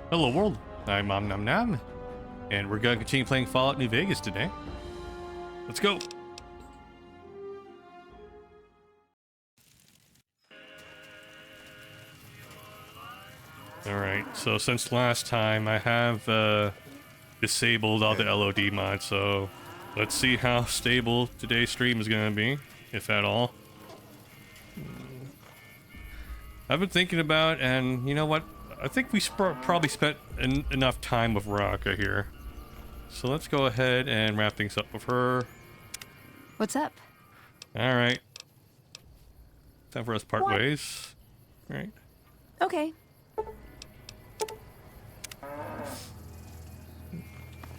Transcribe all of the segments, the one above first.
Hello world, I'm Om Nom Nom, and we're gonna continue playing Fallout New Vegas today. Let's go! Alright, so since last time I have disabled all the LOD mods, so let's see how stable today's stream is gonna be, if at all. I've been thinking about, and you know what? I think we probably spent enough time with Raka here. So let's go ahead and wrap things up with her. What's up? Alright. Time for us to part ways. Alright. Okay.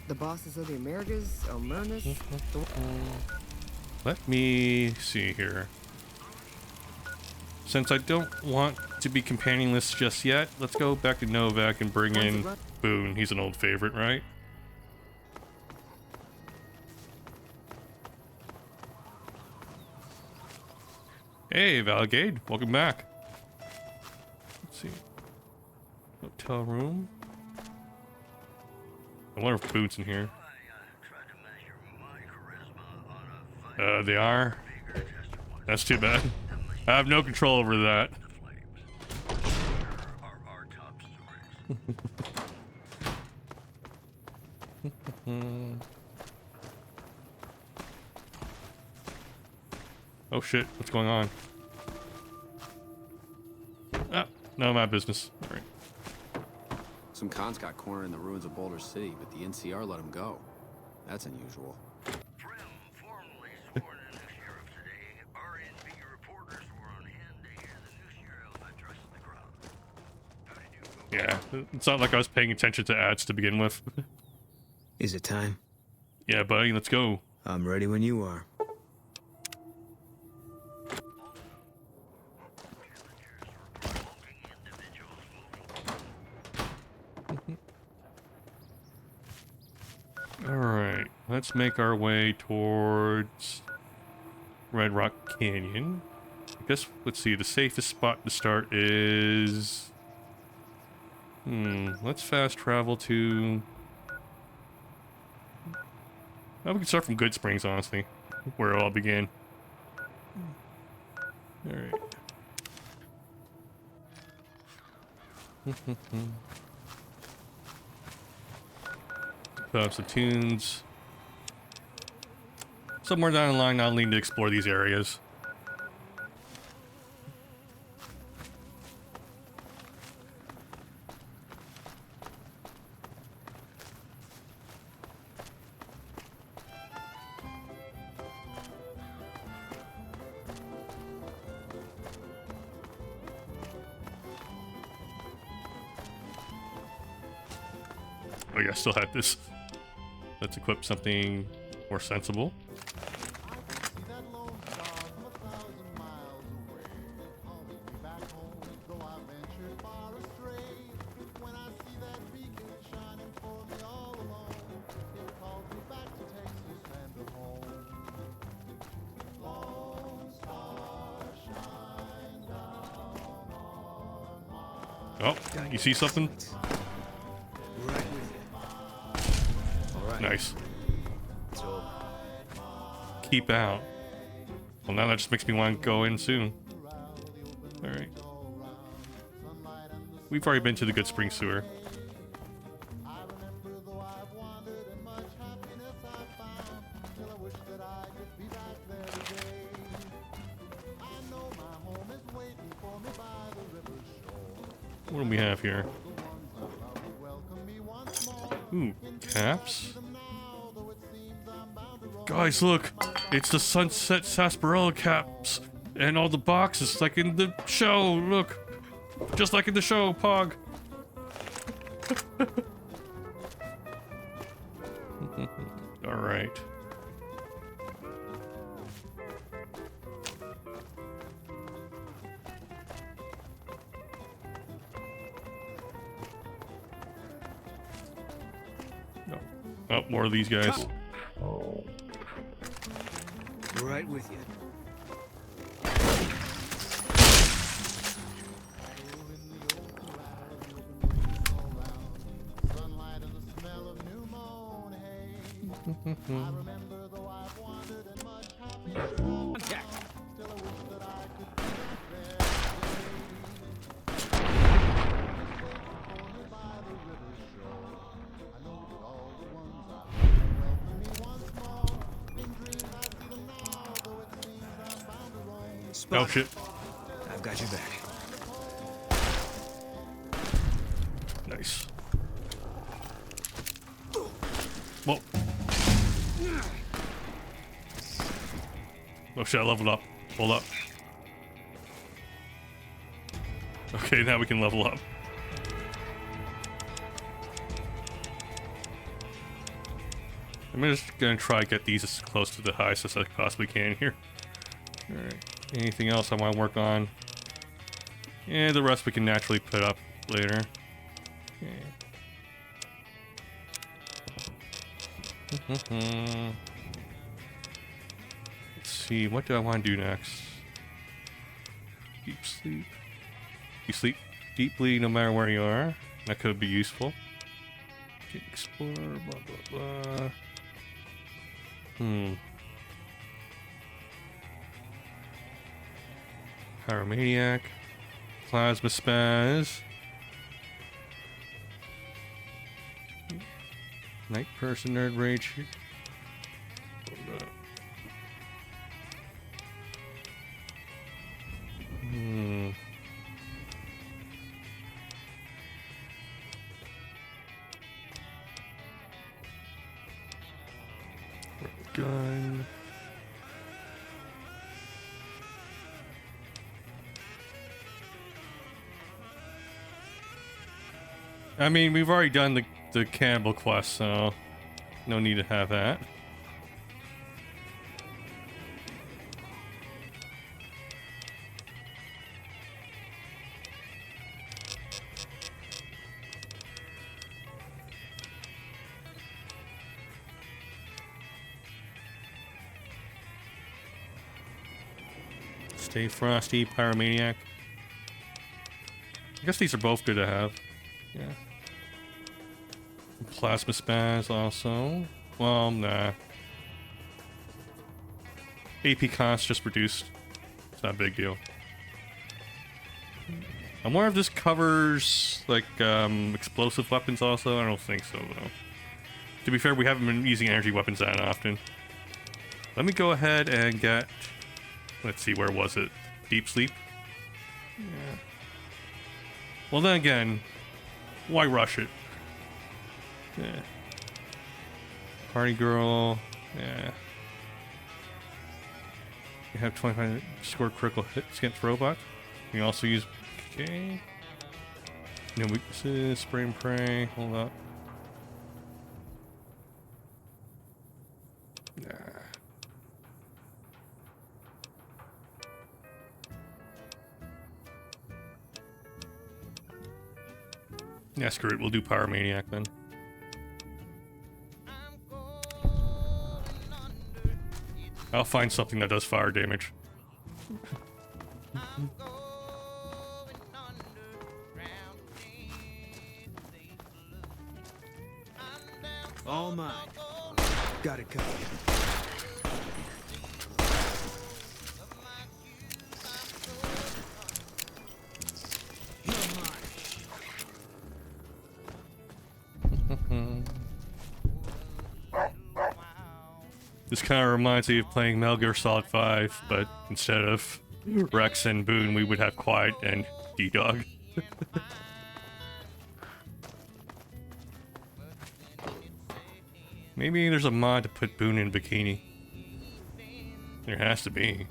The bosses of the Americas, Almernus. Let me see here. Since I don't want to be companionless just yet, let's go back to Novak and bring in Boone. He's an old favorite, right? Hey, Valgade, welcome back. Let's see. Hotel room. I wonder if Boone's in here. They are? That's too bad. I have no control over that. Oh shit, what's going on? Ah, none of my business. Alright. Some cons got cornered in the ruins of Boulder City, but the NCR let them go. That's unusual. Yeah, it's not like I was paying attention to ads to begin with. Is it time? Yeah, buddy, let's go. I'm ready when you are. Alright, let's make our way towards Red Rock Canyon. I guess, let's see, the safest spot to start is... let's fast travel to... Well, we can start from Good Springs, honestly, where it all began. Alright. Put up some tunes. Somewhere down the line, I'll need to explore these areas. Oh yeah, I still had this. Let's equip something more sensible. Oh, you see something? Nice. Keep out. Well, now that just makes me want to go in soon. Alright. We've already been to the Good Spring Sewer. What do we have here? Ooh, caps. Guys, look! It's the Sunset Sarsaparilla caps! And all the boxes, like in the show, look! Just like in the show, Pog! Alright. Oh, more of these guys. Right with you. Oh Spotted. shit. I've got your back. Nice. Whoa. Oh shit, I leveled up. Hold up. Okay, now we can level up. I'm just gonna try to get these as close to the highest as I possibly can here. Alright. Anything else I want to work on? Yeah, the rest we can naturally put up later. Okay. Let's see, what do I want to do next? Deep sleep. You sleep deeply no matter where you are. That could be useful. Explore, blah blah blah. Pyromaniac. Plasma spaz. Night person, nerd rage. Gun. I mean, we've already done the cannibal quest, so no need to have that. Stay frosty, pyromaniac. I guess these are both good to have. Yeah. Plasma spaz also. Well, nah. AP cost just reduced. It's not a big deal. I wonder if this covers like explosive weapons also. I don't think so though. To be fair, we haven't been using energy weapons that often. Let me go ahead and get. Let's see, where was it? Deep sleep? Yeah. Well, then again, why rush it? Yeah. Party girl. Yeah. You have 25 score critical hits against robots. You can also use. Okay. No weaknesses. Spray and pray. Hold up. Nah. Yeah, screw it. We'll do Pyromaniac then. I'll find something that does fire damage. All mine. Got it covered. This kind of reminds me of playing Metal Gear Solid 5, but instead of Rex and Boone, we would have Quiet and D-Dog. Maybe there's a mod to put Boone in bikini. There has to be.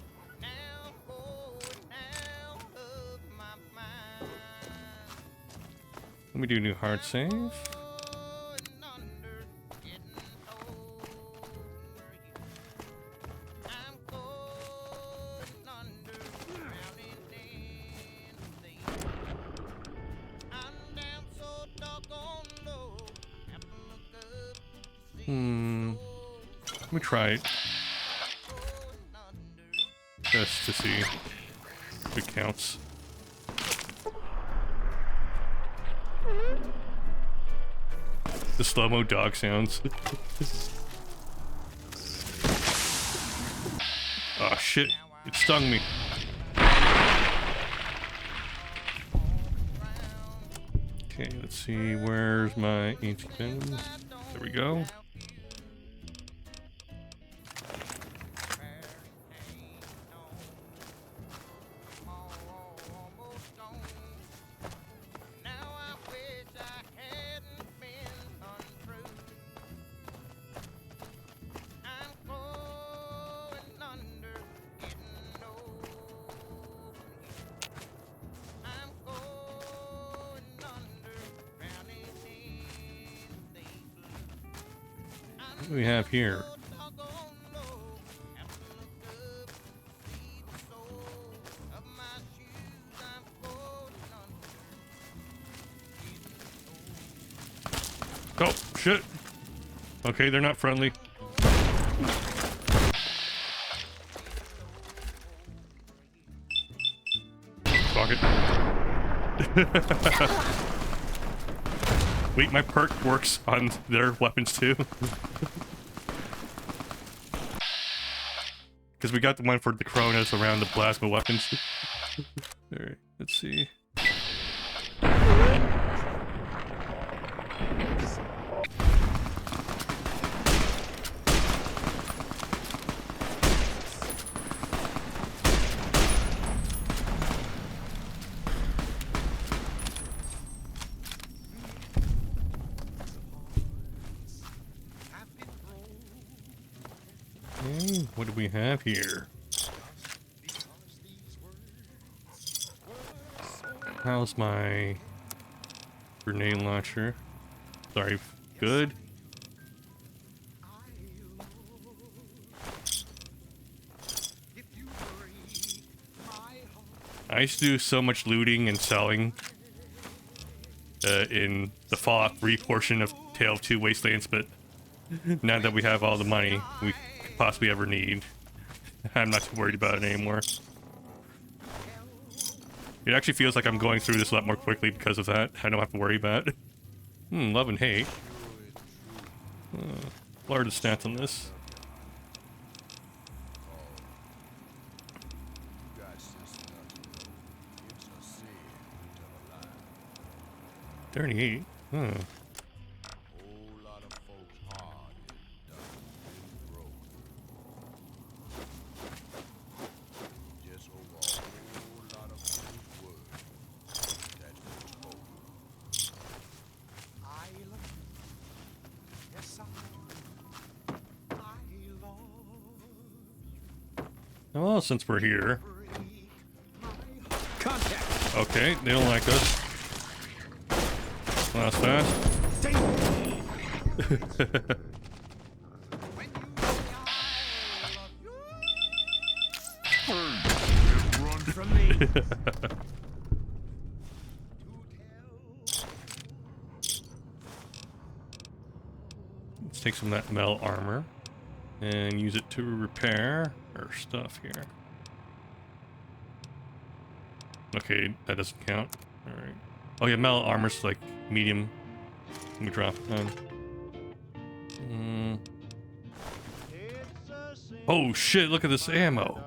Let me do a new hard save. Let me try it. Just to see if it counts. The slow-mo dog sounds. shit. It stung me. Okay, let's see. Where's my ancient venom? There we go. What do we have here? Oh, shit. Okay, they're not friendly. Fuck it. Wait, my perk works on their weapons too. Because we got the one for the Cronus around the plasma weapons. Alright, let's see. Okay, what do we have here? How's my grenade launcher? Sorry, good. I used to do so much looting and selling in the Fallout 3 portion of Tale of Two Wastelands, but now that we have all the money we could possibly ever need, I'm not too worried about it anymore. It actually feels like I'm going through this a lot more quickly because of that. I don't have to worry about it. Love and hate. What are the stats on this? 38. Huh. Well, since we're here. Contact. Okay, they don't like us. Last fast. Run from me. Let's take some of that metal armor and use it to repair our stuff here. Okay, that doesn't count. Alright. Oh yeah, metal armor's like medium. Let me drop it down. Oh shit, look at this ammo.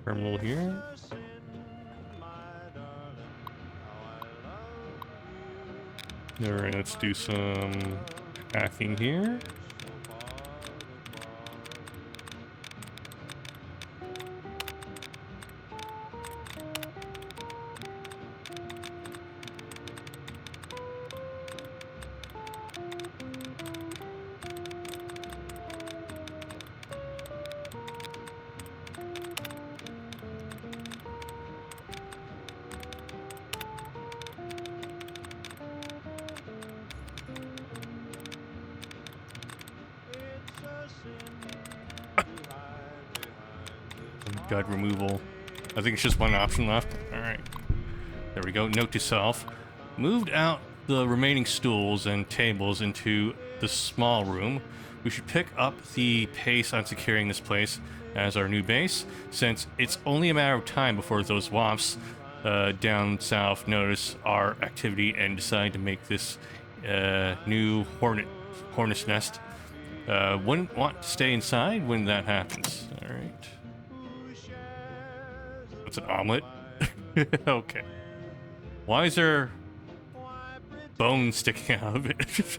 Terminal here. Alright, let's do some hacking here. guard removal. I think it's just one option left. Alright. There we go. Note to self. Moved out the remaining stools and tables into the small room. We should pick up the pace on securing this place as our new base, since it's only a matter of time before those wasps down south notice our activity and decide to make this new hornet's nest. Wouldn't want to stay inside when that happens. Alright. What's an omelet? Okay. Why is there bone sticking out of it?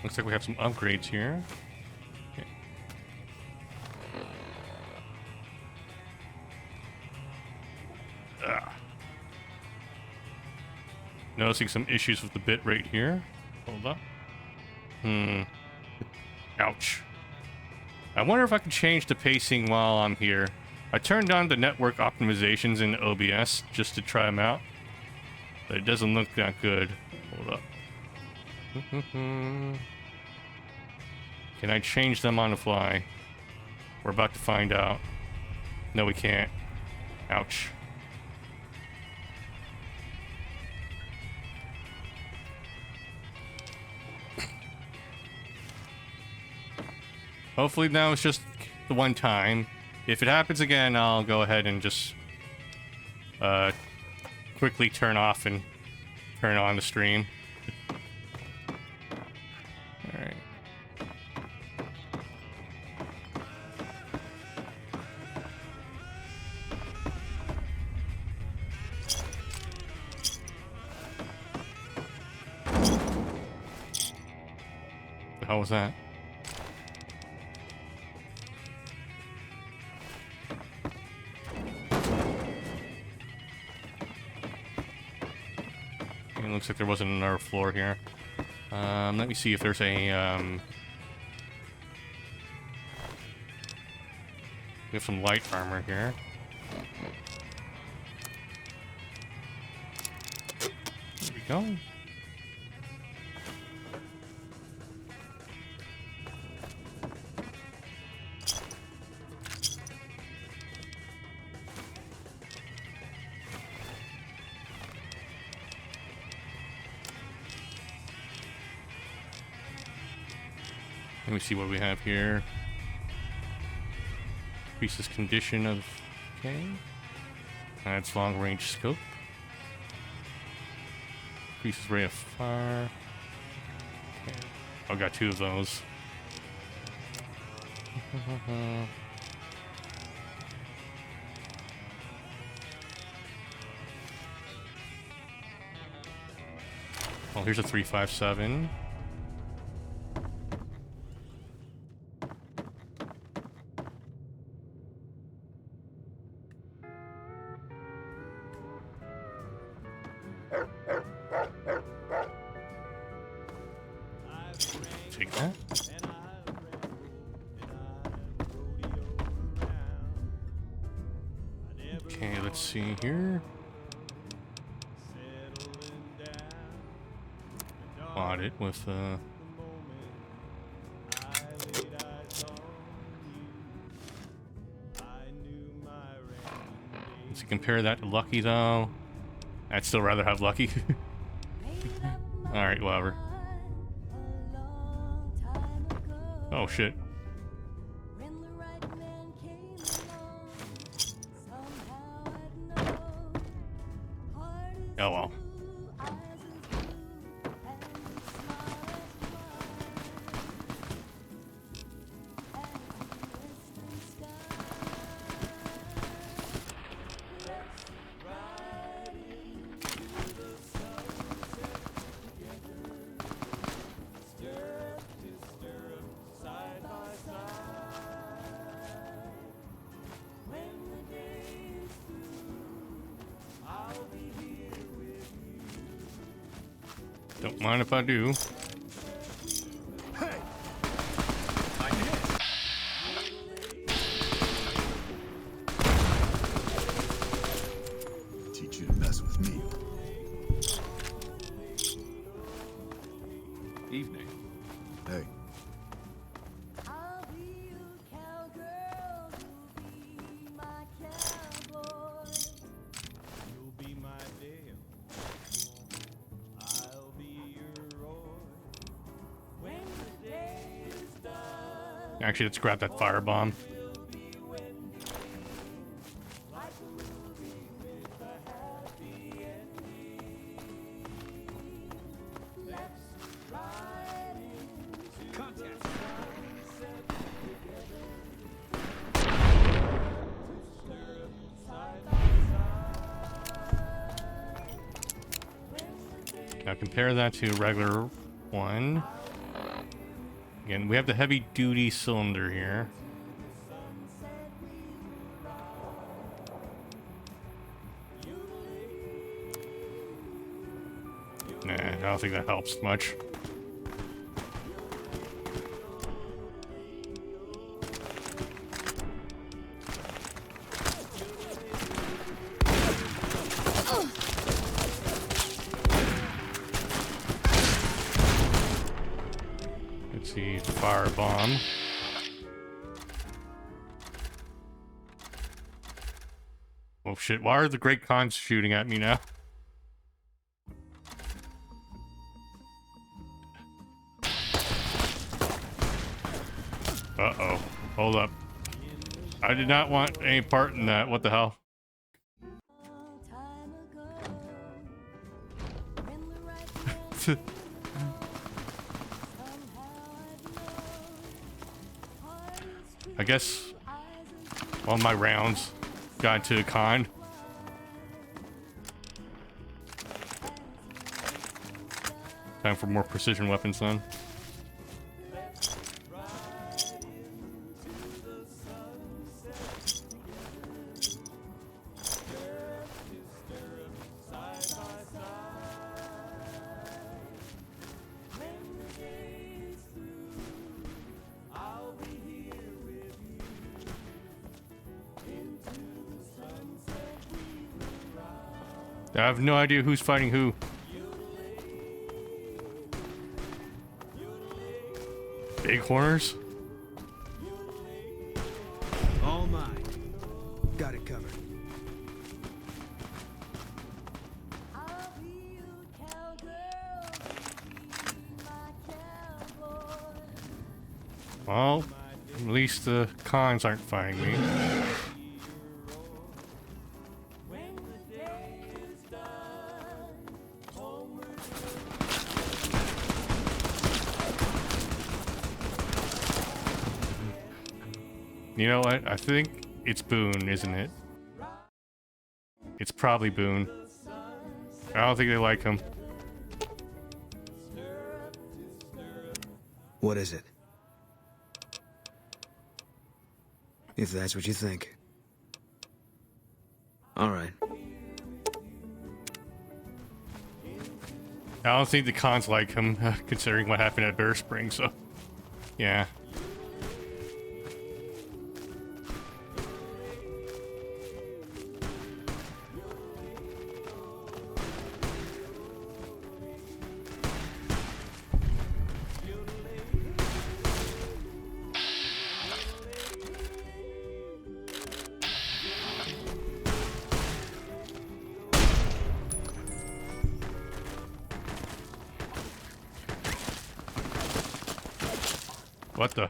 Looks like we have some upgrades here. Okay. Noticing some issues with the bit rate here. Hold up. Ouch. I wonder if I can change the pacing while I'm here. I turned on the network optimizations in OBS just to try them out, but it doesn't look that good. Hold up. Can I change them on the fly? We're about to find out. No, we can't. Ouch. Hopefully now it's just the one time. If it happens again, I'll go ahead and just quickly turn off and turn on the stream. Alright. The hell was that? It looks like there wasn't another floor here. Let me see if there's a, we have some light armor here. There we go. Let me see what we have here. Increases condition of... Okay. Adds long range scope. Increases rate of fire. Okay. I've got 2 of those. Well, here's a 357. Take that. Okay, let's see here. Bought it with let's compare that to Lucky though. I'd still rather have Lucky. Alright, whatever. Oh shit. Oh well. Don't mind if I do. Teach you to mess with me. Evening. Hey, Actually, let's grab that firebomb. Now compare that to a regular one. Again, we have the heavy duty cylinder here. Nah, I don't think that helps much. Let's see, firebomb. Oh shit, why are the Great Khans shooting at me now? Uh-oh. Hold up. I did not want any part in that. What the hell? I guess all my rounds got to con. Time for more precision weapons then. I have no idea who's fighting who. Big horners? All mine. Got it covered. Well, at least the cons aren't fighting me. You know what? I think it's Boone, isn't it? It's probably Boone. I don't think they like him. What is it? If that's what you think. All right. I don't think the cons like him, considering what happened at Bear Spring, so... Yeah. What the?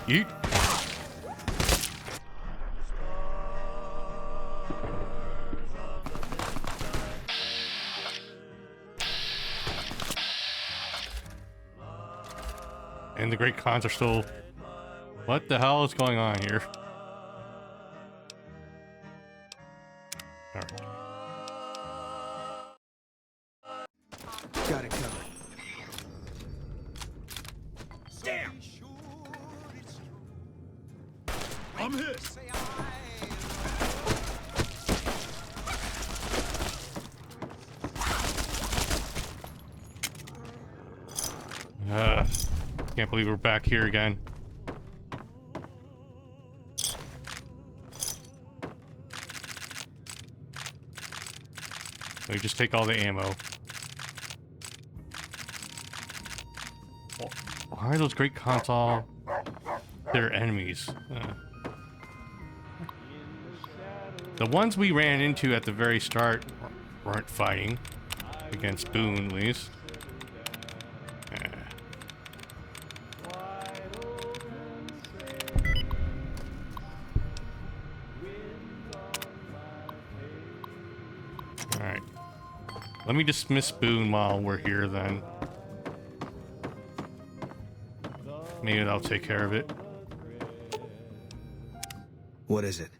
Yeet. And the Great Khans are still What the hell is going on here? Alright. Got it covered. I'm hit. Can't believe we're back here again. Let me just take all the ammo. Why are those great cons all their enemies? The ones we ran into at the very start weren't fighting against Boone, at least. Alright. Let me dismiss Boone while we're here then. Maybe that'll take care of it. What is it?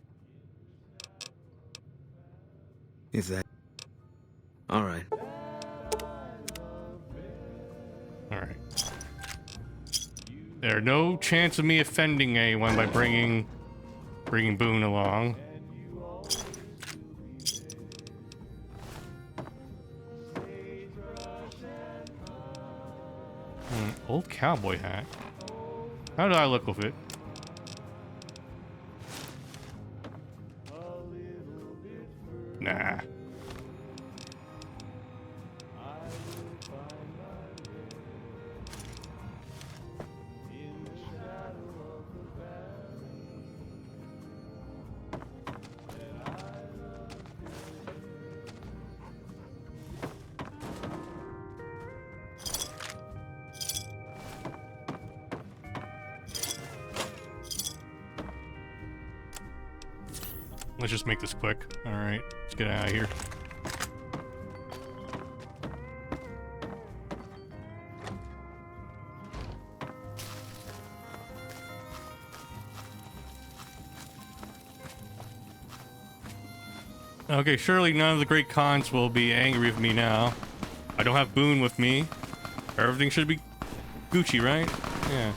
If that... Alright. Alright. There's no chance of me offending anyone by bringing Boone along. Old cowboy hat. How do I look with it? Nah. Let's just make this quick. Alright, let's get out of here. Okay, surely none of the great cons will be angry with me now. I don't have Boone with me. Everything should be Gucci, right? Yeah.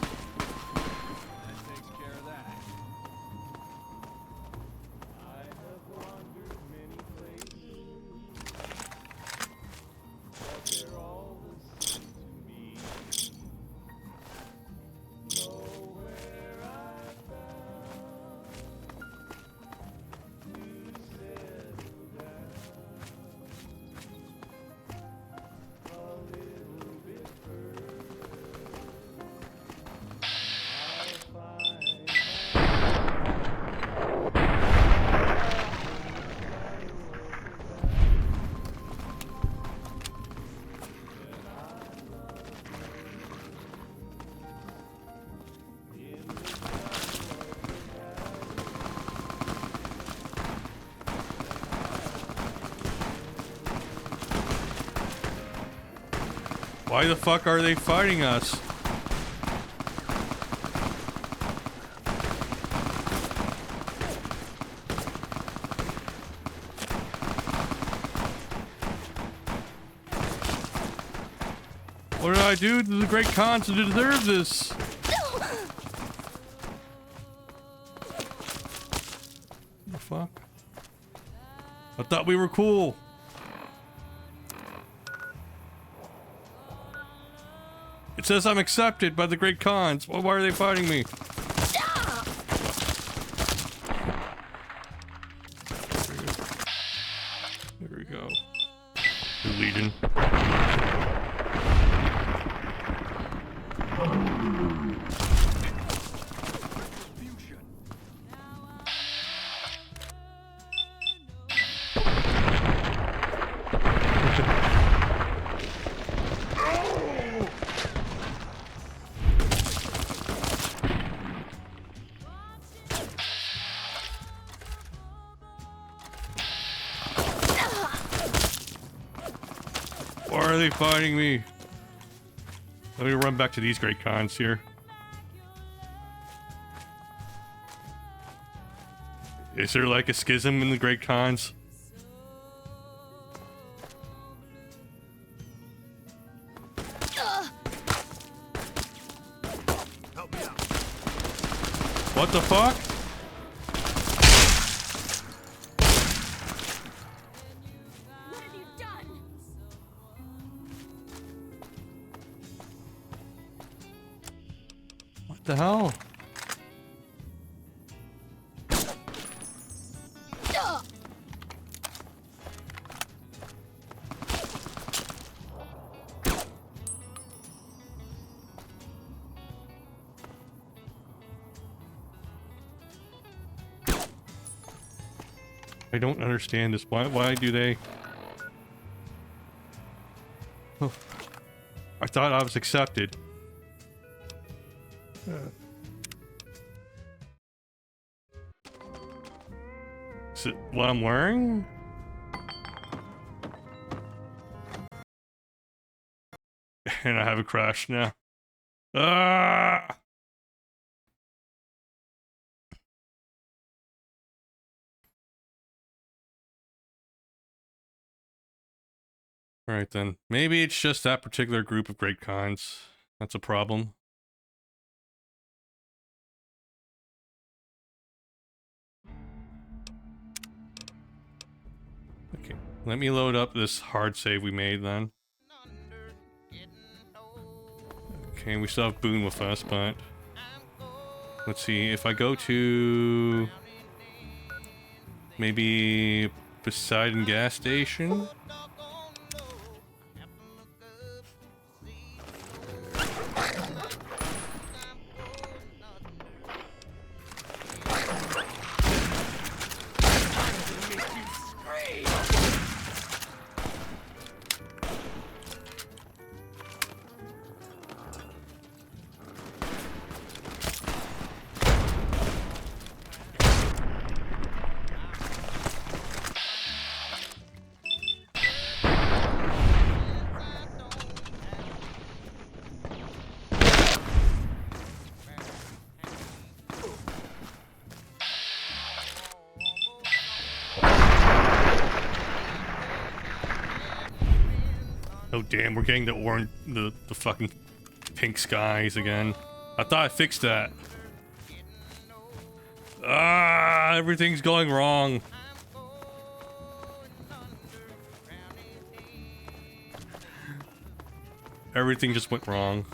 Why the fuck are they fighting us? What did I do to the great cons to deserve this? The fuck? I thought we were cool. It says I'm accepted by the great cons. Well, why are they fighting me? There we go. They're leading. Why are they fighting me? Let me run back to these great cons here. Is there like a schism in the Great Khans? Help me out. What the fuck? What have you done? What the hell? I don't understand this. Why do they? Oh, I thought I was accepted. Is it what I'm wearing? And I have a crash now. Ah! Alright then. Maybe it's just that particular group of Great Khans. That's a problem. Okay, let me load up this hard save we made then. Okay, we still have Boone with us, but... Let's see, if I go to... Maybe... Poseidon gas station? Oh damn, we're getting the orange, the fucking pink skies again. I thought I fixed that. Ah, everything's going wrong. Everything just went wrong.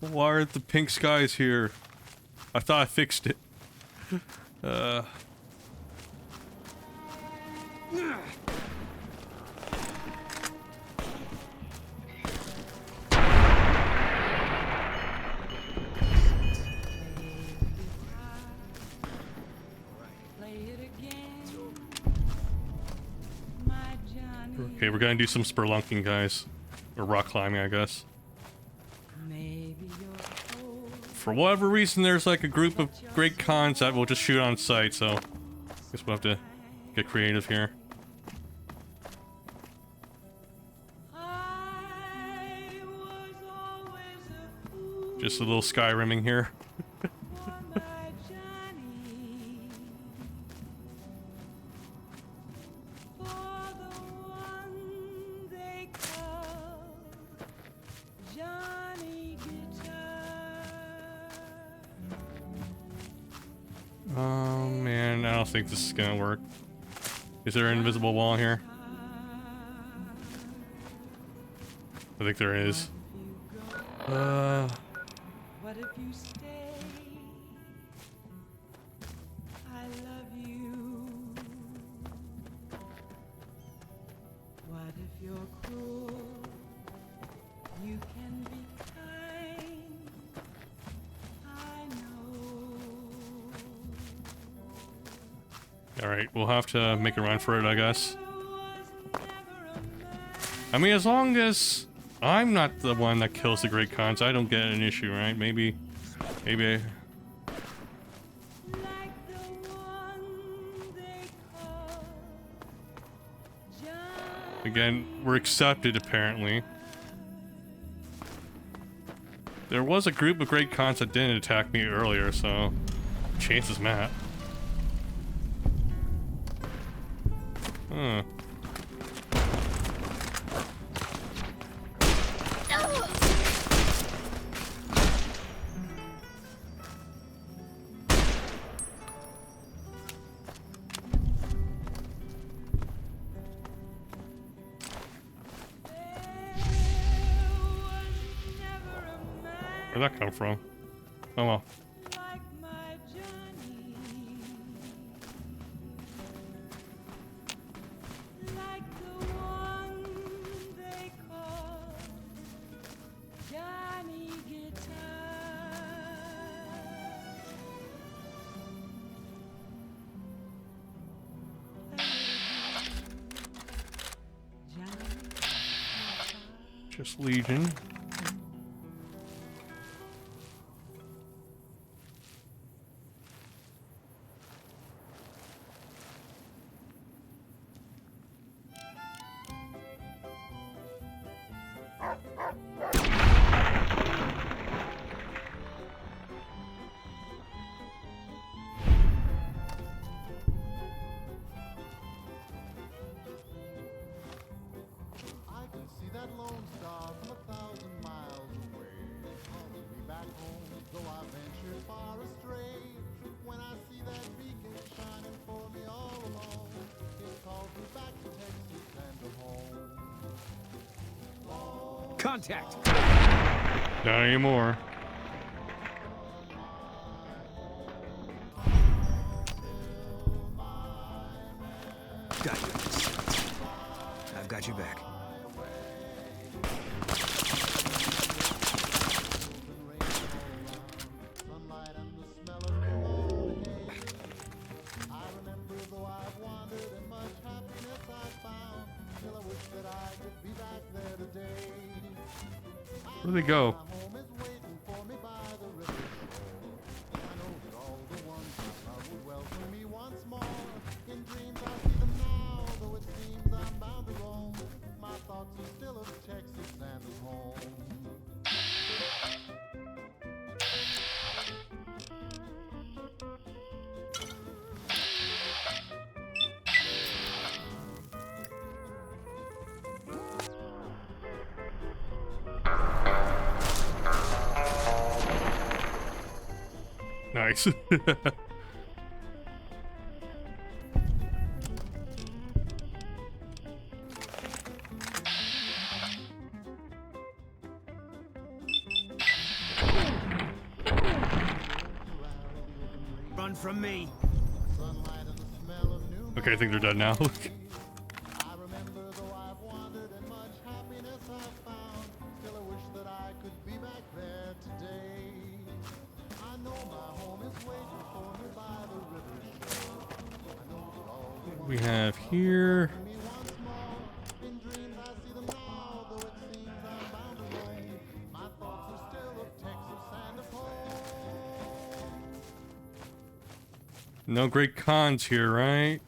Why are the pink skies here? I thought I fixed it. Okay, we're gonna do some spelunking, guys. Or rock climbing, I guess. For whatever reason, there's like a group of Great Khans that will just shoot on sight, so... I guess we'll have to get creative here. Just a little Skyrimming here. Oh man, I don't think this is gonna work. Is there an invisible wall here? I think there is. What if you stay? I love you. What if you're cruel? You can be kind. I know. Alright, we'll have to make a run for it, I guess. There was never a man I mean, as long as I'm not the one that kills the Great Khans, I don't get an issue, right? Maybe. Like the one they call John. Again, we're accepted, apparently. There was a group of Great Khans that didn't attack me earlier, so chances Matt. Huh. Where'd that come from? Oh well. Like my Johnny, like the one they call Johnny Guitar. Johnny Guitar. Just Legion. I can see that lone star from 1,000 miles away, calling me back home as though I ventured far astray. When I see that beacon shining for me all alone, it calls me back to Texas and to home. Contact! Not anymore. Got you. I've got your back. Sunlight and the smell of new morning. I remember though I've wandered and much happiness I've found. Still I wish that I could be back there today. Where'd they go? My home is waiting for me by the river shore. I know that all the ones I love will welcome me once more. In dreams I see them now, though it seems I'm bound to roam. My thoughts are still of Texas and of home. Nice. Run from me. Sunlight and the smell of new Okay, I think they're done now. I remember though I've wandered and much happiness I've found. Still I wish that I could be back there today. I know my home is waiting for me by the river shore. I know that all the We have here. me once more. In dreams I see them now, though it seems I'm bound to roam. My thoughts are still of Texas and of home. No Great Khans here, right?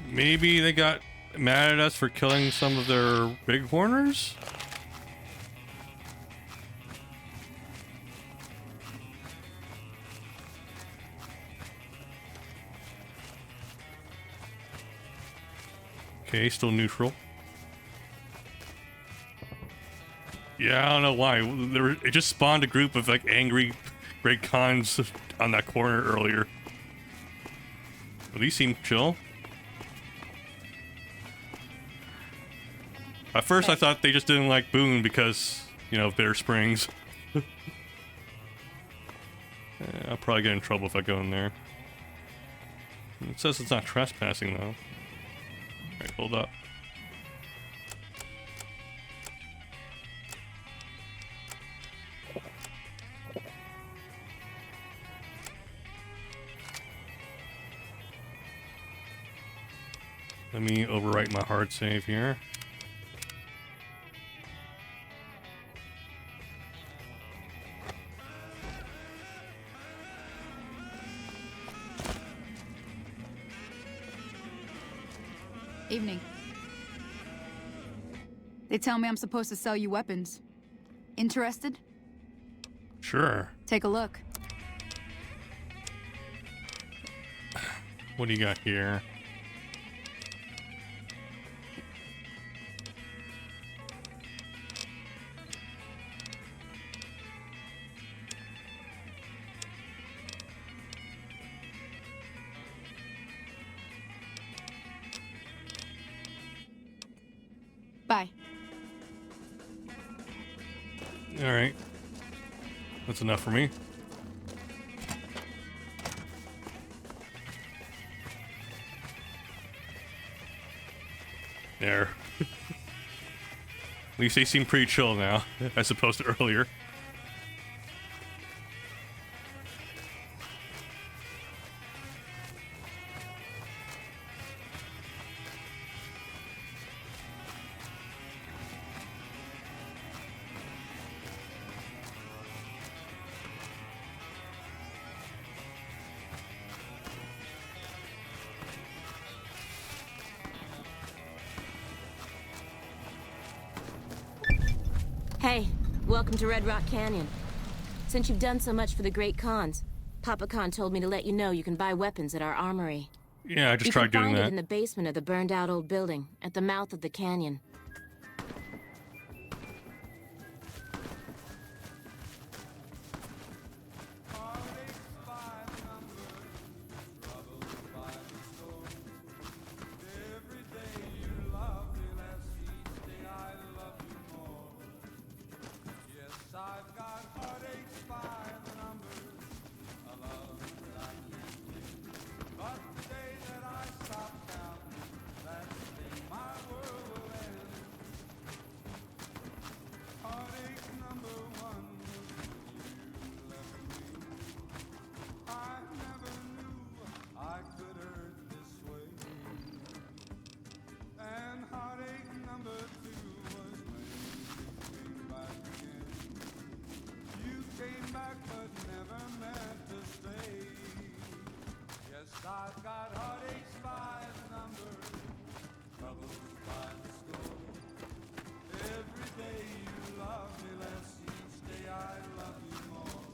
Maybe they got mad at us for killing some of their bighorners? Okay, still neutral. Yeah, I don't know why. It just spawned a group of like angry Great Khans on that corner earlier. Well, these seem chill. At first, I thought they just didn't like Boone because, you know, Bitter Springs. I'll probably get in trouble if I go in there. It says it's not trespassing, though. Alright, hold up. Let me overwrite my hard save here. Evening. They tell me I'm supposed to sell you weapons. Interested? Sure. Take a look. What do you got here? Bye. All right. That's enough for me. There. At least they seem pretty chill now, as opposed to earlier. Hey, welcome to Red Rock Canyon. Since you've done so much for the Great Khans, Papa Khan told me to let you know you can buy weapons at our armory. Yeah, I just You tried can doing find that. it in the basement of the burned-out old building at the mouth of the canyon. I've got heartaches by the number, troubles by the score. Every day you love me less, each day I love you more.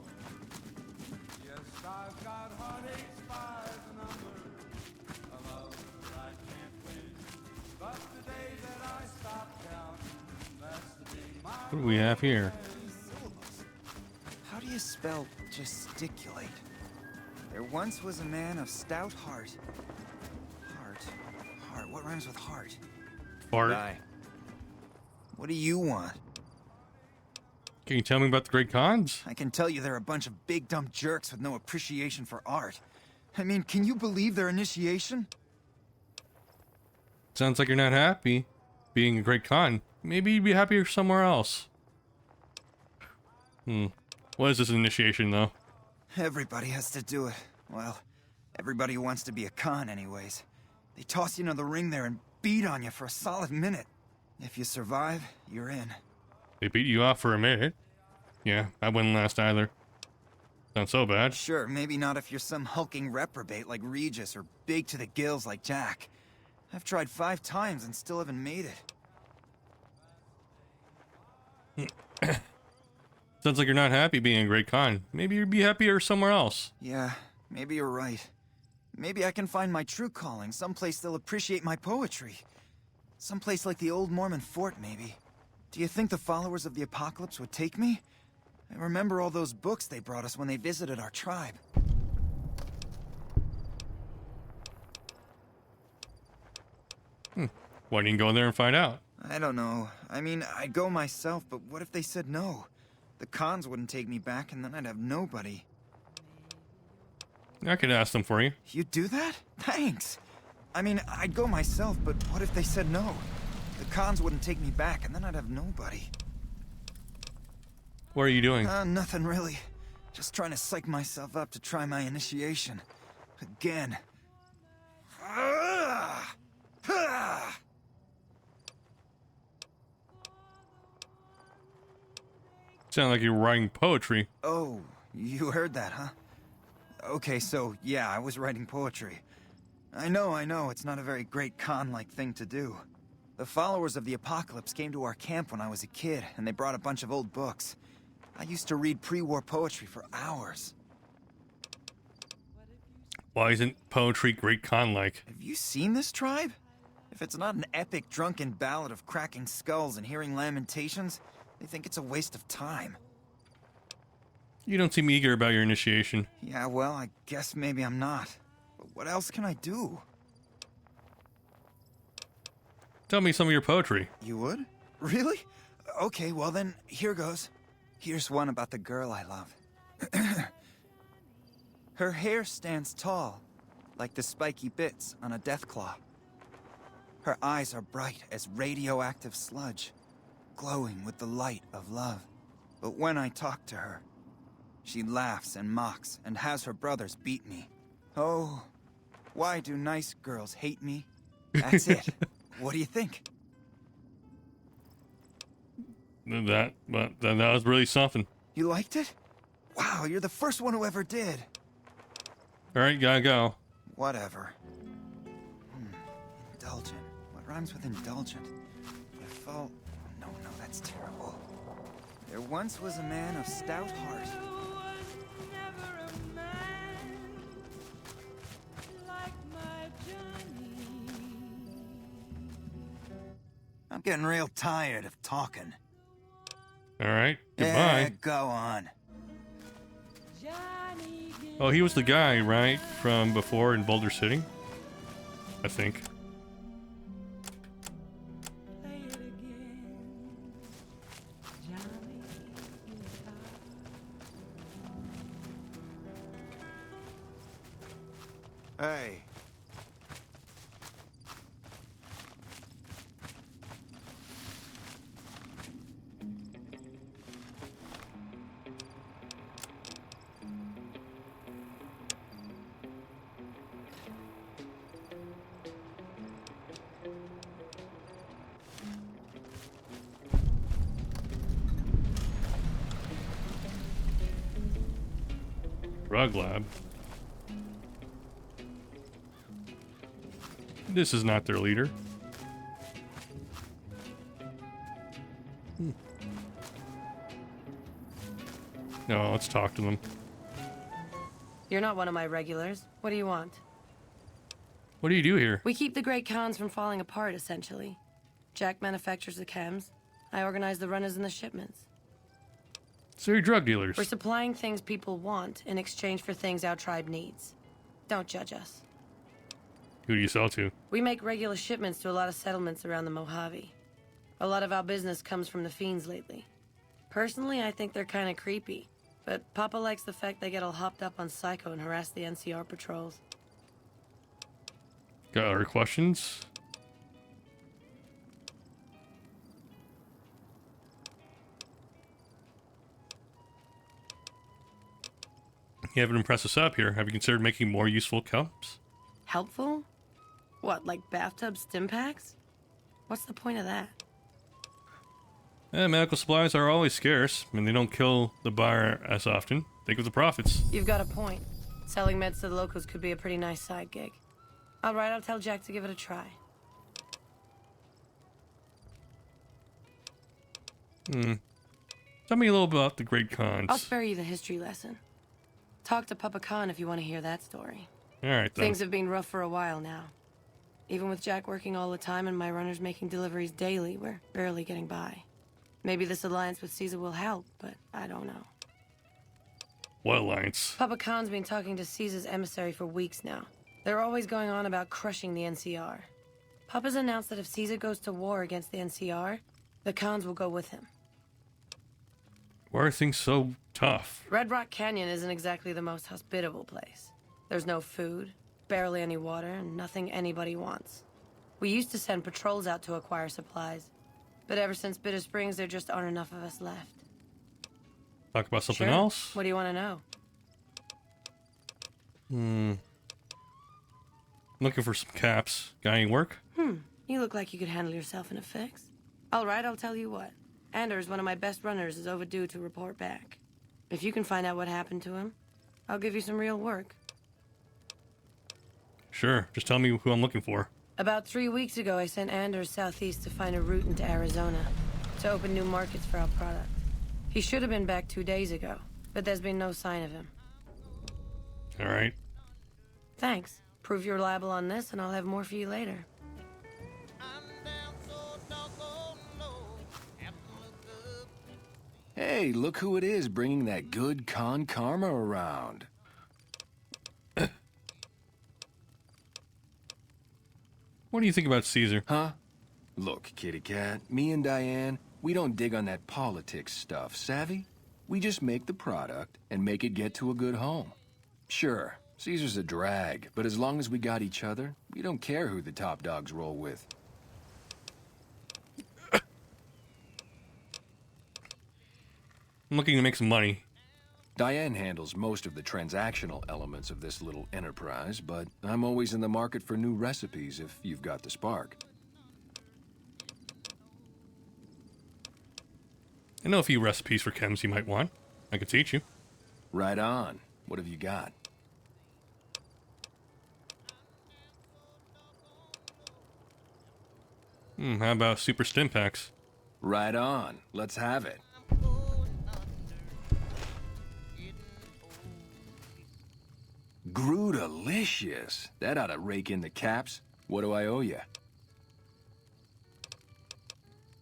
Yes, I've got heartaches by the number, a love that I can't win. But the day that I stop counting, that's the day my What do we have here? Syllables. How do you spell gesticulate? There once was a man of stout heart. Heart. What rhymes with heart? Fart. Die. What do you want? Can you tell me about the Great Khans? I can tell you they're a bunch of big dumb jerks with no appreciation for art. I mean, can you believe their initiation? Sounds like you're not happy being a Great Khan. Maybe you'd be happier somewhere else. What is this initiation, though? Everybody has to do it. Well, everybody who wants to be a Khan anyways. They toss you into the ring there and beat on you for a solid minute. If you survive, you're in. They beat you off for a minute. Yeah, I wouldn't last either. Not so bad. Sure, maybe not if you're some hulking reprobate like Regis or big to the gills like Jack. I've tried 5 times and still haven't made it. Sounds like you're not happy being a Great Khan. Maybe you'd be happier somewhere else. Yeah, maybe you're right. Maybe I can find my true calling, someplace they'll appreciate my poetry. Someplace like the old Mormon fort, maybe. Do you think the followers of the apocalypse would take me? I remember all those books they brought us when they visited our tribe. Why didn't you go in there and find out? I don't know. I mean, I'd go myself, but what if they said no? The Khans wouldn't take me back, and then I'd have nobody. I could ask them for you. You'd do that? Thanks. I mean, I'd go myself, but what if they said no? The Khans wouldn't take me back, and then I'd have nobody. What are you doing? Nothing really. Just trying to psych myself up to try my initiation. Again. Sound like you're writing poetry. Oh, you heard that, huh? Okay, so, yeah, I was writing poetry. I know, it's not a very great con-like thing to do. The followers of the apocalypse came to our camp when I was a kid, and they brought a bunch of old books. I used to read pre-war poetry for hours. Why isn't poetry great con-like? Have you seen this tribe? If it's not an epic drunken ballad of cracking skulls and hearing lamentations, they think it's a waste of time. You don't seem eager about your initiation. Yeah, well, I guess maybe I'm not. But what else can I do? Tell me some of your poetry. You would? Really? Okay, well then, here goes. Here's one about the girl I love. Her hair stands tall, like the spiky bits on a deathclaw. Her eyes are bright as radioactive sludge, glowing with the light of love. But when I talk to her, she laughs and mocks and has her brothers beat me. Oh, why do nice girls hate me? That's it. What do you think? That was really something. You liked it? Wow, you're the first one who ever did. All right, gotta go. Whatever. Indulgent. What rhymes with indulgent? No, that's terrible. There once was a man of stout heart. I'm getting real tired of talking. All right, Yeah, goodbye. go on. Oh, he was the guy, right, from before in Boulder City? I think. Hey. Drug lab. This is not their leader. No, let's talk to them. You're not one of my regulars. What do you want? What do you do here? We keep the Great Khans from falling apart, essentially. Jack manufactures the chems. I organize the runners and the shipments. So you're drug dealers. We're supplying things people want in exchange for things our tribe needs. Don't judge us. Who do you sell to? We make regular shipments to a lot of settlements around the Mojave. A lot of our business comes from the fiends lately. Personally, I think they're kind of creepy. But Papa likes the fact they get all hopped up on Psycho and harass the NCR patrols. Got other questions? You have an impressive setup here. Have you considered making more useful cups? Helpful? What, like bathtub stim packs? What's the point of that? Medical supplies are always scarce, and they don't kill the buyer as often. Think of the profits. You've got a point. Selling meds to the locals could be a pretty nice side gig. All right, I'll tell Jack to give it a try. Tell me a little about the Great Khans. I'll spare you the history lesson. Talk to Papa Khan if you want to hear that story. All right, then. Things have been rough for a while now. Even with Jack working all the time and my runners making deliveries daily, we're barely getting by. Maybe this alliance with Caesar will help, but I don't know. What alliance? Papa Khan's been talking to Caesar's emissary for weeks now. They're always going on about crushing the NCR. Papa's announced that if Caesar goes to war against the NCR, the Khans will go with him. Why are things so tough? Red Rock Canyon isn't exactly the most hospitable place. There's no food, barely any water, and nothing anybody wants. We used to send patrols out to acquire supplies, but ever since Bitter Springs, there just aren't enough of us left. Talk about something Sure. else? What do you want to know? Looking for some caps. Got any work? You look like you could handle yourself in a fix. All right, I'll tell you what. Anders, one of my best runners, is overdue to report back. If you can find out what happened to him, I'll give you some real work. Sure, just tell me who I'm looking for. About 3 weeks ago, I sent Anders southeast to find a route into Arizona to open new markets for our product. He should have been back 2 days ago, but there's been no sign of him. All right. Thanks. Prove you're reliable on this, and I'll have more for you later. Hey, look who it is bringing that good con karma around. What do you think about Caesar? Huh? Look, kitty cat, me and Diane, we don't dig on that politics stuff, savvy? We just make the product and make it get to a good home. Sure, Caesar's a drag, but as long as we got each other, we don't care who the top dogs roll with. I'm looking to make some money. Diane handles most of the transactional elements of this little enterprise, but I'm always in the market for new recipes if you've got the spark. I know a few recipes for chems you might want. I could teach you. Right on. What have you got? How about super stim packs? Right on. Let's have it. Grootalicious. That ought to rake in the caps. What do I owe you?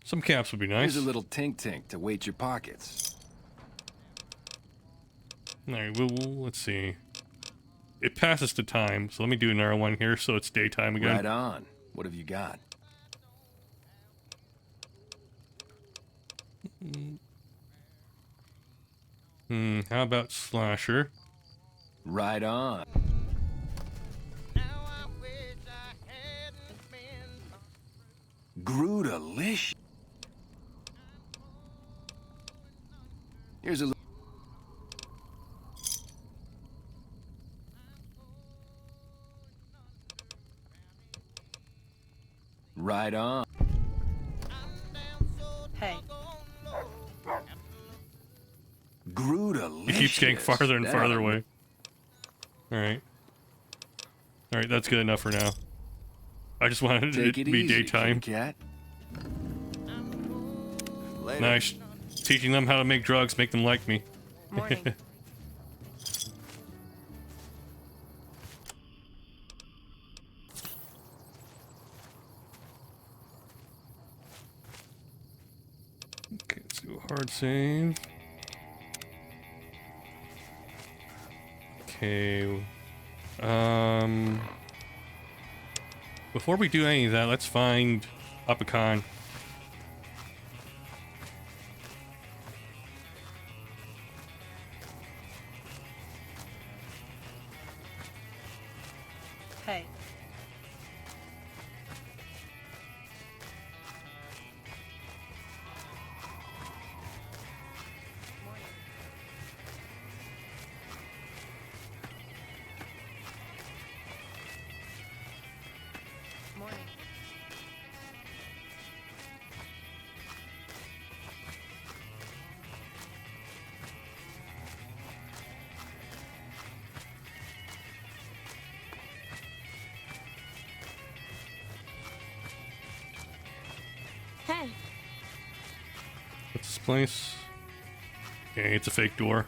Some caps would be nice. Here's a little tink-tink to weight your pockets. All right, let's see. It passes the time, so let me do another one here so it's daytime again. Right on. What have you got? How about slasher? Right on. Grootalicious. Here's a little. Right on. Hey. Grootalicious. It keeps getting farther and That farther oughta- away. Alright. Alright, that's good enough for now. I just wanted it to be daytime. Cat. Nice. Teaching them how to make drugs, make them like me. Morning. Okay, let's do a hard save. Okay. Before we do any of that, let's find Upacon. Hey. Morning. Hey. What's this place? Okay, it's a fake door.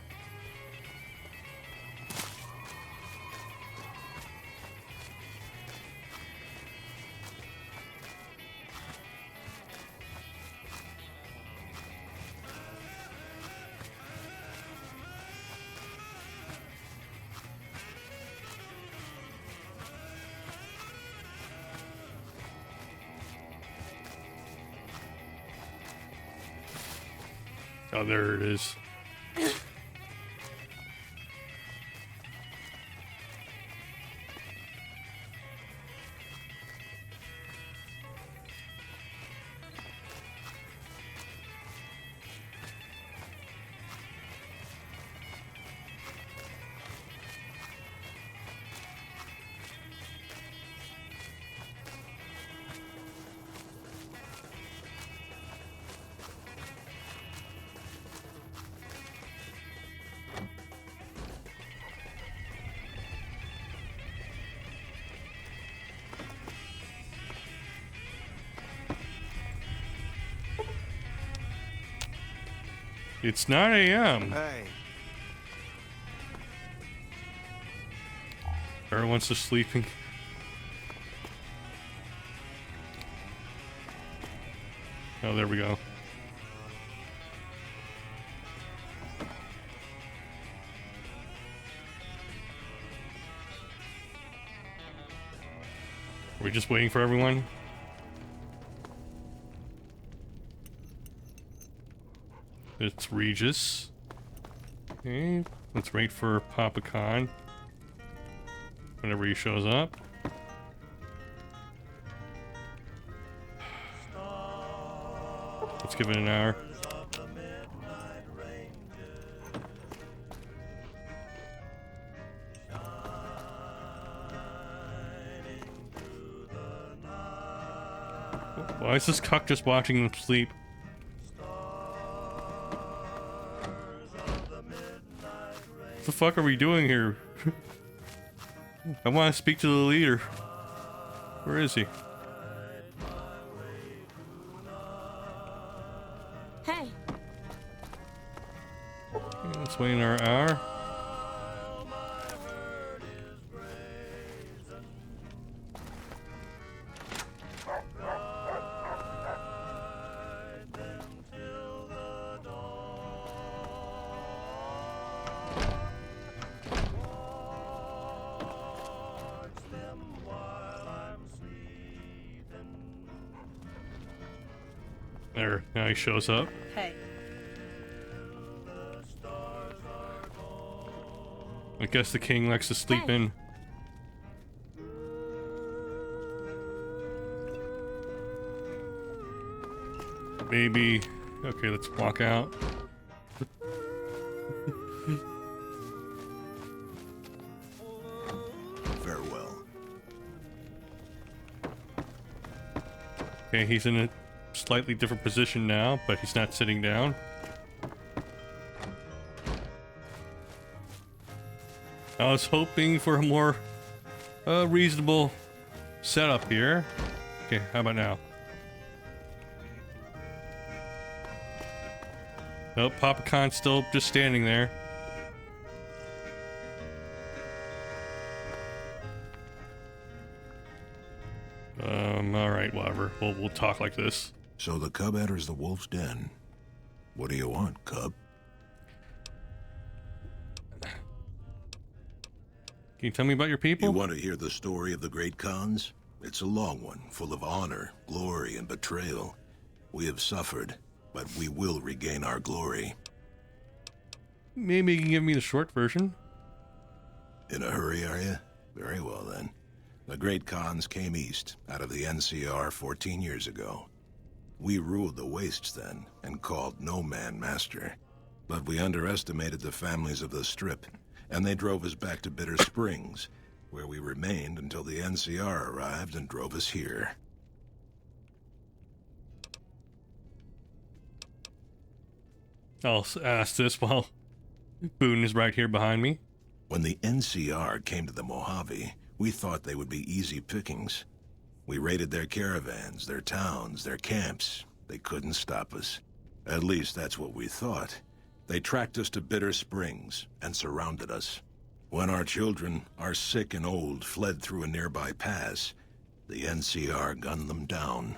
Oh, there it is. It's 9 a.m. Hey. Everyone's just sleeping. Oh, there we go. Are we just waiting for everyone? It's Regis. Okay, let's wait for Papa Khan. Whenever he shows up. Let's give it an hour. Why is this cuck just watching them sleep? What the fuck are we doing here? I want to speak to the leader. Where is he? Hey. Okay, let's wait an hour. There, now he shows up. Hey. I guess the king likes to sleep in. Maybe. Okay, let's walk out. Farewell. Okay, he's in a slightly different position now, but he's not sitting down. I was hoping for a more reasonable setup here. Okay, how about now? Nope, Papa Khan's still just standing there. Alright, whatever. We'll talk like this. So the cub enters the wolf's den. What do you want, cub? Can you tell me about your people? You want to hear the story of the great Khans? It's a long one, full of honor, glory, and betrayal. We have suffered, but we will regain our glory. Maybe you can give me the short version. In a hurry, are you? Very well, then. The great Khans came east, out of the NCR 14 years ago. We ruled the wastes then, and called no man master. But we underestimated the families of the Strip, and they drove us back to Bitter Springs, where we remained until the NCR arrived and drove us here. I'll ask this while Boone is right here behind me. When the NCR came to the Mojave, we thought they would be easy pickings. We raided their caravans, their towns, their camps. They couldn't stop us. At least that's what we thought. They tracked us to Bitter Springs and surrounded us. When our children, our sick and old, fled through a nearby pass, the NCR gunned them down.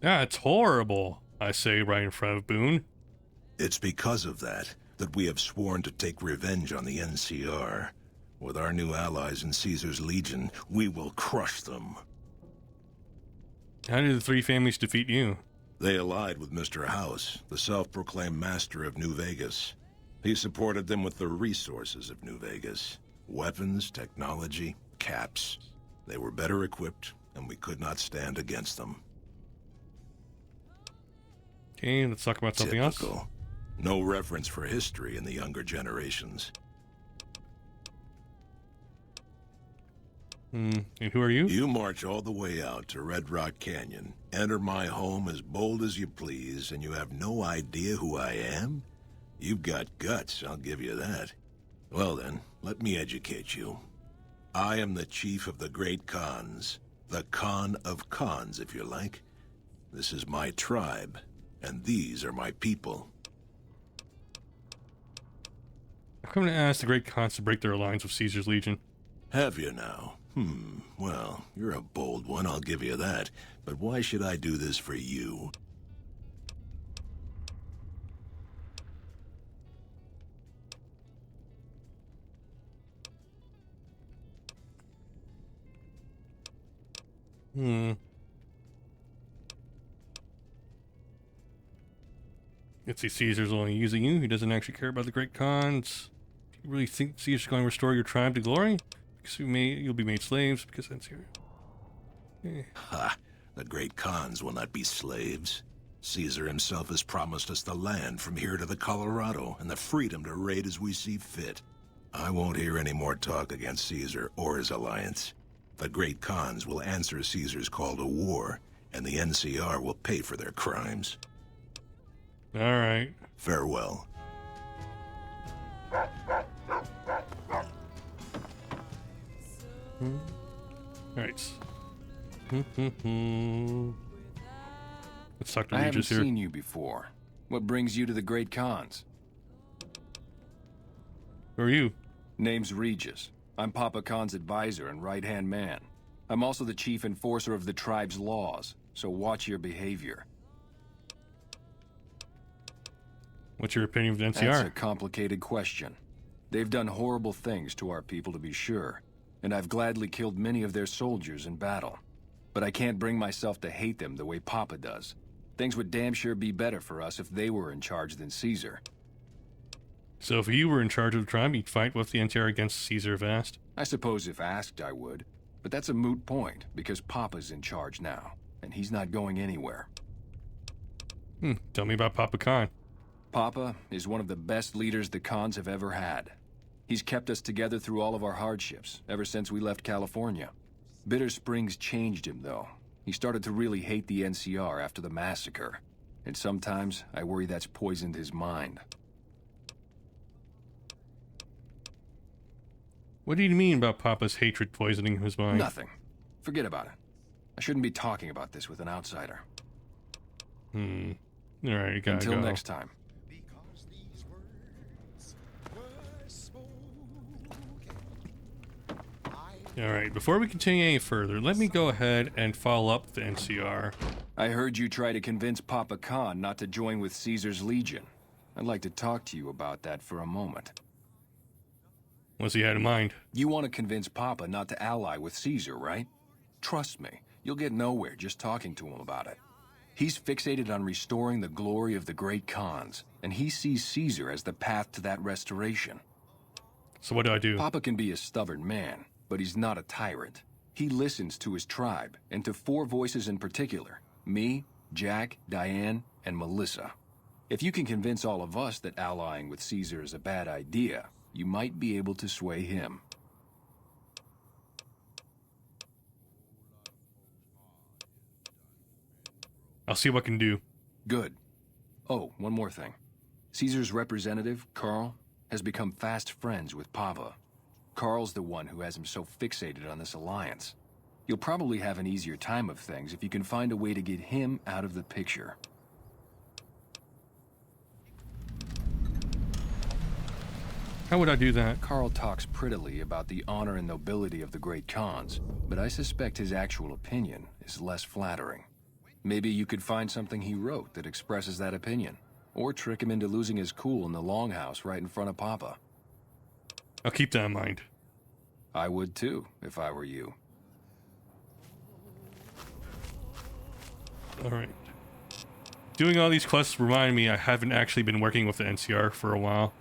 Yeah, it's horrible, I say right in front of Boone. It's because of that we have sworn to take revenge on the NCR. With our new allies in Caesar's Legion, we will crush them. How did the three families defeat you? They allied with Mr. House, the self-proclaimed master of New Vegas. He supported them with the resources of New Vegas. Weapons, technology, caps. They were better equipped, and we could not stand against them. Okay, let's talk about something Typical. else. No reference for history in the younger generations. And who are you? You march all the way out to Red Rock Canyon, enter my home as bold as you please, and you have no idea who I am? You've got guts, I'll give you that. Well then, let me educate you. I am the chief of the Great Khans, The Khan of Khans, if you like. This is my tribe, and these are my people. I'm coming to ask the Great Khans to break their alliance with Caesar's Legion. Have you now? Well, you're a bold one, I'll give you that. But why should I do this for you? Let's see, Caesar's only using you. He doesn't actually care about the Great Khans. Do you really think Caesar's going to restore your tribe to glory? Because you'll be made slaves, because that's here. Ha! The Great Khans will not be slaves. Caesar himself has promised us the land from here to the Colorado, and the freedom to raid as we see fit. I won't hear any more talk against Caesar or his alliance. The Great Khans will answer Caesar's call to war, and the NCR will pay for their crimes. All right. Farewell. All right. Let's talk to I haven't Regis here. seen you before. What brings you to the Great Khans? Who are you? Name's Regis. I'm Papa Khan's advisor and right-hand man. I'm also the chief enforcer of the tribe's laws, so watch your behavior. What's your opinion of the NCR? That's a complicated question. They've done horrible things to our people, to be sure, and I've gladly killed many of their soldiers in battle. But I can't bring myself to hate them the way Papa does. Things would damn sure be better for us if they were in charge than Caesar. So if you were in charge of the tribe, you'd fight with the NCR against Caesar if asked? I suppose if asked, I would. But that's a moot point, because Papa's in charge now, and he's not going anywhere. Tell me about Papa Khan. Papa is one of the best leaders the Khans have ever had. He's kept us together through all of our hardships, ever since we left California. Bitter Springs changed him, though. He started to really hate the NCR after the massacre. And sometimes, I worry that's poisoned his mind. What do you mean about Papa's hatred poisoning his mind? Nothing. Forget about it. I shouldn't be talking about this with an outsider. Alright, you gotta Until go. next time. Alright, before we continue any further, let me go ahead and follow up the NCR. I heard you try to convince Papa Khan not to join with Caesar's Legion. I'd like to talk to you about that for a moment. What's he had in mind? You want to convince Papa not to ally with Caesar, right? Trust me, you'll get nowhere just talking to him about it. He's fixated on restoring the glory of the Great Khans, and he sees Caesar as the path to that restoration. So what do I do? Papa can be a stubborn man, but he's not a tyrant. He listens to his tribe, and to 4 voices in particular. Me, Jack, Diane, and Melissa. If you can convince all of us that allying with Caesar is a bad idea, you might be able to sway him. I'll see what I can do. Good. Oh, one more thing. Caesar's representative, Carl, has become fast friends with Papa. Carl's the one who has him so fixated on this alliance. You'll probably have an easier time of things if you can find a way to get him out of the picture. How would I do that? Carl talks prettily about the honor and nobility of the Great Khans, but I suspect his actual opinion is less flattering. Maybe you could find something he wrote that expresses that opinion, or trick him into losing his cool in the longhouse right in front of Papa. I'll keep that in mind. I would too, if I were you. Alright. Doing all these quests remind me I haven't actually been working with the NCR for a while.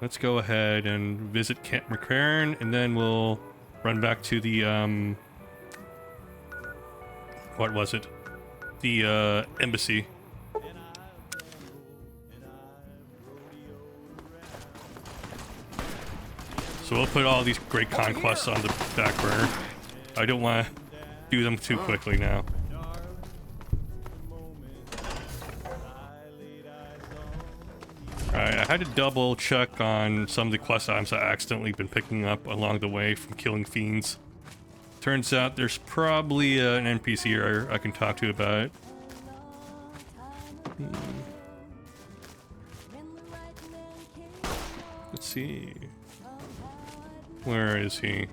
Let's go ahead and visit Camp McCarran, and then we'll run back to the, what was it? The, embassy. So we'll put all these great conquests on the back burner. I don't want to do them too quickly now. Alright, I had to double check on some of the quest items I accidentally been picking up along the way from killing fiends. Turns out there's probably an NPC here I can talk to about it. Let's see. Where is he?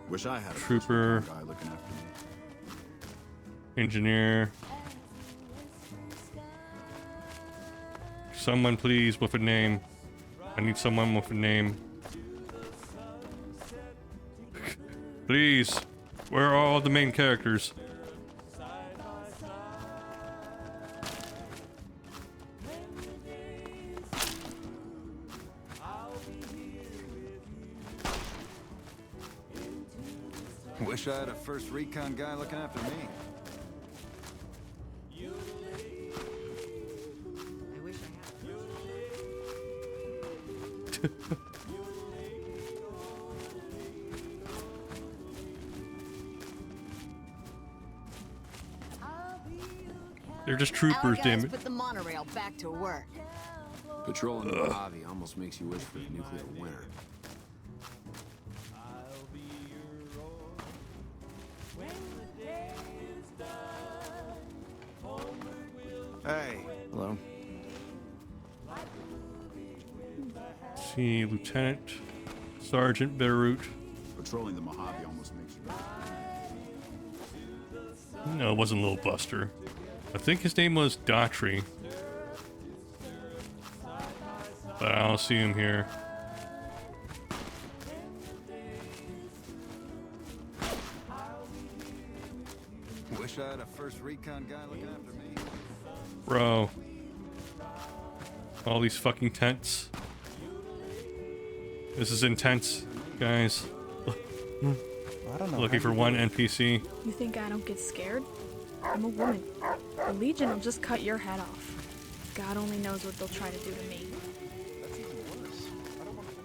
Wish I had a Trooper. guy looking after me. Engineer. Someone please with a name. I need someone with a name. Please. Where are all the main characters? Wish I had a first recon guy looking after me. I wish I had. They're just troopers, Our damn guys it. put the monorail back to work. Patrolling the Mojave almost makes you wish for a nuclear winter. Hey. Hello. See, Lieutenant Sergeant Beirut. Patrolling the Mojave almost makes you wish. No, it wasn't Little Buster. I think his name was Daughtry. But I don't see him here. Wish I had a first recon guy looking after me. Bro. All these fucking tents. This is intense, guys. I don't know. Looking for one NPC. You think I don't get scared? I'm a woman. The Legion will just cut your head off. God only knows what they'll try to do to me. That's even worse. I don't want to.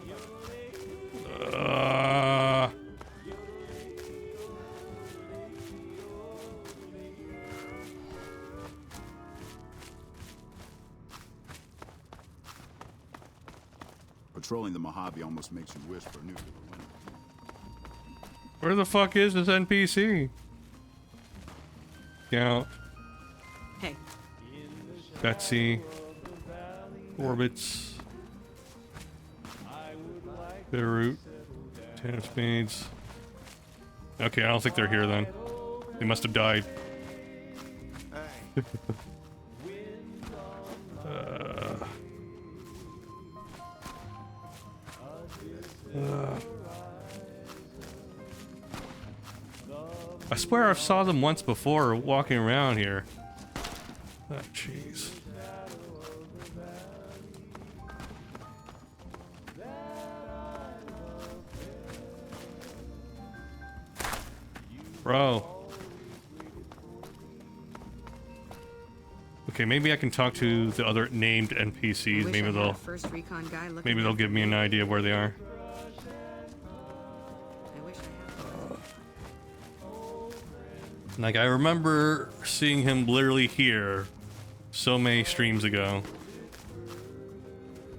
Patrolling the Mojave almost makes you wish for a nuclear winter. Where the fuck is this NPC? Scout. Hey. Betsy. Orbits. Beirut. Ten of Spades. Okay, I don't think they're here then. They must have died. I swear I saw them once before walking around here. Oh, jeez. Bro. Okay, maybe I can talk to the other named NPCs. Wish I Maybe had a they'll first recon guy looking maybe they'll after give me an idea of where they are. I wish I had. Like, I remember seeing him literally here so many streams ago.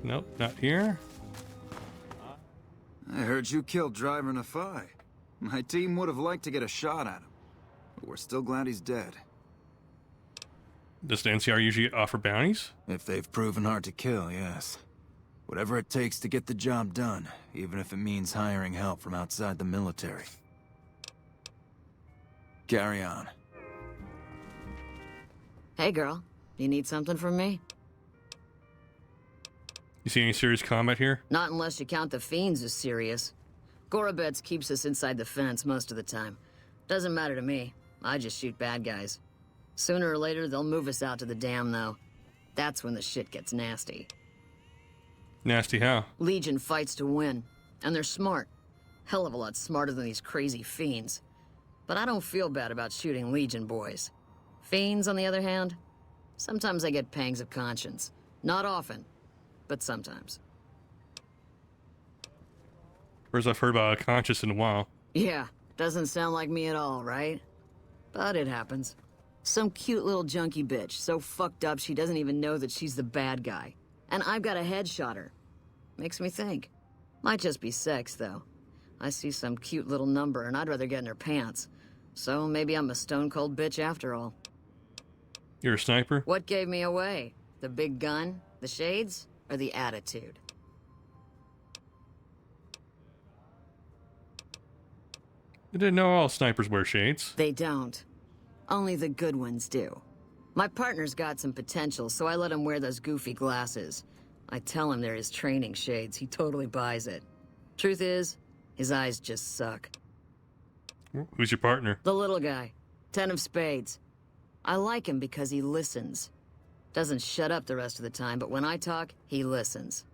Nope, not here. I heard you killed Driver Nafai. My team would have liked to get a shot at him, but we're still glad he's dead. Does the NCR usually offer bounties? If they've proven hard to kill, yes. Whatever it takes to get the job done, even if it means hiring help from outside the military. Carry on. Hey, girl. You need something from me? You see any serious combat here? Not unless you count the fiends as serious. Gorobets keeps us inside the fence most of the time. Doesn't matter to me. I just shoot bad guys. Sooner or later, they'll move us out to the dam, though. That's when the shit gets nasty. Nasty how? Legion fights to win, and they're smart. Hell of a lot smarter than these crazy fiends. But I don't feel bad about shooting Legion boys. Fiends, on the other hand, sometimes I get pangs of conscience. Not often, but sometimes. First I've heard about a conscious in a while. Yeah, doesn't sound like me at all, right? But it happens. Some cute little junkie bitch, so fucked up she doesn't even know that she's the bad guy. And I've got a headshot her. Makes me think. Might just be sex, though. I see some cute little number, and I'd rather get in her pants. So maybe I'm a stone-cold bitch after all. You're a sniper? What gave me away? The big gun, the shades, or the attitude? I didn't know all snipers wear shades. They don't. Only the good ones do. My partner's got some potential, so I let him wear those goofy glasses. I tell him they're his training shades. He totally buys it. Truth is, his eyes just suck. Who's your partner? The little guy. 10 of spades. I like him because he listens. Doesn't shut up the rest of the time, but when I talk, he listens.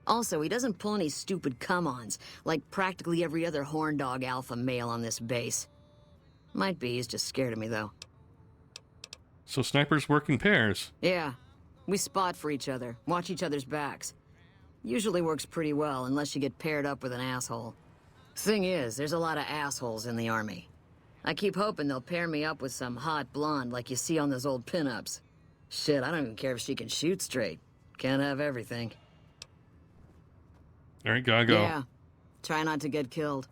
Also, he doesn't pull any stupid come-ons, like practically every other horn dog alpha male on this base. Might be he's just scared of me, though. So snipers work in pairs? Yeah. We spot for each other, watch each other's backs. Usually works pretty well, unless you get paired up with an asshole. Thing is, there's a lot of assholes in the army. I keep hoping they'll pair me up with some hot blonde like you see on those old pinups. Shit, I don't even care if she can shoot straight. Can't have everything. Alright, gotta go. Yeah. Try not to get killed.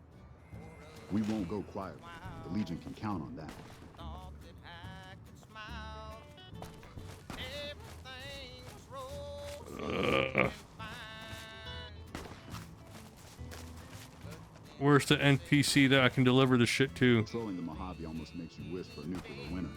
We won't go quietly. The Legion can count on that. Where's the NPC that I can deliver the shit to? Controlling the Mojave almost makes you wish for a nuclear winter.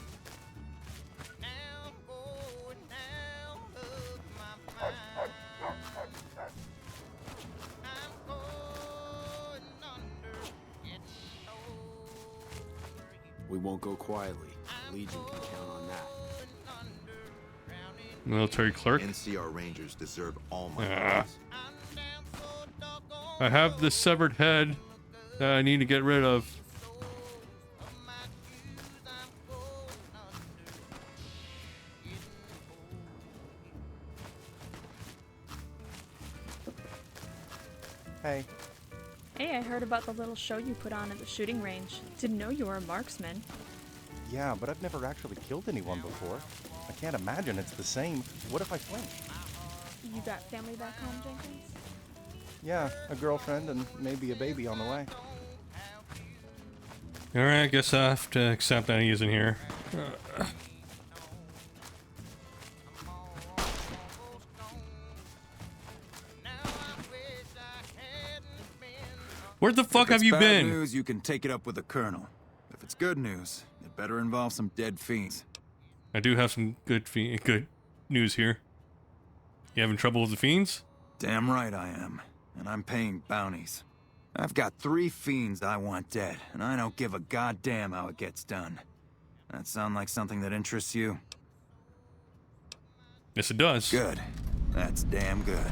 We won't go quietly. The Legion can count on that. Military clerk. NCR Rangers deserve all my praise. I have the severed head that I need to get rid of. Hey. Hey, I heard about the little show you put on at the shooting range. Didn't know you were a marksman. Yeah, but I've never actually killed anyone before. I can't imagine it's the same. What if I flinch? You got family back home, Jenkins? Yeah, a girlfriend and maybe a baby on the way. Alright, I guess I have to accept that he isn't here. Where the fuck have you been? If it's bad news, you can take it up with the Colonel. If it's good news, it better involve some dead fiends. I do have some good news here. You having trouble with the fiends? Damn right I am. And I'm paying bounties. I've got 3 fiends I want dead, and I don't give a goddamn how it gets done. That sound like something that interests you? Yes, it does. Good. That's damn good.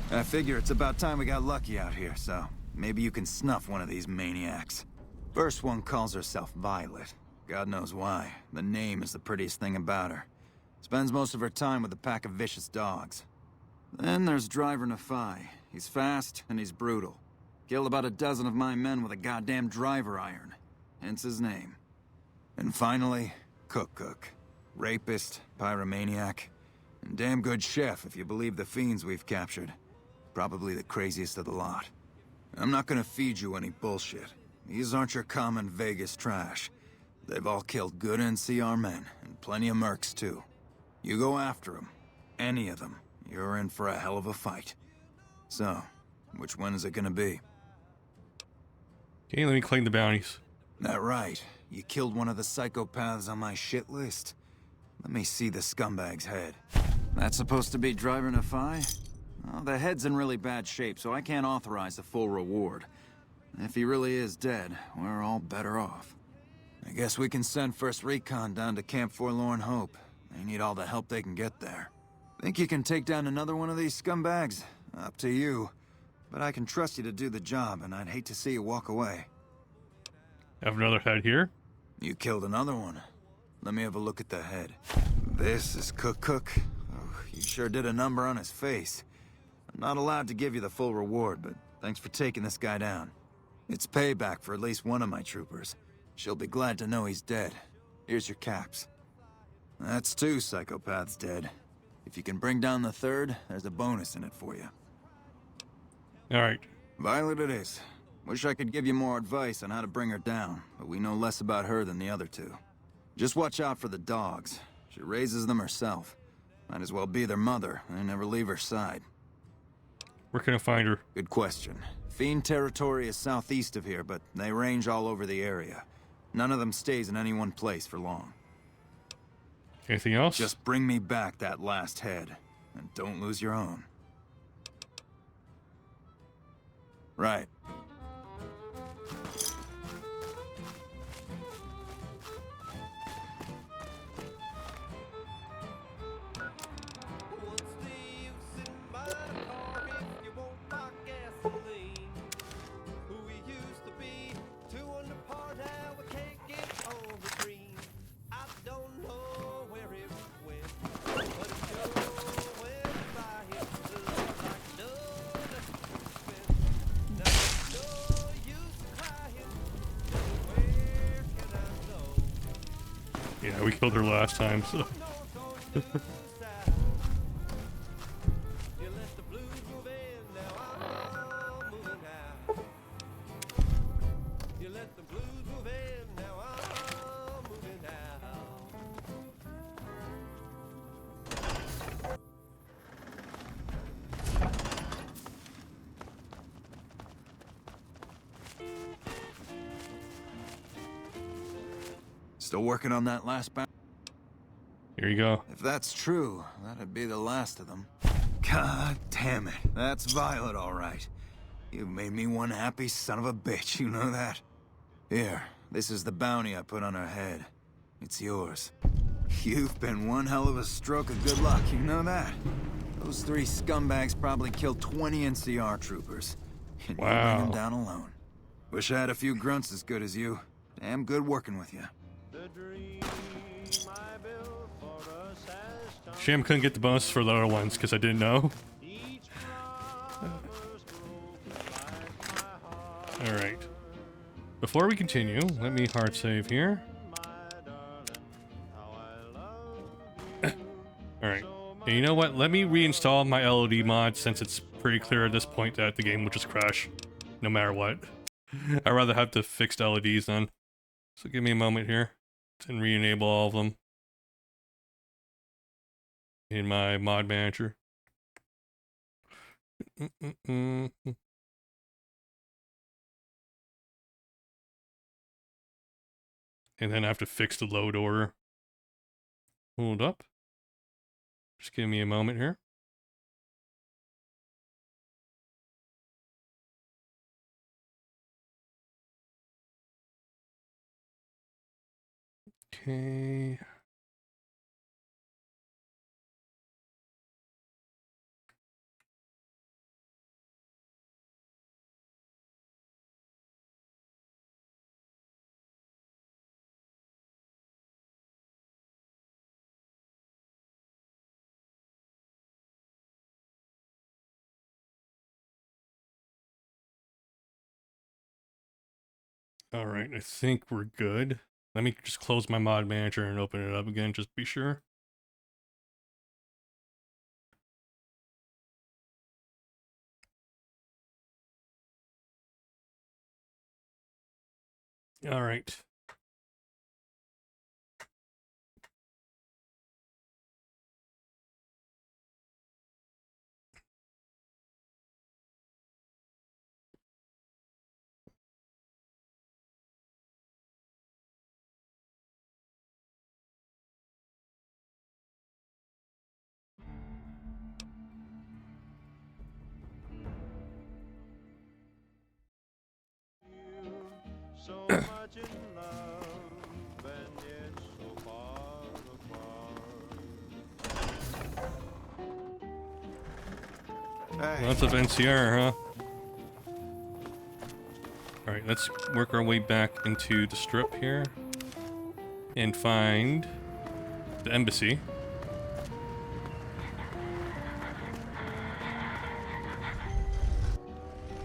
I figure it's about time we got lucky out here, so maybe you can snuff one of these maniacs. First one calls herself Violet. God knows why. The name is the prettiest thing about her. Spends most of her time with a pack of vicious dogs. Then there's Driver Nafai. He's fast and he's brutal. Killed about a dozen of my men with a goddamn driver iron. Hence his name. And finally, Cook. Rapist, pyromaniac, and damn good chef if you believe the fiends we've captured. Probably the craziest of the lot. I'm not gonna feed you any bullshit. These aren't your common Vegas trash. They've all killed good NCR men, and plenty of mercs too. You go after them. Any of them. You're in for a hell of a fight. So, which one is it gonna be? Okay, let me claim the bounties. That right. You killed one of the psychopaths on my shit list. Let me see the scumbag's head. That's supposed to be Driver Nafai? Well, the head's in really bad shape, so I can't authorize a full reward. If he really is dead, we're all better off. I guess we can send First Recon down to Camp Forlorn Hope. They need all the help they can get there. Think you can take down another one of these scumbags? Up to you. But I can trust you to do the job, and I'd hate to see you walk away. Have another head here? You killed another one. Let me have a look at the head. This is Cook. Oh, you sure did a number on his face. I'm not allowed to give you the full reward, but thanks for taking this guy down. It's payback for at least one of my troopers. She'll be glad to know he's dead. Here's your caps. That's 2 psychopaths dead. If you can bring down the 3rd, there's a bonus in it for you. Alright. Violet it is. Wish I could give you more advice on how to bring her down, but we know less about her than the other two. Just watch out for the dogs. She raises them herself. Might as well be their mother. They never leave her side. Where can I find her? Good question. Fiend territory is southeast of here, but they range all over the area. None of them stays in any one place for long. Anything else? Just bring me back that last head, and don't lose your own. Right. Yeah, we killed her last time, so. Still working on that last bounty? Here you go. If that's true, that'd be the last of them. God damn it. That's Violet, all right. You've made me one happy son of a bitch, you know that? Here, this is the bounty I put on her head. It's yours. You've been one hell of a stroke of good luck, you know that? Those 3 scumbags probably killed 20 NCR troopers. And you bring them down alone. Wish I had a few grunts as good as you. Damn good working with you. Shame I couldn't get the bonus for the other ones because I didn't know. Alright. Before we continue, let me hard save here. Alright. And you know what? Let me reinstall my LED mod since it's pretty clear at this point that the game will just crash no matter what. I'd rather have the fixed LEDs then. So give me a moment here and re-enable all of them in my mod manager. And then I have to fix the load order. Hold up. Just give me a moment here. Okay. All right, I think we're good. Let me just close my mod manager and open it up again, just to be sure. All right. So much in love, and yet so far apart. Lots of NCR, huh? Alright, let's work our way back into the strip here. And find the embassy.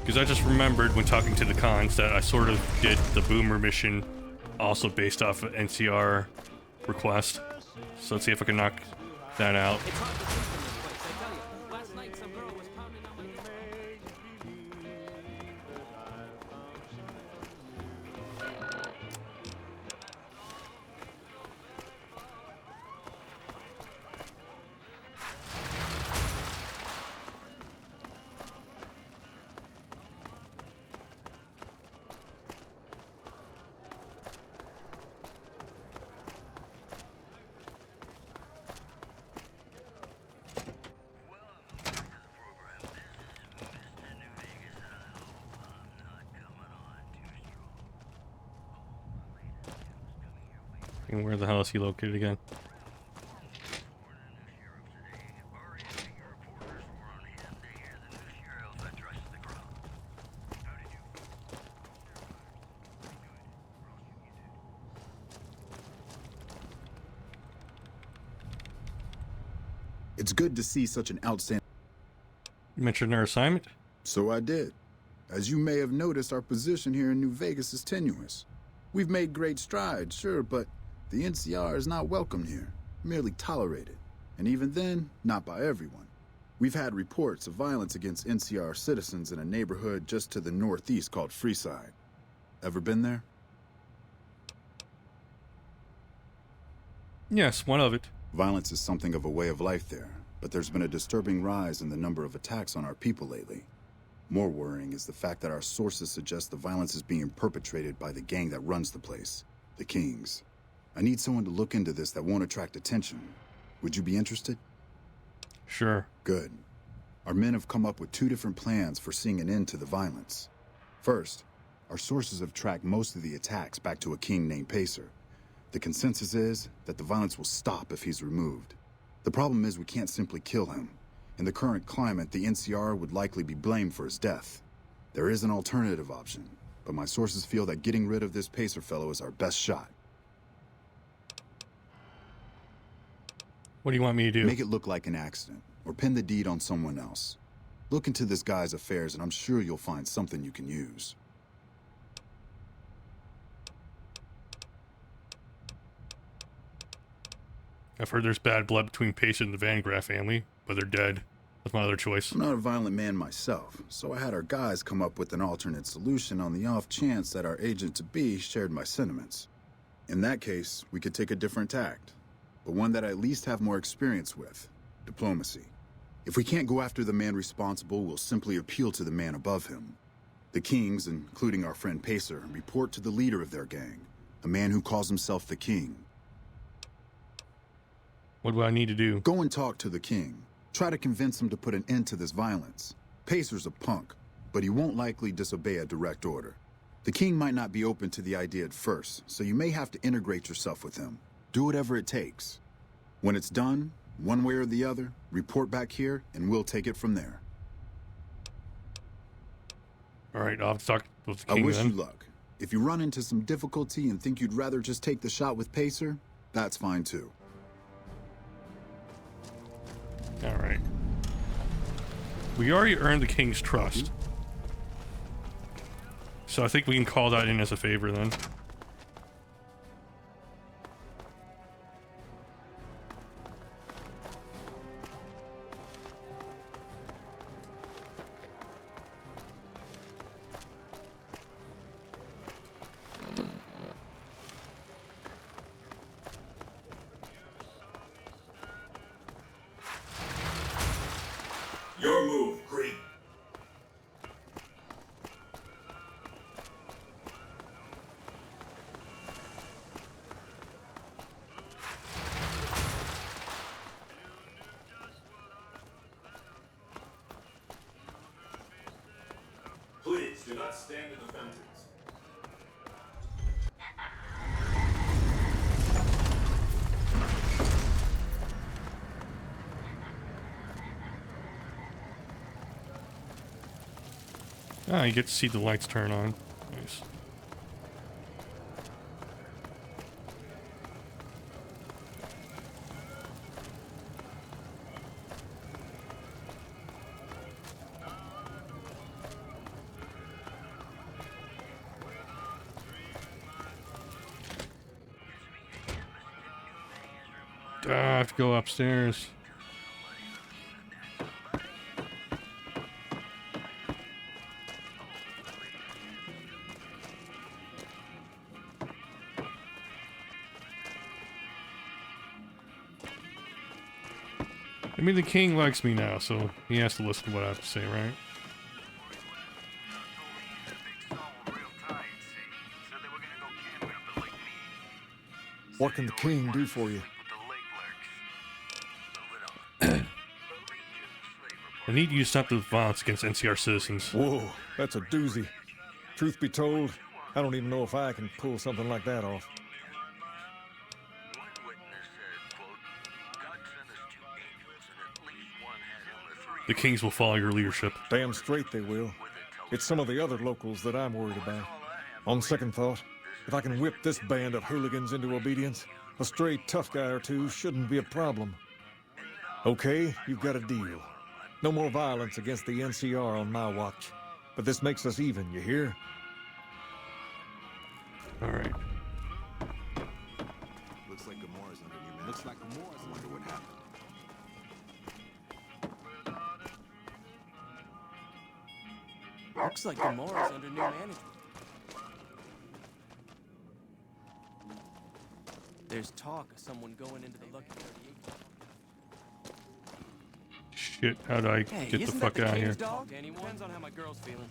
Because I just remembered when talking to the cons that I sort of did the Boomer mission also based off of NCR request. So let's see if I can knock that out. And where the hell is he located again? It's good to see such an outstanding... You mentioned our assignment? So I did. As you may have noticed, our position here in New Vegas is tenuous. We've made great strides, sure, but the NCR is not welcome here, merely tolerated. And even then, not by everyone. We've had reports of violence against NCR citizens in a neighborhood just to the northeast called Freeside. Ever been there? Yes, one of it. Violence is something of a way of life there, but there's been a disturbing rise in the number of attacks on our people lately. More worrying is the fact that our sources suggest the violence is being perpetrated by the gang that runs the place, the Kings. I need someone to look into this that won't attract attention. Would you be interested? Sure. Good. Our men have come up with 2 different plans for seeing an end to the violence. First, our sources have tracked most of the attacks back to a king named Pacer. The consensus is that the violence will stop if he's removed. The problem is we can't simply kill him. In the current climate, the NCR would likely be blamed for his death. There is an alternative option, but my sources feel that getting rid of this Pacer fellow is our best shot. What do you want me to do? Make it look like an accident, or pin the deed on someone else. Look into this guy's affairs, and I'm sure you'll find something you can use. I've heard there's bad blood between Pacer and the Van Graff family, but they're dead. That's my other choice. I'm not a violent man myself, so I had our guys come up with an alternate solution on the off chance that our agent-to-be shared my sentiments. In that case, we could take a different tact, but one that I at least have more experience with: diplomacy. If we can't go after the man responsible, we'll simply appeal to the man above him. The Kings, including our friend Pacer, report to the leader of their gang, a man who calls himself the King. What do I need to do? Go and talk to the King. Try to convince him to put an end to this violence. Pacer's a punk, but he won't likely disobey a direct order. The King might not be open to the idea at first, so you may have to integrate yourself with him. Do whatever it takes. When it's done, one way or the other, report back here, and we'll take it from there. All right, I'll have to talk with the King I wish then. you luck. If you run into some difficulty and think you'd rather just take the shot with Pacer, that's fine too. All right. We already earned the King's trust. So I think we can call that in as a favor then. Your move, creep. Please do not stand in the fountains. Ah, you get to see the lights turn on. Nice. Ah, I have to go upstairs. I mean, the King likes me now, so he has to listen to what I have to say, right? What can the King do for you? I need you to stop the violence against NCR citizens. Whoa, that's a doozy. Truth be told, I don't even know if I can pull something like that off. The kings will follow your leadership. Damn straight they will. It's some of the other locals that I'm worried about. On second thought, if I can whip this band of hooligans into obedience, a stray tough guy or two shouldn't be a problem. Okay, you've got a deal. No more violence against the NCR on my watch. But this makes us even, you hear? All right. Looks like Gamora's under new management. Looks like Gamora's wonder what happened. Looks like Gamora's under new management. There's talk of someone going into the Lucky 38. Shit, how do I Hey, get the isn't fuck that the out of here? King's dog? Depends on how my girl's feeling.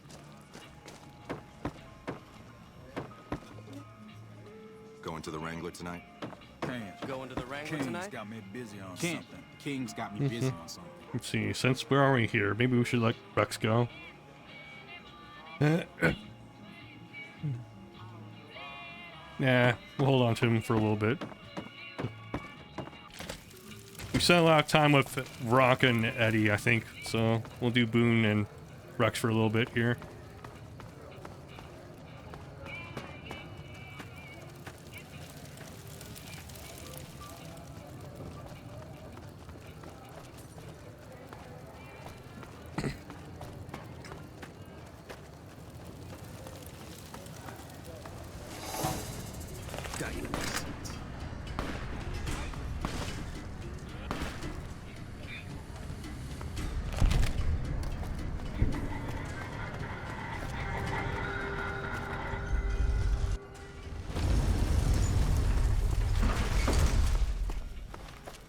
Going to the Wrangler tonight? Going to the Wrangler King's tonight? got me busy on Can't. something. King's got me busy on something. Let's see, since we're already here, maybe we should let Rex go. Nah, we'll hold on to him for a little bit. We spent a lot of time with Rock and Eddie, I think, so we'll do Boone and Rex for a little bit here.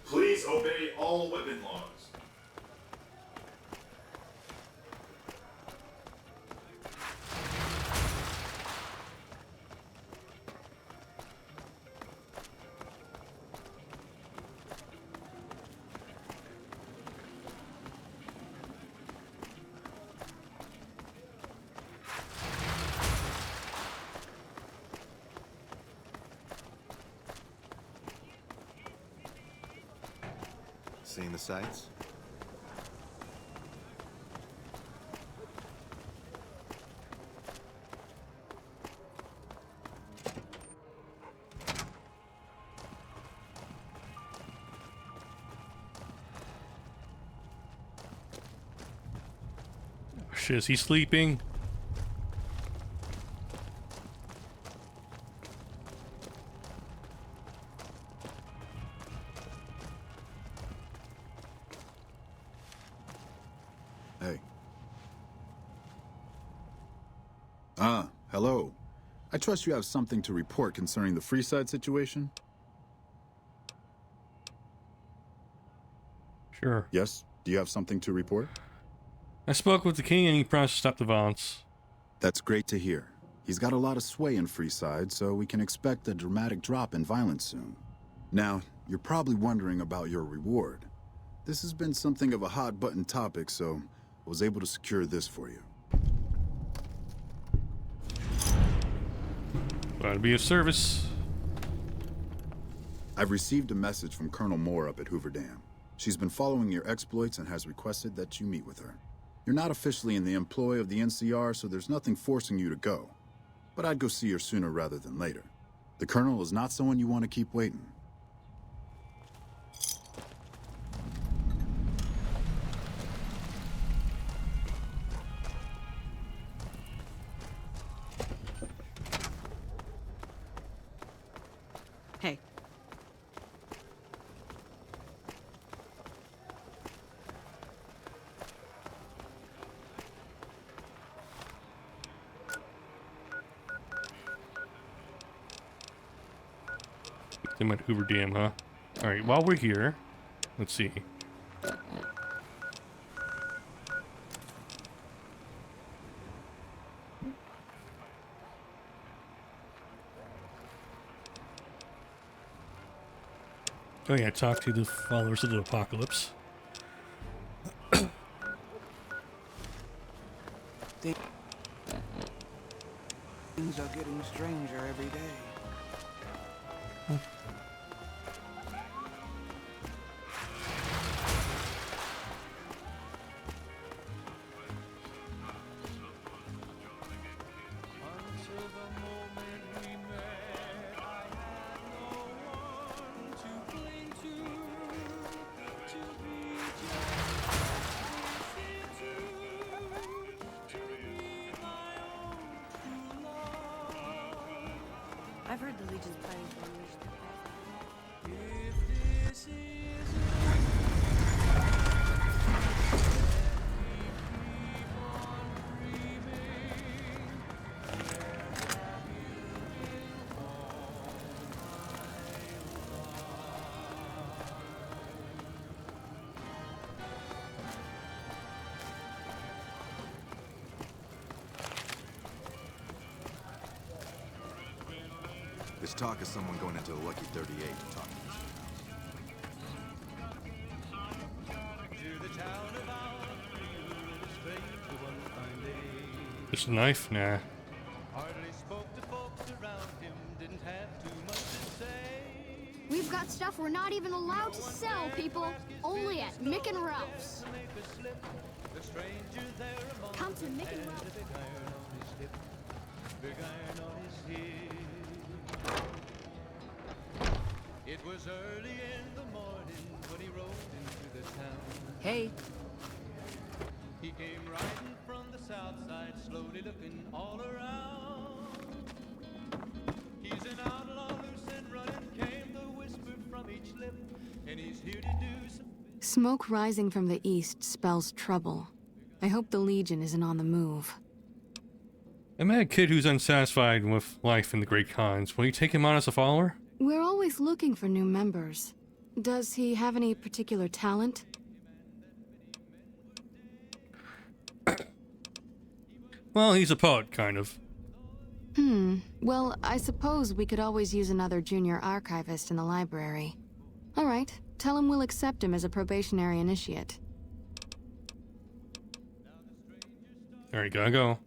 Please obey all weapon laws. Seeing the sights? Shit, is he sleeping? Hey. Hello. I trust you have something to report concerning the Freeside situation? Sure. Yes? Do you have something to report? I spoke with the king and he promised to stop the violence. That's great to hear. He's got a lot of sway in Freeside, so we can expect a dramatic drop in violence soon. Now, you're probably wondering about your reward. This has been something of a hot-button topic, so I was able to secure this for you. Glad to be of service. I've received a message from Colonel Moore up at Hoover Dam. She's been following your exploits and has requested that you meet with her. You're not officially in the employ of the NCR, so there's nothing forcing you to go. But I'd go see her sooner rather than later. The Colonel is not someone you want to keep waiting. Hey. They went Hoover Dam, huh? Alright, while we're here, let's see. Oh yeah, talk to the followers of the apocalypse. Things are getting stranger every day. I've heard the Legion's planning to unleash their There's talk of someone going into the Lucky 38 to talk to This knife? Nah. We've got stuff we're not even allowed to sell, people. Only at Mick and Ralph's. Come to Mick and Ralph's. It was early in the morning when he rode into the town. Hey. He came riding from the south side, slowly looking all around. He's an outlaw, loose and running, came the whisper from each lip, and he's here to do some... Smoke rising from the east spells trouble. I hope the Legion isn't on the move. I met a kid who's unsatisfied with life in the Great Khans. Will you take him on as a follower? We're always looking for new members. Does he have any particular talent? Well, he's a poet, kind of. Well, I suppose we could always use another junior archivist in the library. All right, tell him we'll accept him as a probationary initiate. Alright, gotta go.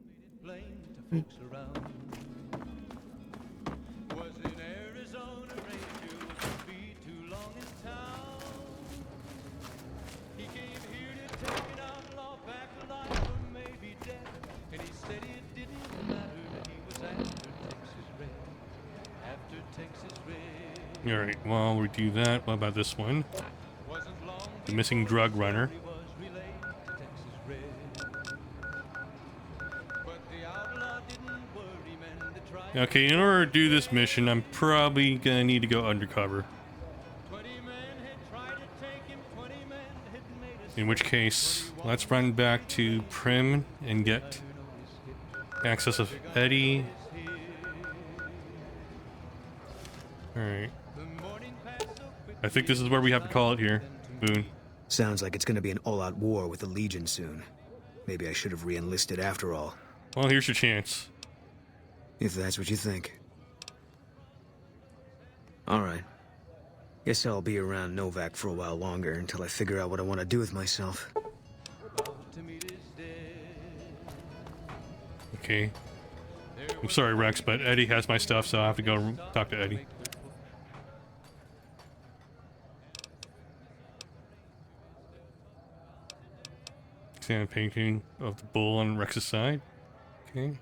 Alright, well, we do that. What about this one? The missing drug runner. Okay, in order to do this mission, I'm probably gonna need to go undercover. In which case, let's run back to Prim and get access of Eddie. Alright. I think this is where we have to call it here. Boone. Sounds like it's gonna be an all-out war with the Legion soon. Maybe I should have re-enlisted after all. Well, here's your chance. If that's what you think. Alright. Guess I'll be around Novak for a while longer until I figure out what I want to do with myself. Okay. I'm sorry, Rex, but Eddie has my stuff, so I have to go talk to Eddie. Sand painting of the bull on Rex's side. Okay.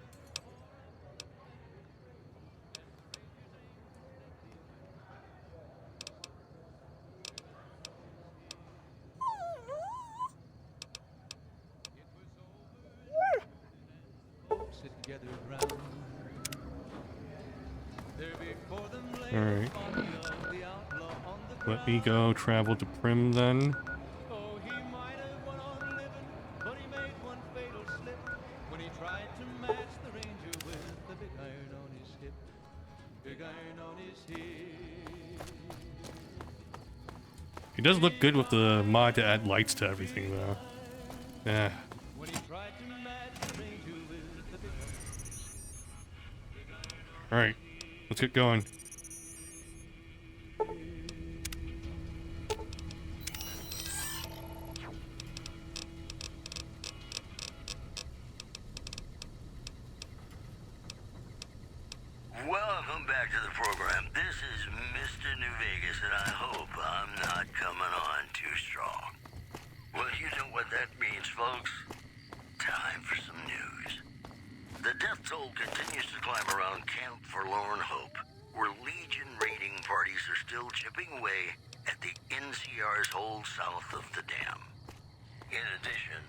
Alright. Let me go travel to Prim then. He does look good with the mod to add lights to everything though. Yeah. Alright, let's get going. Welcome back to the program. This is Mr. New Vegas, and I hope I'm not coming on too strong. Well, you know what that means, folks. Time for some news. The death toll continues to climb around Camp Forlorn Hope, where Legion raiding parties are still chipping away at the NCR's hold south of the dam. In addition,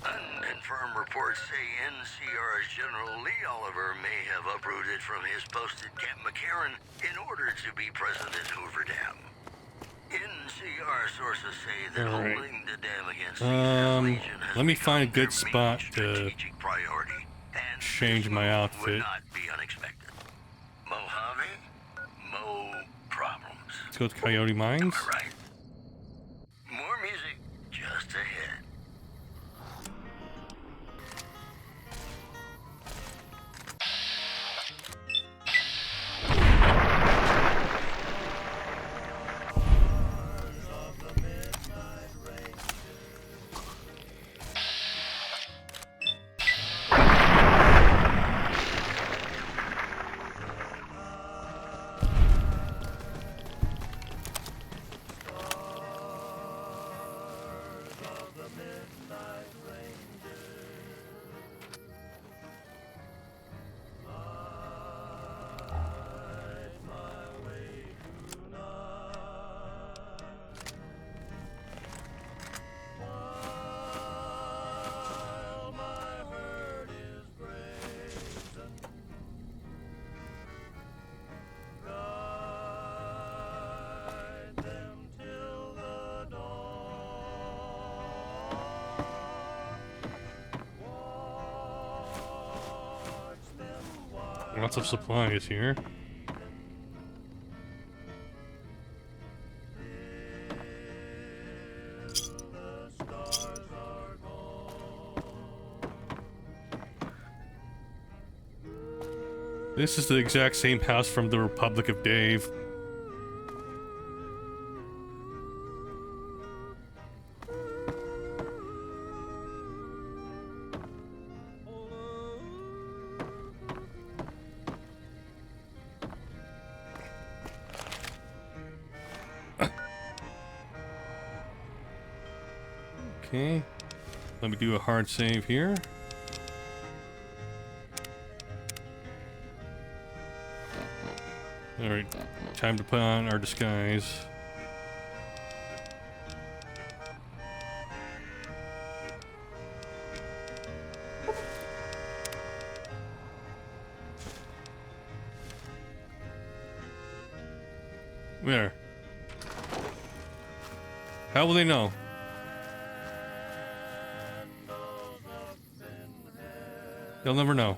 Unconfirmed reports say NCR's General Lee Oliver may have uprooted from his post at Camp McCarran in order to be present at Hoover Dam. NCR sources say that Alright. holding the dam against Caesar's Legion has Let me become find a good their spot main to strategic priority, and change my would outfit. not be unexpected. Mojave, Mo problems. Let's go to Coyote Mines. Am I right? More music just ahead. Lots of supplies here. This is the exact same house from the Republic of Dave. Okay, let me do a hard save here. Alright, time to put on our disguise. Where? How will they know? They'll never know.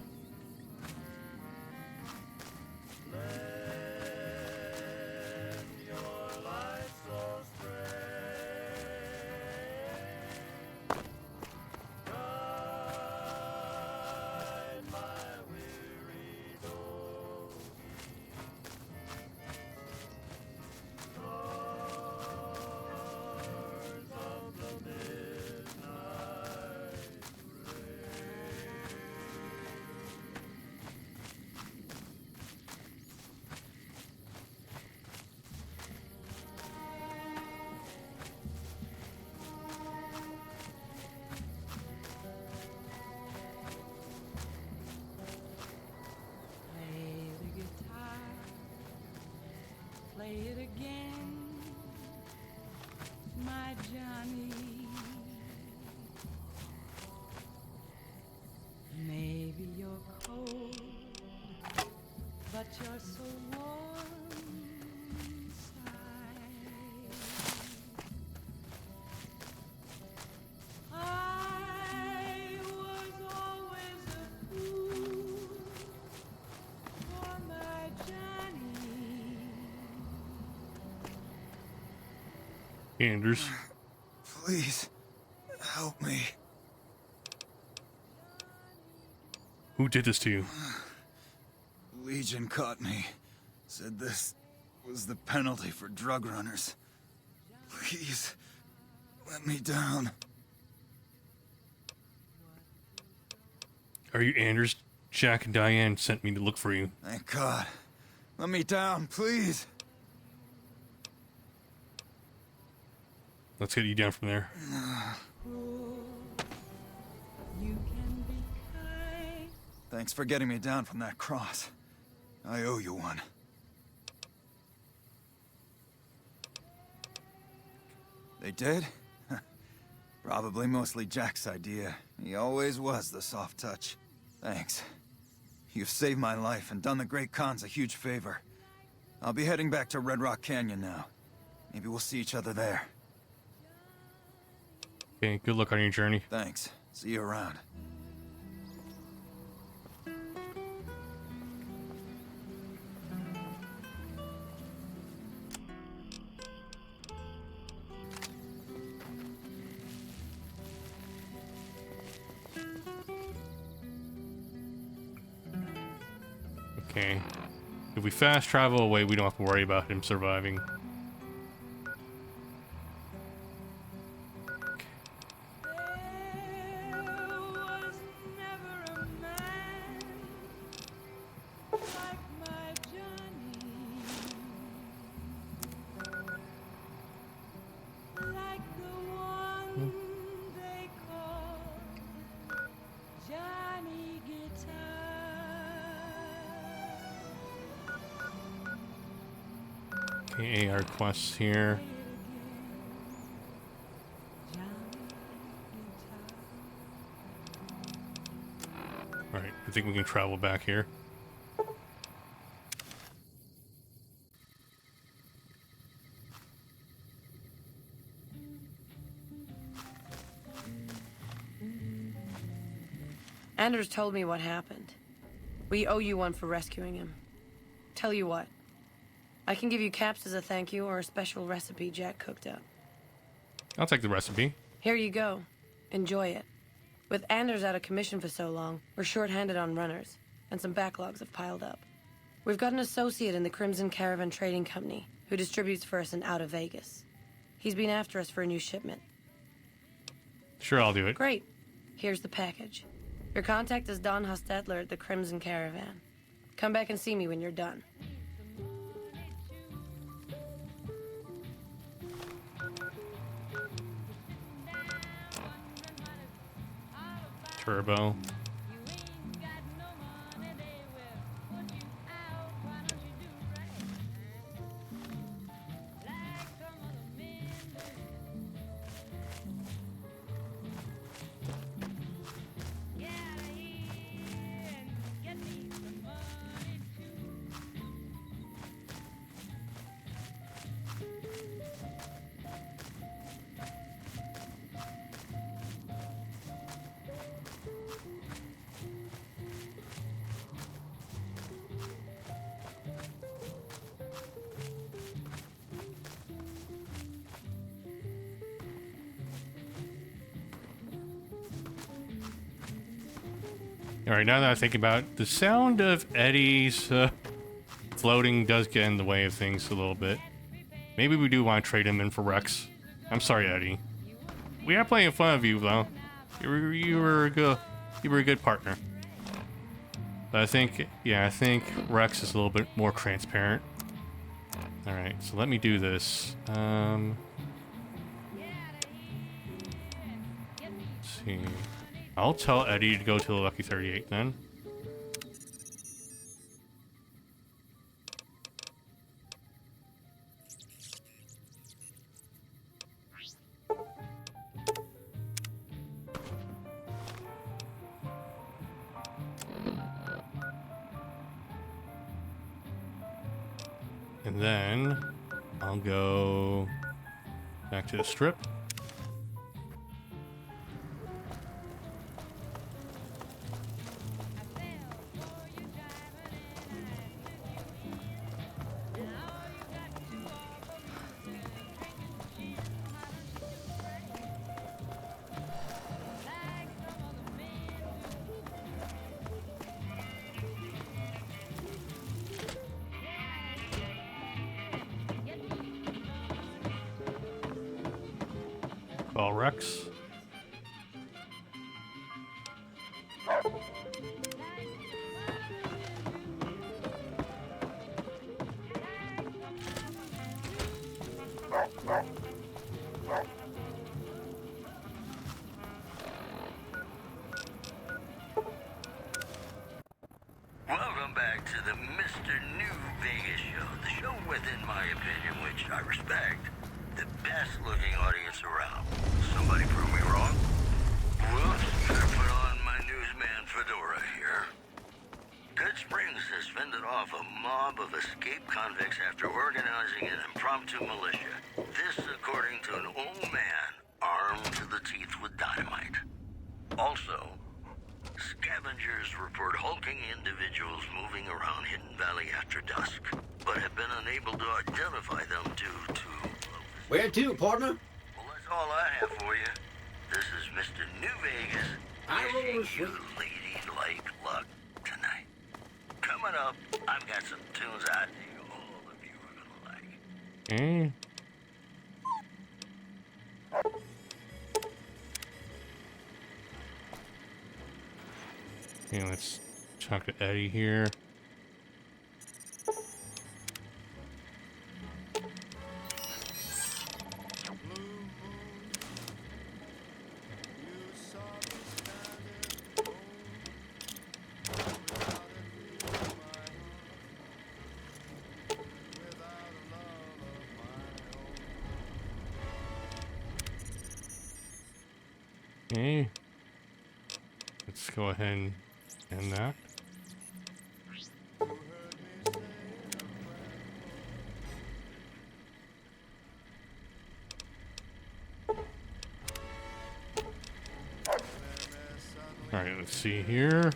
Play it again, my Johnny. Maybe you're cold, but you're so warm inside. I was always a fool for my Johnny. Anders. Please, help me. Who did this to you? Legion caught me. Said this was the penalty for drug runners. Please, let me down. Are you Anders? Jack and Diane sent me to look for you. Thank God. Let me down, please. Let's get you down from there. Thanks for getting me down from that cross. I owe you one. They did? Probably mostly Jack's idea. He always was the soft touch. Thanks. You've saved my life and done the Great Khans a huge favor. I'll be heading back to Red Rock Canyon now. Maybe we'll see each other there. Okay, good luck on your journey. Thanks. See you around. Okay. If we fast travel away, we don't have to worry about him surviving. Okay, AR quests here. Alright, I think we can travel back here. Anders told me what happened. We owe you one for rescuing him. Tell you what. I can give you caps as a thank you or a special recipe Jack cooked up. I'll take the recipe. Here you go. Enjoy it. With Anders out of commission for so long, we're short-handed on runners, and some backlogs have piled up. We've got an associate in the Crimson Caravan Trading Company who distributes for us in out of Vegas. He's been after us for a new shipment. Sure, I'll do it. Great. Here's the package. Your contact is Don Hostetler at the Crimson Caravan. Come back and see me when you're done. Turbo. Alright, now that I think about it, the sound of Eddie's floating does get in the way of things a little bit. Maybe we do want to trade him in for Rex. I'm sorry, Eddie. We are playing fun of you, though. You were a good partner. But I think Rex is a little bit more transparent. Alright, so let me do this. Let's see. I'll tell Eddie to go to the Lucky 38 then. And then I'll go back to the strip. Call Rex. Welcome back to the Mr. New Vegas show. The show with, in my opinion, which I respect, the best looking audience around. Somebody prove me wrong? Whoops. Good Springs has fended off a mob of escaped convicts after organizing an impromptu militia. This according to an old man armed to the teeth with dynamite. Also, scavengers report hulking individuals moving around Hidden Valley after dusk, but have been unable to identify them due to... Where to, partner? Well, that's all I have for you. This is Mr. New Vegas, wishing you ladylike luck tonight. Coming up, I've got some tunes I think all of you are gonna like. Okay, let's talk to Eddie here. Okay. Let's go ahead and end that. Alright, let's see here.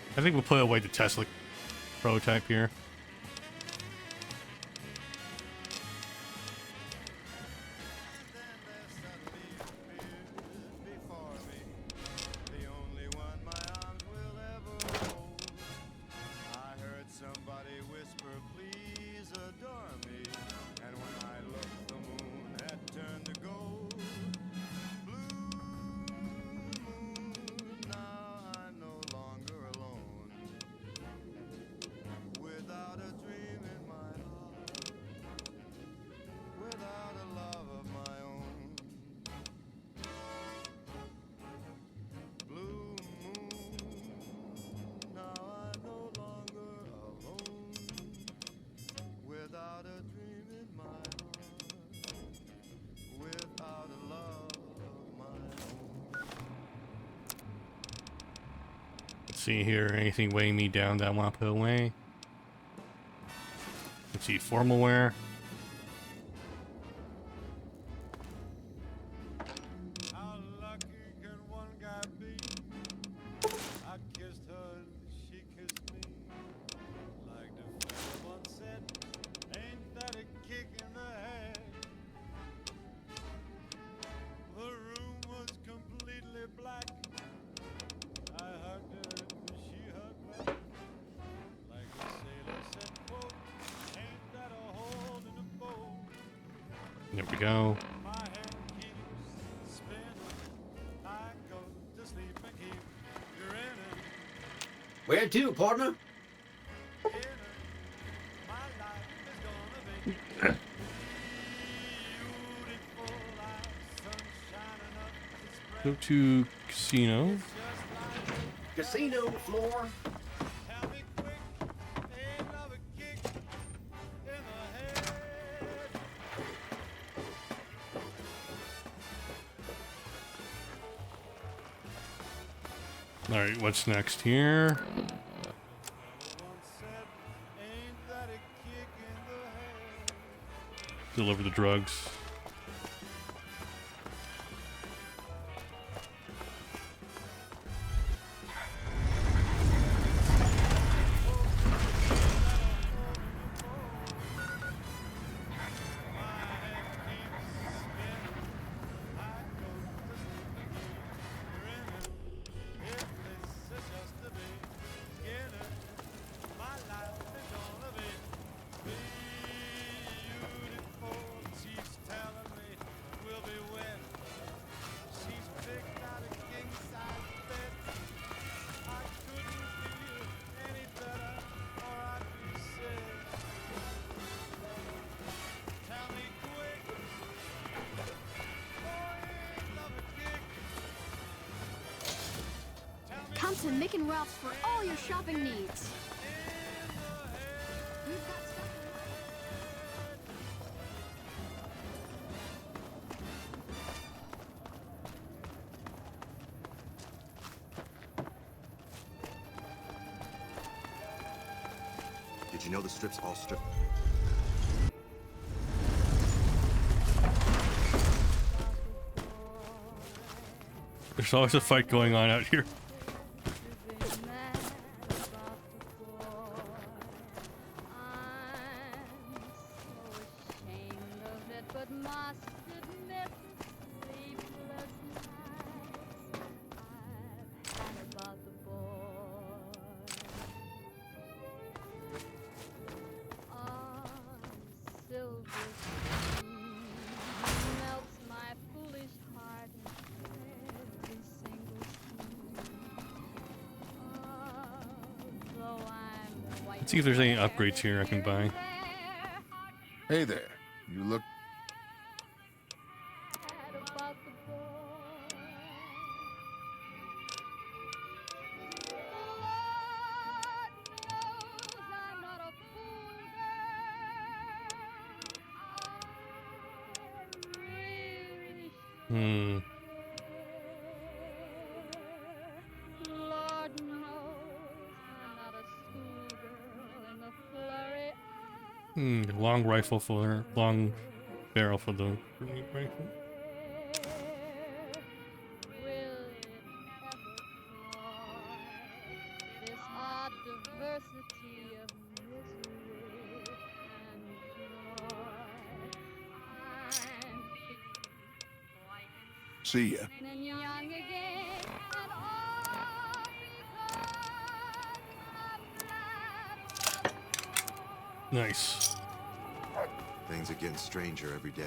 I think we'll put away the Tesla prototype here. See here, anything weighing me down that I want to put away. Let's see, formal wear. There we go. Where to, partner? Go to casino. Casino floor. Alright, what's next here? Deliver the drugs. to Mick and Ralph's for all your shopping needs. We've got stuff. Did you know the strip's all strip? There's always a fight going on out here. Let's see if there's any upgrades here I can buy. Hey there. You look... Long rifle for long barrel for the rifle. See ya. Nice. Things are getting stranger every day.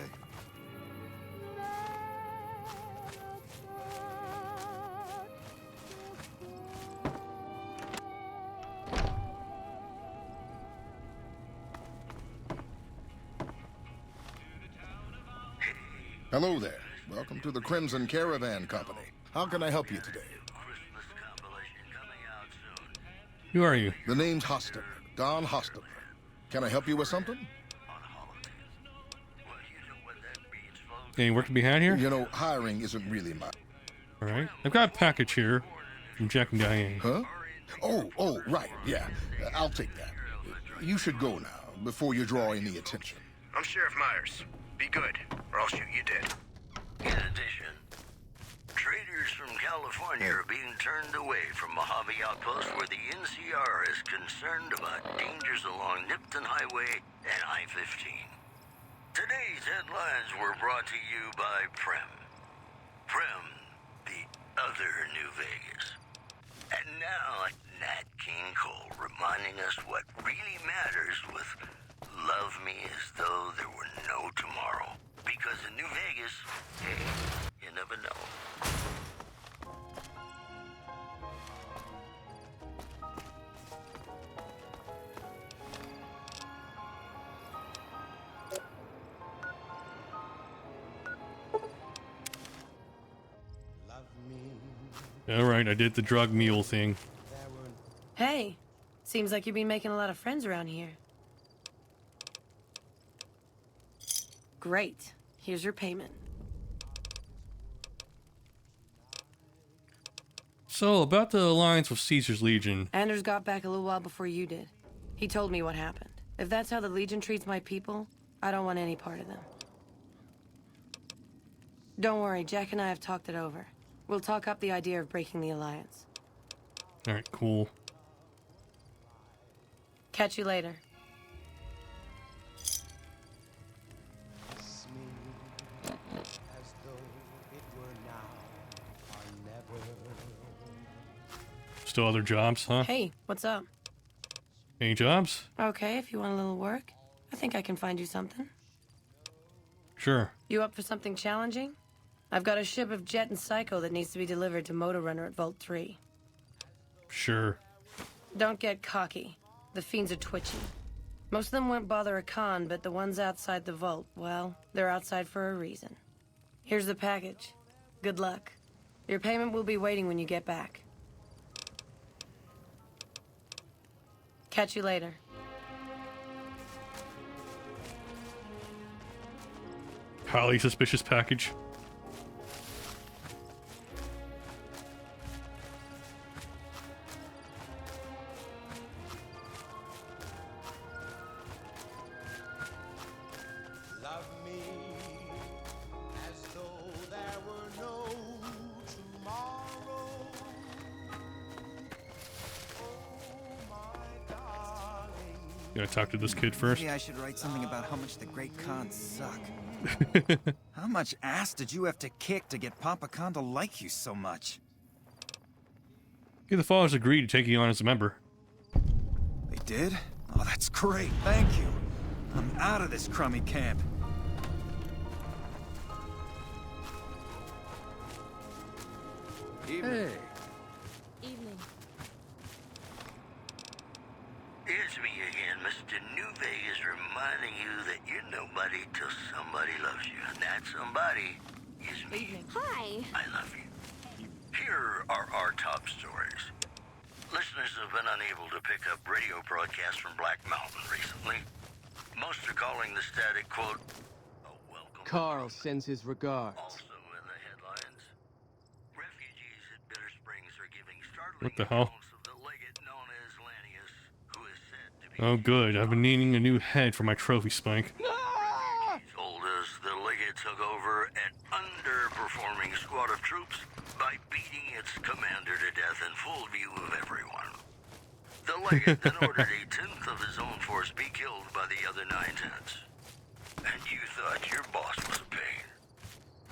Hello there. Welcome to the Crimson Caravan Company. How can I help you today? Who are you? The name's Hostetler, Don Hostetler. Can I help you with something? Any work to be had here? You know, hiring isn't really my... Alright. I've got a package here from Jack and Diane. Huh? Oh, right, yeah. I'll take that. You should go now, before you draw any attention. I'm Sheriff Myers. Be good, or I'll shoot you dead. In addition, traders from California are being turned away from Mojave Outpost where the NCR is concerned about dangers along Nipton Highway and I-15. Today's headlines were brought to you by Prem. Prem, the other New Vegas. And now, Nat King Cole reminding us what really matters with Love Me As Though There Were No Tomorrow. Because in New Vegas, hey, you never know. Alright, I did the drug mule thing. Hey, seems like you've been making a lot of friends around here. Great. Here's your payment. So, about the alliance with Caesar's Legion. Anders got back a little while before you did. He told me what happened. If that's how the Legion treats my people, I don't want any part of them. Don't worry, Jack and I have talked it over. We'll talk up the idea of breaking the alliance. Alright, cool. Catch you later. Still other jobs, huh? Hey, what's up? Any jobs? Okay, if you want a little work, I think I can find you something. Sure. You up for something challenging? I've got a ship of Jet and Psycho that needs to be delivered to Motor Runner at Vault 3. Sure. Don't get cocky. The fiends are twitchy. Most of them won't bother a con, but the ones outside the vault, well, they're outside for a reason. Here's the package. Good luck. Your payment will be waiting when you get back. Catch you later. Highly suspicious package. Love me as though there were no tomorrow. Oh, my darling. Gotta talk to this kid first. Maybe I should write something about how much the Great Khans suck. How much ass did you have to kick to get Papa Khan to like you so much? Yeah, the followers agreed to take you on as a member. They did? Oh, that's great. Thank you. I'm out of this crummy camp. Evening. Evening. It's me again, Mr. New Vegas, reminding you that you're nobody till somebody loves you. And that somebody is me. Hi. I love you. Here are our top stories. Listeners have been unable to pick up radio broadcasts from Black Mountain recently. Most are calling the static quote, a welcome. Carl sends his regards. Also in the headlines, refugees at Bitter Springs are giving startling What the hell? accounts of the legate known as Lanius, who is said to be Oh, good. I've been needing a new head for my trophy spank. told us the legate took over an underperforming squad of troops by beating its commander to death in full view of everyone. The legate then ordered a tenth of his own force be killed by the other 9/10. And you thought your boss was a pain.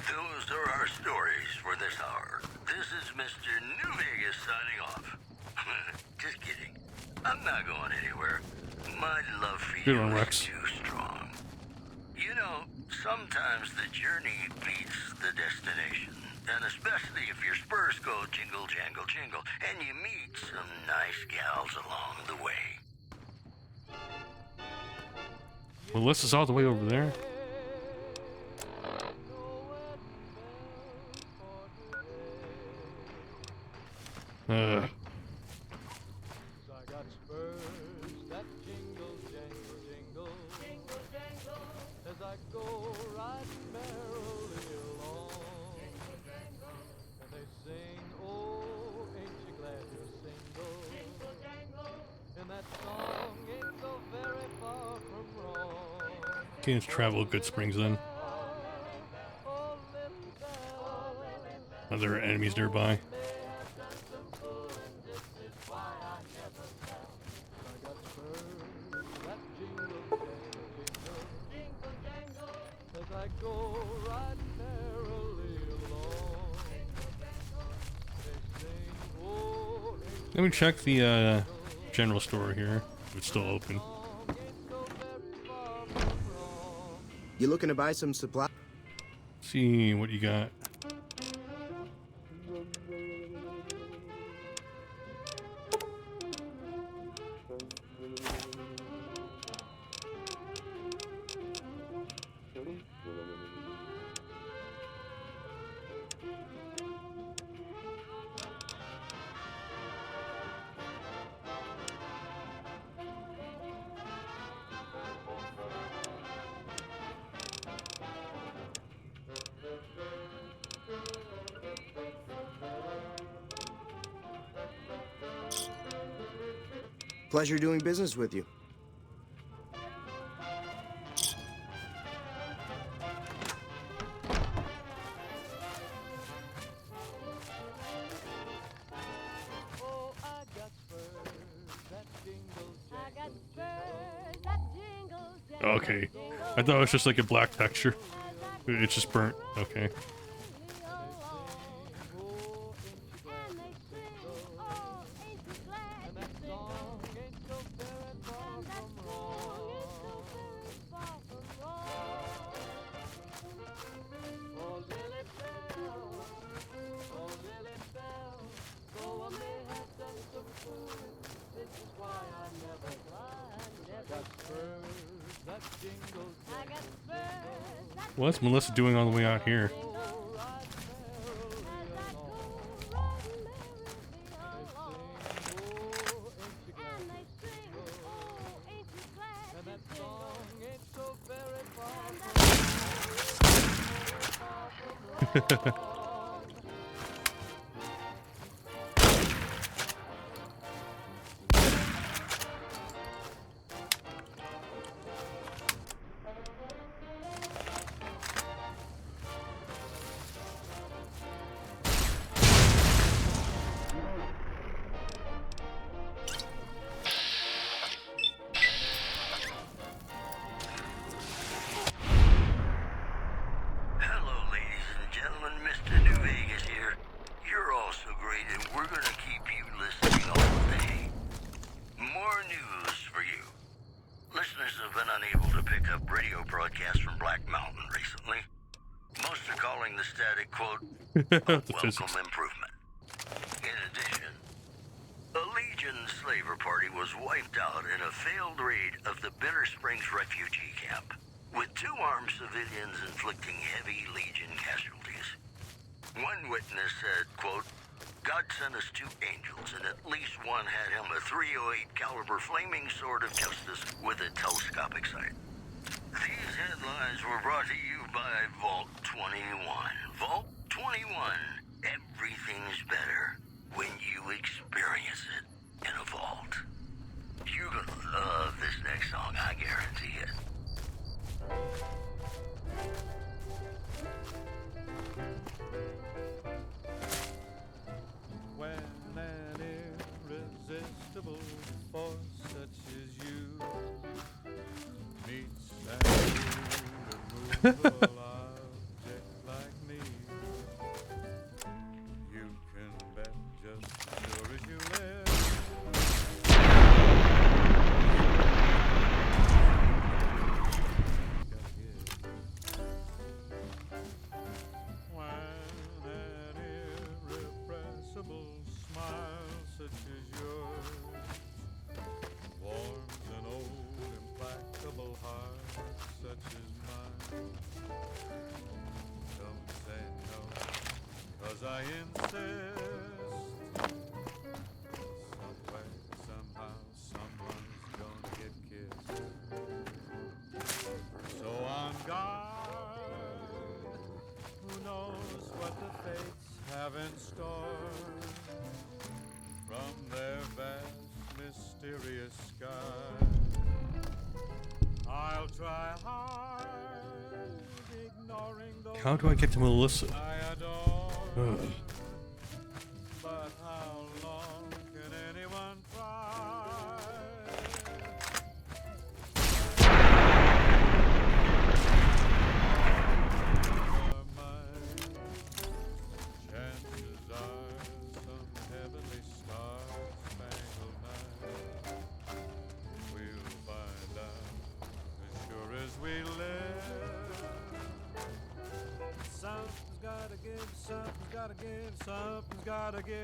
Those are our stories for this hour. This is Mr. New Vegas signing off. Just kidding. I'm not going anywhere. My love for Good you one, is Rex. too strong. You know, sometimes the journey beats the destination. And especially if your spurs go jingle, jangle, jingle, and you meet some nice gals along the way. Melissa's all the way over there. I got spurs that jingle, jangle, jingle, jingle, jangle, as I go riding merrily along. Jingle, jangle, and they sing, oh, ain't you glad you're single? Jingle, jangle, and that song ain't so very far from wrong. Can't travel Good Springs then. Are there enemies nearby? As I go riding merrily along. They sing, oh, Let me check the general store here. If it's still open. You looking to buy some supply? See what you got. Pleasure doing business with you. oh, I got spurs that jingle, jangle, spurs that jingle, jangle. Okay. I thought it was just like a black texture. It's just burnt. Okay. What's Melissa doing all the way out here? Hello, ladies and gentlemen. Mr. New Vegas here. You're all so great, and we're gonna keep you listening all day. More news for you. Listeners have been unable to pick up radio broadcasts from Black Mountain recently. Most are calling the static quote a welcome improvement. In addition, a Legion slaver party was wiped out in a failed raid of the Bitter Springs refugee camp, with 2 armed civilians inflicting heavy Legion casualties. One witness said, quote, God sent us 2 angels, and at least one had him a .308 caliber flaming sword of justice with a telescopic sight. These headlines were brought to you by Vault 21. Vault 21. Everything's better when you experience it in a vault. You're gonna love this next song, I guarantee it. When an irresistible force such as you meets an immovable object like me, you can bet just as sure as you live. When an irrepressible smile such as yours warms an old implacable heart such as mine, don't say no, 'cause I insist. Somewhere, somehow, someone's gonna get kissed. So on guard, who knows what the fates have in store from their vast, mysterious sky. I'll try hard, ignoring those How do I get to Melissa? I adore. Ugh. But how long can anyone try? For mine, chances are some heavenly star-spangled night. We'll find out as sure as we live. Something's gotta give, something's gotta give, something's gotta give.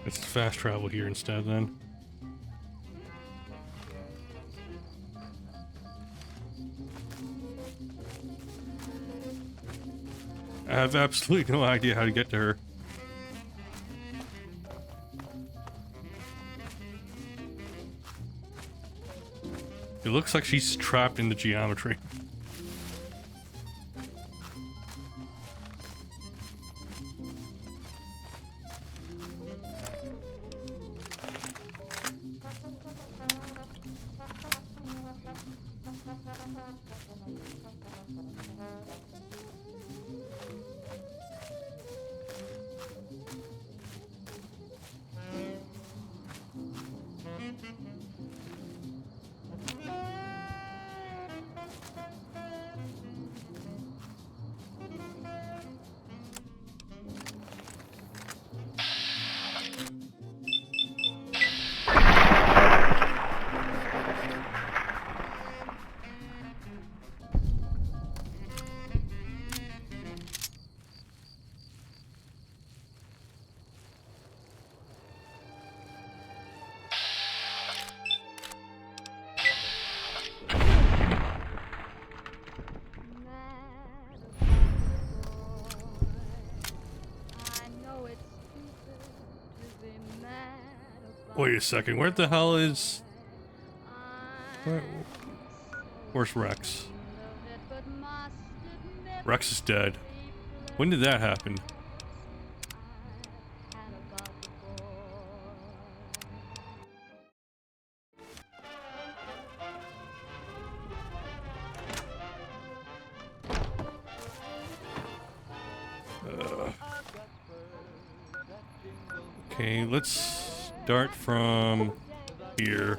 Let's fast travel here instead then. I have absolutely no idea how to get to her. It looks like she's trapped in the geometry. Wait a second, where the hell is... Where's Rex? Rex is dead. When did that happen? Okay, let's start from here.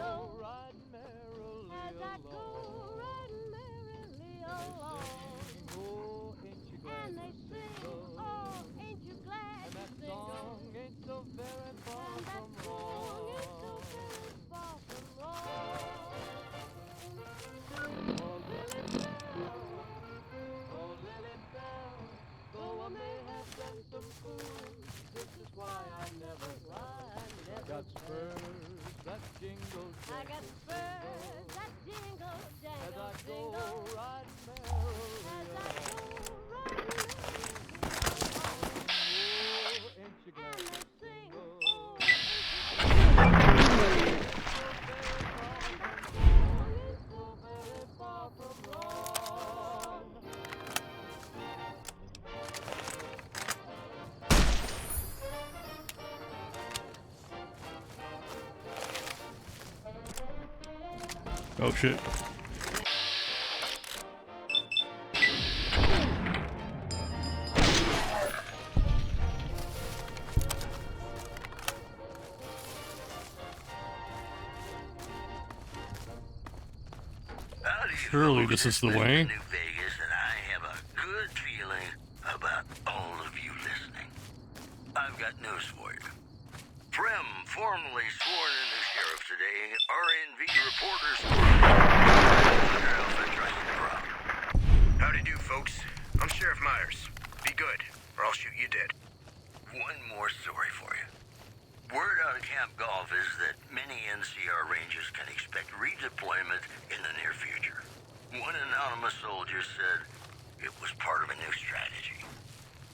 Oh shit. Surely this is the way. New Vegas, and I have a good feeling about all of you listening. I've got news for you. Prem formally sworn in as sheriff today. RNV reporters Howdy do, folks. I'm Sheriff Myers. Be good, or I'll shoot you dead. One more story for you. Word out of Camp Golf is that many NCR Rangers can expect redeployment in the near future. One anonymous soldier said it was part of a new strategy.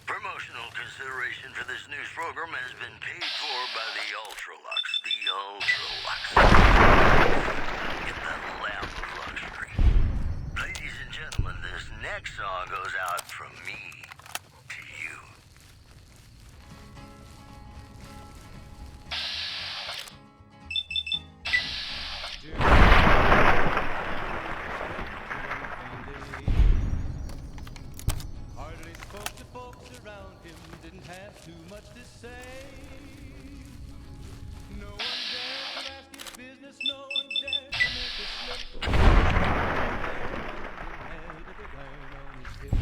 Promotional consideration for this news program has been paid for by the Ultralux. The Ultralux. In the lap of luxury. Ladies and gentlemen, this next song goes out from me to you. Hardly spoke to folks around him, didn't have too much to say. No one dared to ask his business, no one dared to make a slip. Had a big iron on his hip,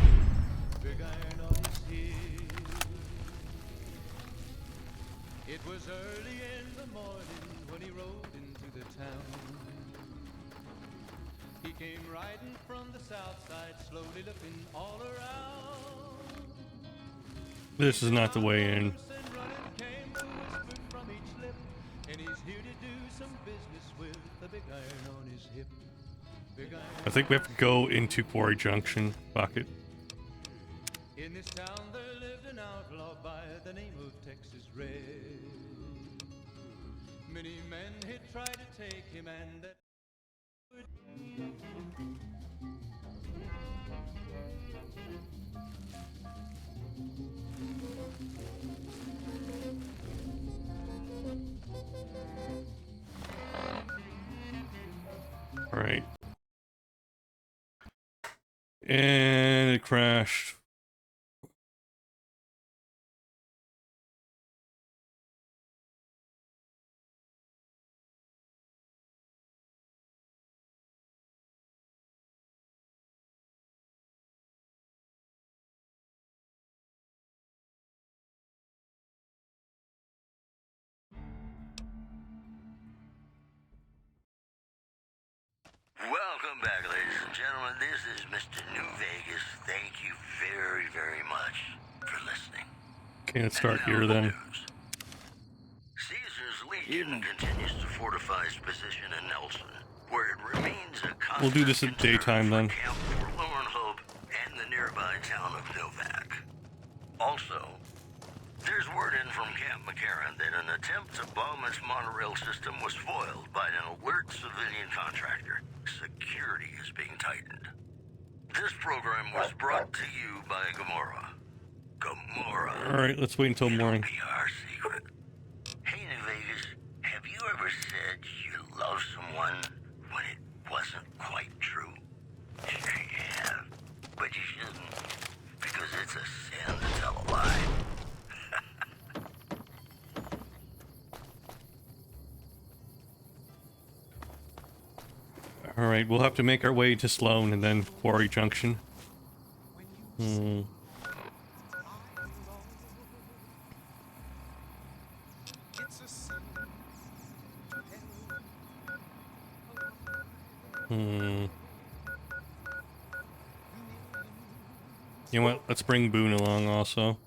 big iron on his hip. It was early in the morning when he rode into the town. He came riding from the south side, slowly looking all around. This is not the way in. Came the whisper from each lip, and he's here to do some business with a big iron on his hip. Big iron. I think we have to go into Quarry Junction. Fuck it. In this town there lived an outlaw by the name of Texas Red. Many men had tried to take him and that All right. And it crashed. Welcome back, ladies and gentlemen. This is Mr. New Vegas. Thank you very, very much for listening. Can't start here then. Caesar's Legion continues to fortify its position in Nelson, where it remains a constant We'll do this at daytime then. Camp Forlorn Hope and the nearby town of Novak. Also, There's word in from Camp McCarran that an attempt to bomb its monorail system was foiled by an alert civilian contractor. Security is being tightened. This program was brought to you by Gamora. Gamora. Alright, let's wait until morning. Be our secret. Hey, New Vegas, have you ever said you love someone when it wasn't quite true? Sure you have, but you shouldn't, because it's a sin to tell a lie. Alright, we'll have to make our way to Sloan and then Quarry Junction. Hmm. You know what? Let's bring Boone along also.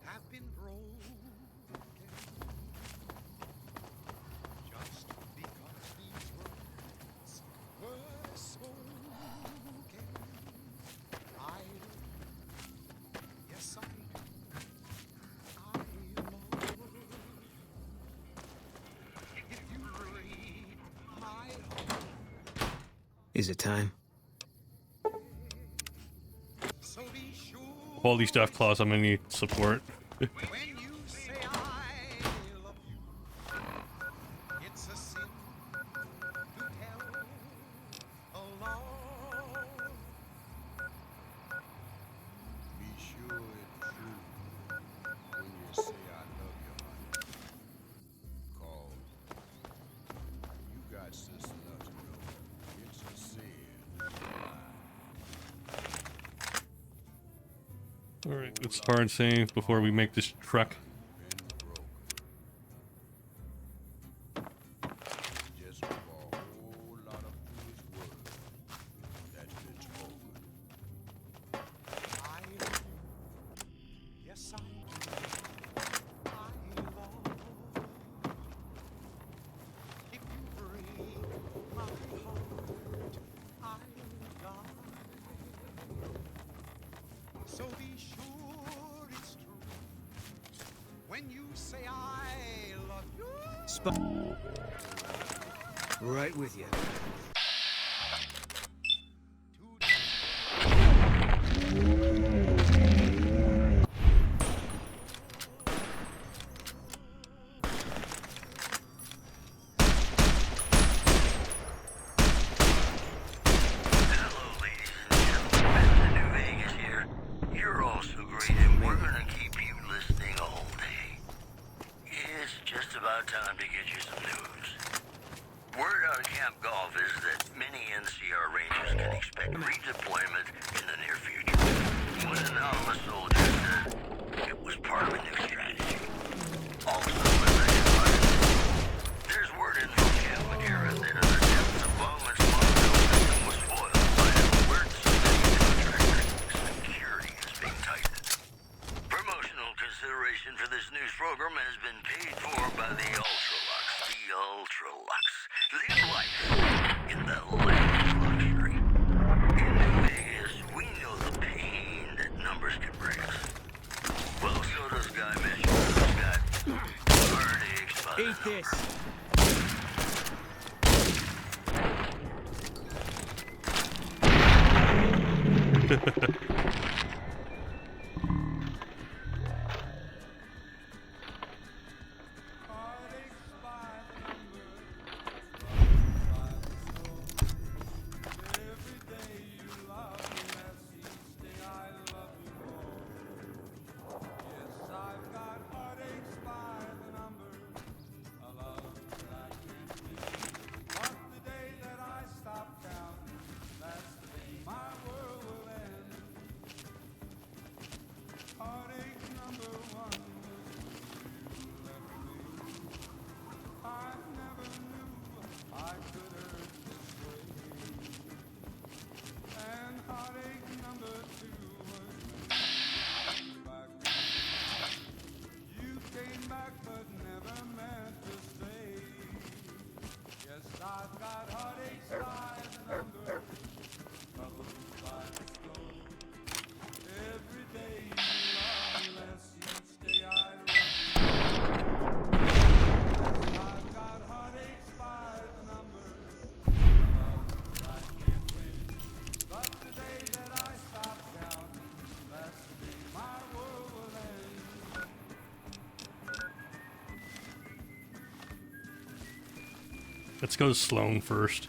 Is it time? All these death claws, I'm gonna need support. Alright, let's hard save before we make this trek. So be sure it's true when you say I love you. Right with you. Let's go to Sloan first.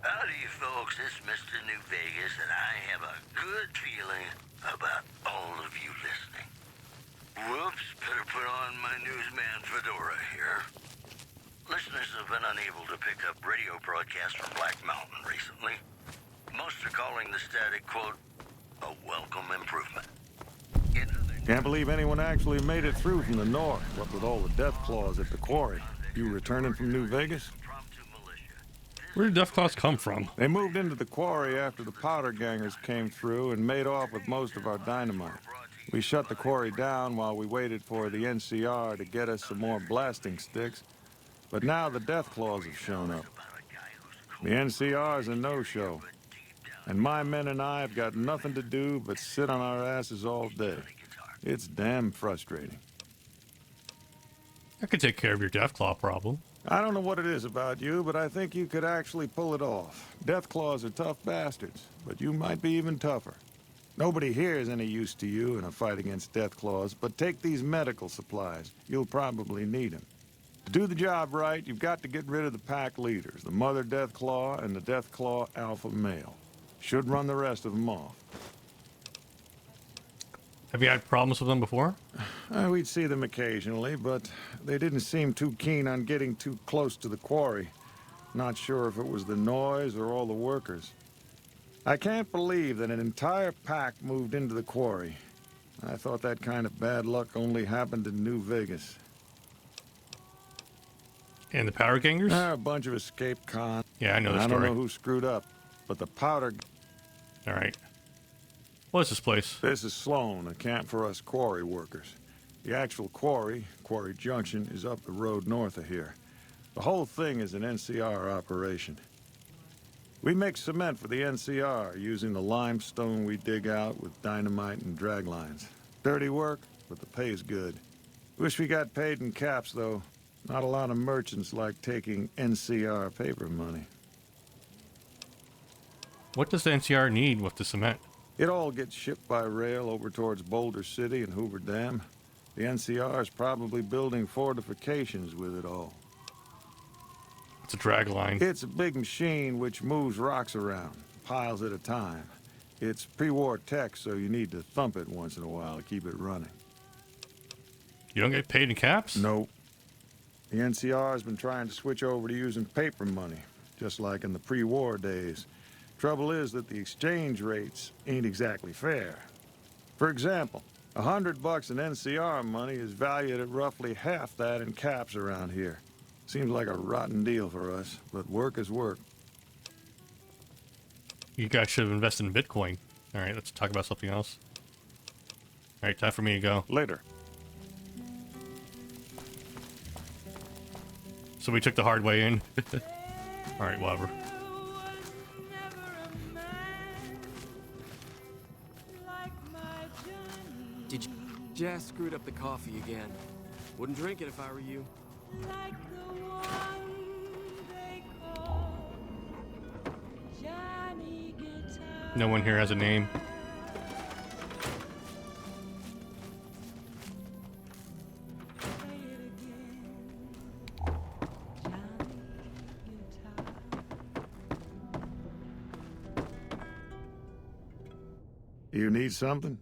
Howdy, folks. It's Mr. New Vegas, and I have a good feeling about all of you listening. Whoops, better put on my newsman fedora here. Listeners have been unable to pick up radio broadcasts from Black Mountain recently. Most are calling the static, quote, a welcome improvement. Can't believe anyone actually made it through from the north, what with all the death claws at the quarry. You returning from New Vegas? Where did Death Claws come from? They moved into the quarry after the powder gangers came through and made off with most of our dynamite. We shut the quarry down while we waited for the NCR to get us some more blasting sticks. But now the Death Claws have shown up. The NCR is a no-show. And my men and I have got nothing to do but sit on our asses all day. It's damn frustrating. I could take care of your Deathclaw problem. I don't know what it is about you, but I think you could actually pull it off. Deathclaws are tough bastards, but you might be even tougher. Nobody here is any use to you in a fight against Deathclaws, but take these medical supplies. You'll probably need them. To do the job right, you've got to get rid of the pack leaders, the Mother Deathclaw and the Deathclaw Alpha Male. Should run the rest of them off. Have you had problems with them before? We'd see them occasionally, but they didn't seem too keen on getting too close to the quarry. Not sure if it was the noise or all the workers. I can't believe that an entire pack moved into the quarry. I thought that kind of bad luck only happened in New Vegas. And the powder gangers? A bunch of escaped cons. Yeah, I know the story. I don't know who screwed up, but the powder... All right. What's this place? This is Sloan, a camp for us quarry workers. The actual quarry, Quarry Junction, is up the road north of here. The whole thing is an NCR operation. We make cement for the NCR using the limestone we dig out with dynamite and drag lines. Dirty work, but the pay's good. Wish we got paid in caps, though. Not a lot of merchants like taking NCR paper money. What does the NCR need with the cement? It all gets shipped by rail over towards Boulder City and Hoover Dam. The NCR is probably building fortifications with it all. It's a drag line. It's a big machine which moves rocks around, piles at a time. It's pre-war tech, so you need to thump it once in a while to keep it running. You don't get paid in caps? Nope. The NCR has been trying to switch over to using paper money, just like in the pre-war days. Trouble is that the exchange rates ain't exactly fair. For example, $100 in NCR money is valued at roughly half that in caps around here. Seems like a rotten deal for us, but work is work. You guys should have invested in Bitcoin. All right, let's talk about something else. All right, time for me to go. Later. So we took the hard way in. All right, whatever. Did you... Jazz screwed up the coffee again. Wouldn't drink it if I were you. No one here has a name. You need something?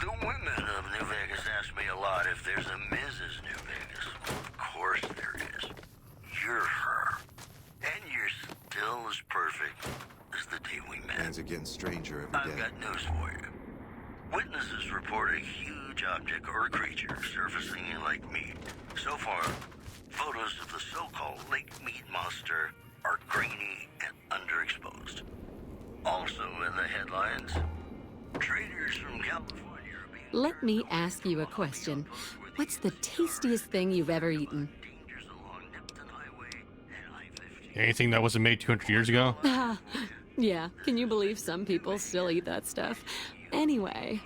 The women of New you're her. And you're still as perfect as the day we met. Things are getting stranger every I've day. got news for you. Witnesses report a huge object or creature surfacing in Lake Mead. So far, photos of the so-called Lake Mead monster are grainy and underexposed. Also in the headlines, traders from California are being... Let me ask you a question. What's the tastiest thing you've ever eaten? Anything that wasn't made 200 years ago? Ah, yeah, can you believe some people still eat that stuff? Anyway,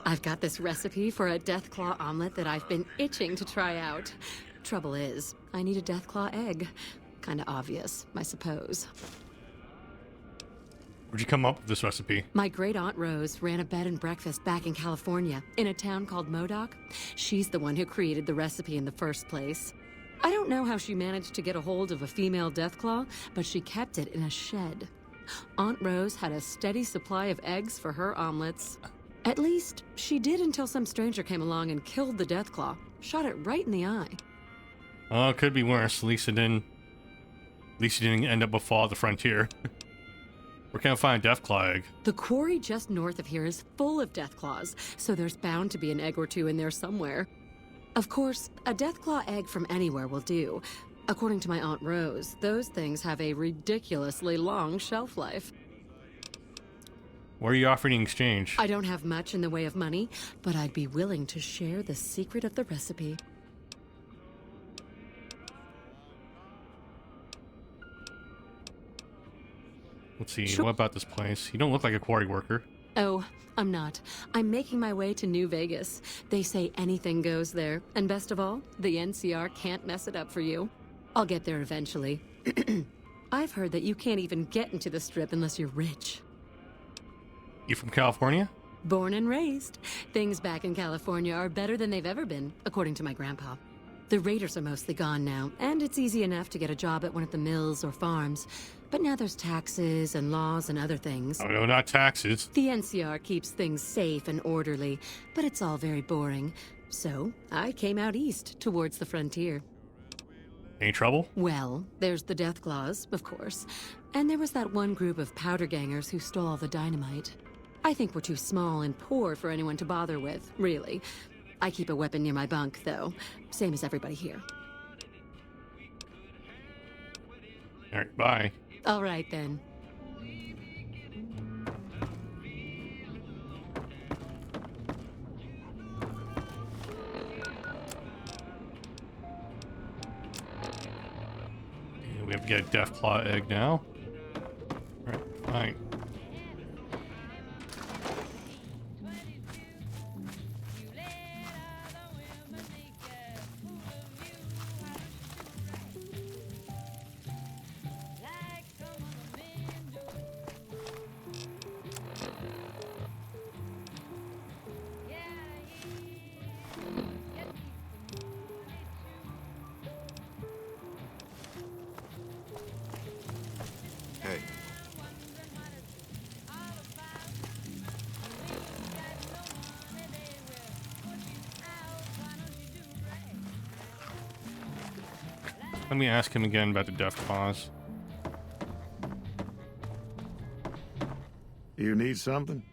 I've got this recipe for a Deathclaw omelet that I've been itching to try out. Trouble is, I need a Deathclaw egg. Kinda obvious, I suppose. Where'd you come up with this recipe? My great-aunt Rose ran a bed and breakfast back in California, in a town called Modoc. She's the one who created the recipe in the first place. I don't know how she managed to get a hold of a female Deathclaw, but she kept it in a shed. Aunt Rose had a steady supply of eggs for her omelets. At least, she did until some stranger came along and killed the Deathclaw. Shot it right in the eye. Oh, it could be worse. At least it didn't end up with Fall of the Frontier. Where can I find a Deathclaw egg? The quarry just north of here is full of Deathclaws, so there's bound to be an egg or two in there somewhere. Of course, a Deathclaw egg from anywhere will do. According to my Aunt Rose, those things have a ridiculously long shelf life. What are you offering in exchange? I don't have much in the way of money, but I'd be willing to share the secret of the recipe. Let's see, what about this place? You don't look like a quarry worker. Oh, I'm not. I'm making my way to New Vegas. They say anything goes there. And best of all, the NCR can't mess it up for you. I'll get there eventually. I've heard that you can't even get into the Strip unless you're rich. You from California? Born and raised. Things back in California are better than they've ever been, according to my grandpa. The raiders are mostly gone now, and it's easy enough to get a job at one of the mills or farms. But now there's taxes and laws and other things. Oh, no, not taxes. The NCR keeps things safe and orderly, but it's all very boring. So, I came out east, towards the frontier. Any trouble? Well, there's the Deathclaws, of course. And there was that one group of powder gangers who stole all the dynamite. I think we're too small and poor for anyone to bother with, really. I keep a weapon near my bunk, though. Same as everybody here. All right, bye. All right, then. We have to get a Deathclaw egg now. All right, fine. Hey. Let me ask him again about the Deathclaws. You need something?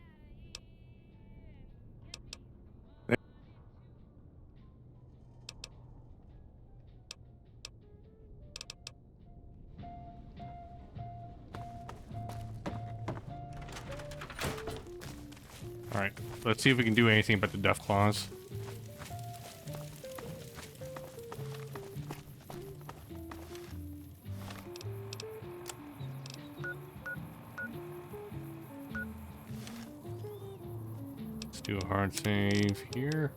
All right, let's see if we can do anything about the Deathclaws. Let's do a hard save here.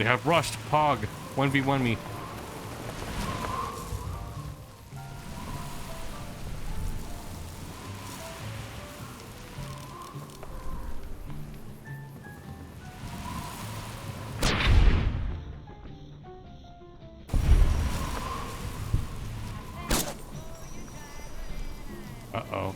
They have rushed. Pog. 1v1 me. Uh-oh.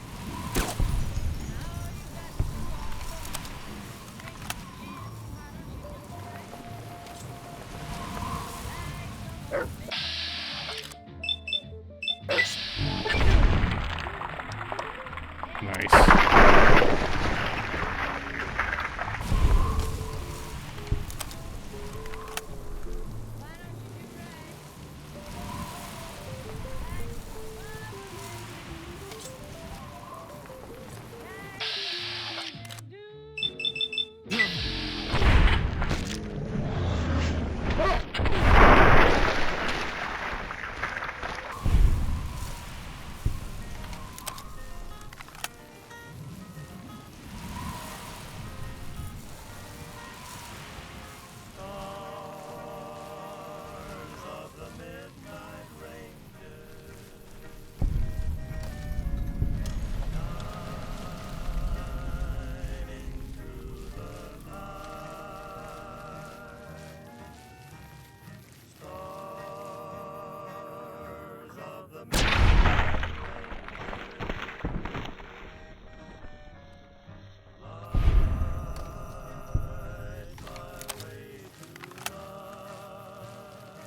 Nice.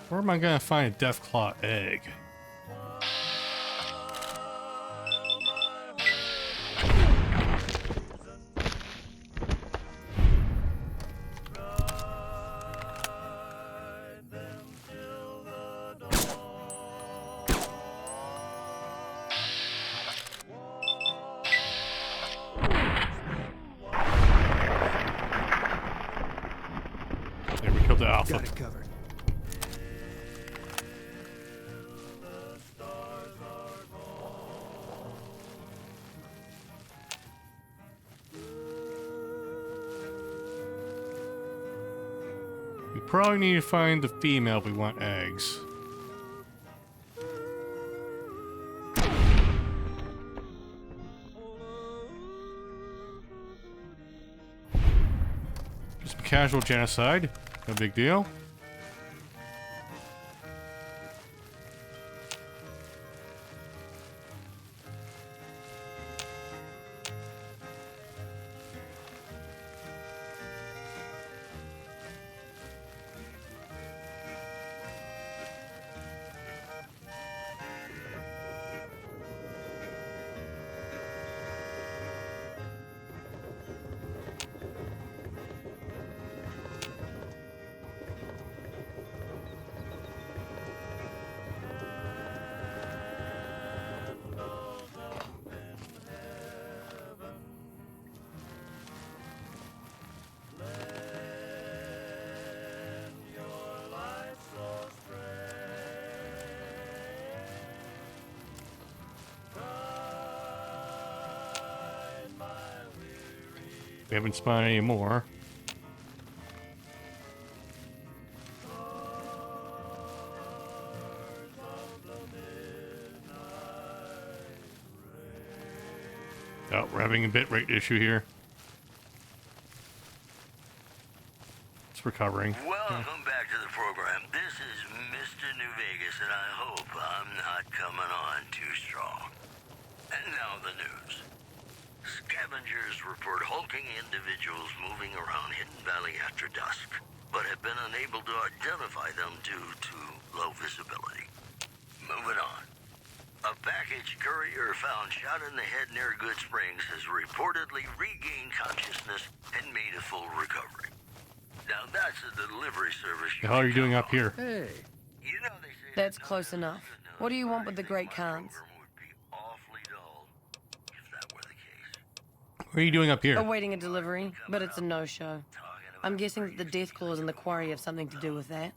Where am I gonna find a Deathclaw egg? There, we killed the alpha. Got it covered. We probably need to find the female if we want eggs. Just some casual genocide. No big deal. We haven't spawned any more. Oh, we're having a bitrate issue here. It's recovering. Welcome back to the program. This is Mr. New Vegas, and I hope I'm not coming on too strong. And now the news. Scavengers report hulking individuals moving around Hidden Valley after dusk, but have been unable to identify them due to low visibility. Moving on. A package courier found shot in the head near Good Springs has reportedly regained consciousness and made a full recovery. Now that's a delivery service. The hell are you doing up here? Hey. You know they say That's close enough. What do you want with the Great Khans? What are you doing up here? Awaiting a delivery, but it's a no-show. I'm guessing that the death claws in the quarry have something to do with that.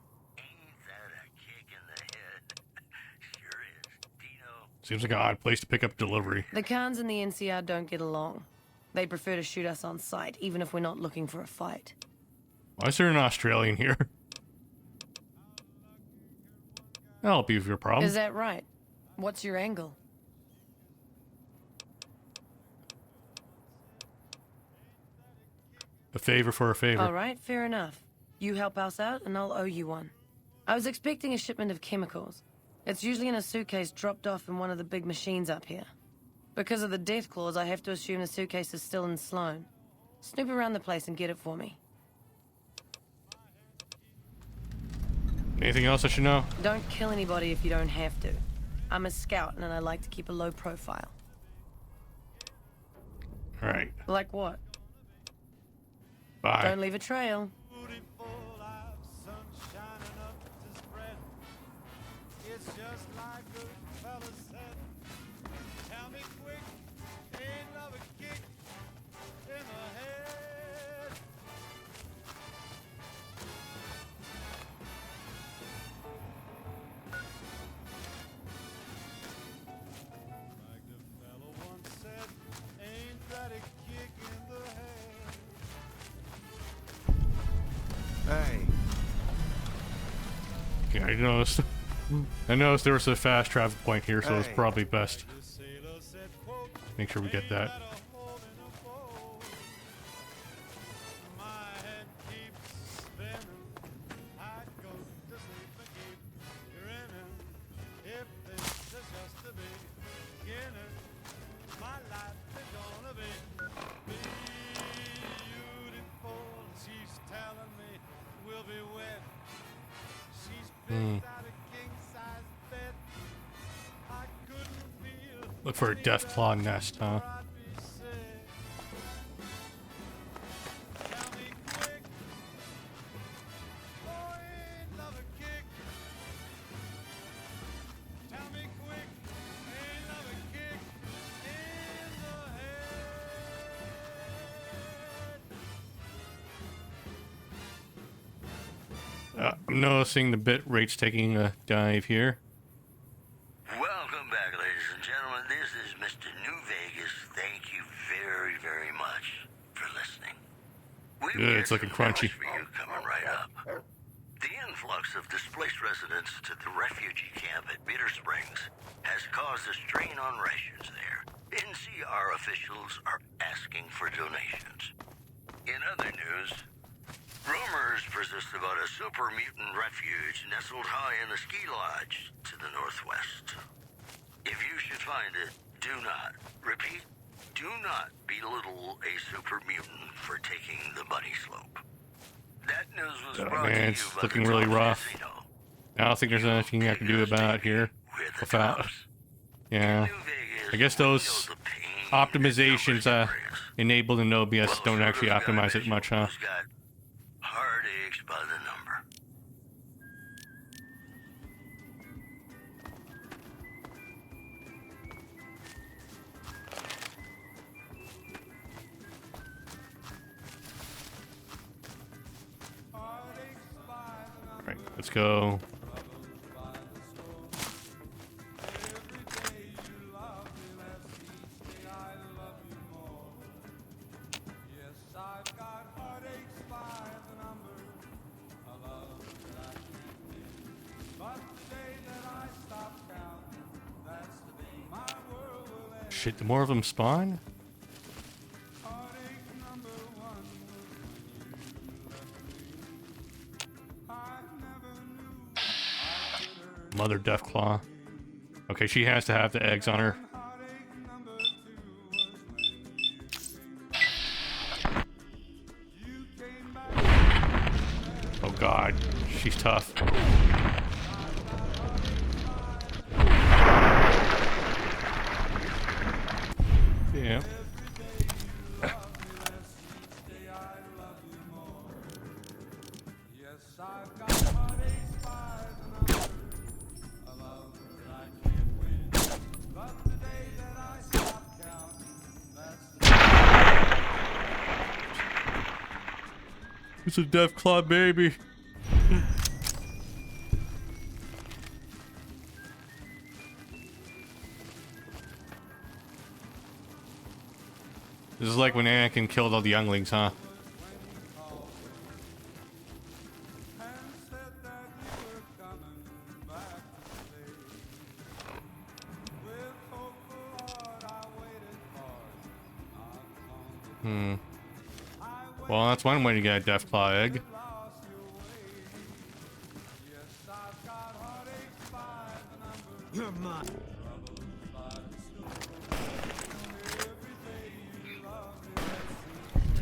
Seems like an odd place to pick up delivery. The Khans and the NCR don't get along. They prefer to shoot us on sight, even if we're not looking for a fight. Why is there an Australian here? That'll be your problem. Is that right? What's your angle? A favor for a favor. All right, fair enough. You help us out, and I'll owe you one. I was expecting a shipment of chemicals. It's usually in a suitcase dropped off in one of the big machines up here. Because of the death clause, I have to assume the suitcase is still in Sloan. Snoop around the place and get it for me. Anything else I should know? Don't kill anybody if you don't have to. I'm a scout, and I like to keep a low profile. All right. Like what? Bye. Don't leave a trail. It's just like a fella said. Tell me quick, ain't love a kick in the head? Like the fella once said, ain't that a kick in the head? Hey. Yeah, I noticed there was a fast travel point here, so it's probably best. Make sure we get that. Look for a Deathclaw nest, huh? I'm noticing the bit rate's taking a dive here. Welcome back, ladies and gentlemen. This is Mr. New Vegas. Thank you very, very much for listening. Good, it's looking crunchy. For you coming right up. The influx of displaced residents to the refugee camp at Bitter Springs has caused a strain on rations there. NCR officials are asking for donations. In other news, rumors persist about a super mutant refuge nestled high in the ski lodge to the northwest. If you should find it, do not, repeat, do not belittle a super mutant for taking the bunny slope. That news was brought to you Man, it's by looking the really Top rough. Casino. I don't think there's anything I can do about it here. Without, yeah. I guess those optimizations enabled in OBS don't actually optimize it much, huh? Heartaches by the number. Alright, let's go. Shit, the more of them spawn? Mother Deathclaw. Okay, she has to have the eggs on her. Oh god, she's tough. Yeah. It's a Deathclaw baby. This is like when Anakin killed all the younglings, huh? Well, that's one way to get a Deathclaw egg. You're mine.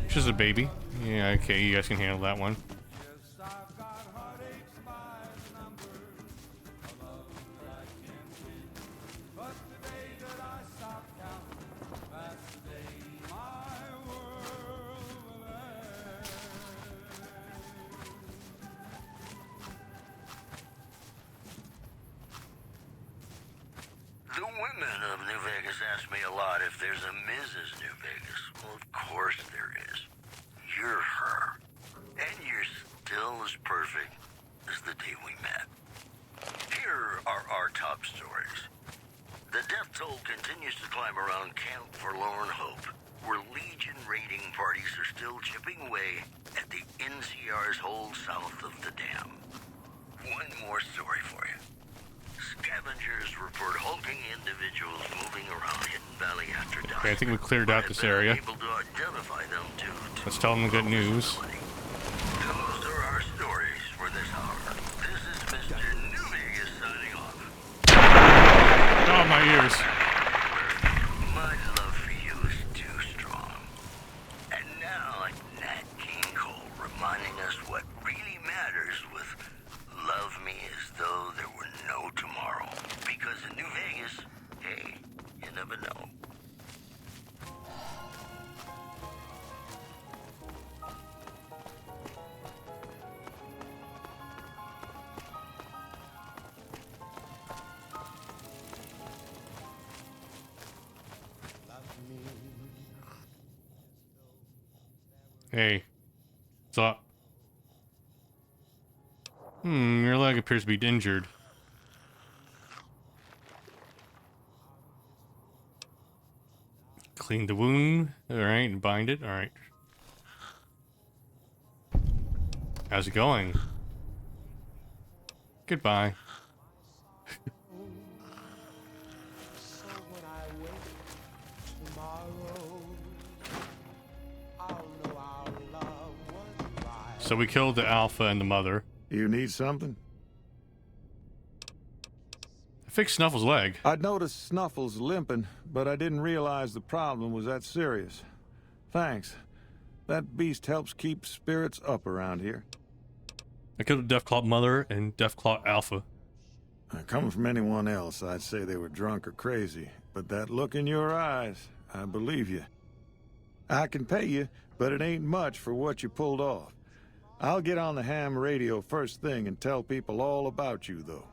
She's a baby. Yeah, okay, you guys can handle that one. The women of New Vegas ask me a lot if there's a Mrs. New Vegas. Well, of course there is. You're her. And you're still as perfect as the day we met. Here are our top stories. The death toll continues to climb around Camp Forlorn Hope, where Legion raiding parties are still chipping away at the NCR's hold south of the dam. One more story for you. Scavengers report hulking individuals moving around Hidden Valley after dusk. Okay, I think we cleared out this area. Able to identify them too. Let's tell them the good news. Those are our stories for this hour. This is Mr. New Vegas signing off. Oh, my ears. My love for you is too strong. And now, Nat King Cole reminding us what really matters with love me as though there were no tomorrow. Because in New Vegas, hey, you never know. Hey. What's up? Your leg appears to be injured. Clean the wound. Alright, and bind it. Alright. How's it going? Goodbye. So we killed the alpha and the mother. You need something? I fixed Snuffle's leg. I'd noticed Snuffle's limping, but I didn't realize the problem was that serious. Thanks. That beast helps keep spirits up around here. I killed the Deathclaw mother and Deathclaw alpha. Coming from anyone else, I'd say they were drunk or crazy. But that look in your eyes, I believe you. I can pay you, but it ain't much for what you pulled off. I'll get on the ham radio first thing and tell people all about you, though.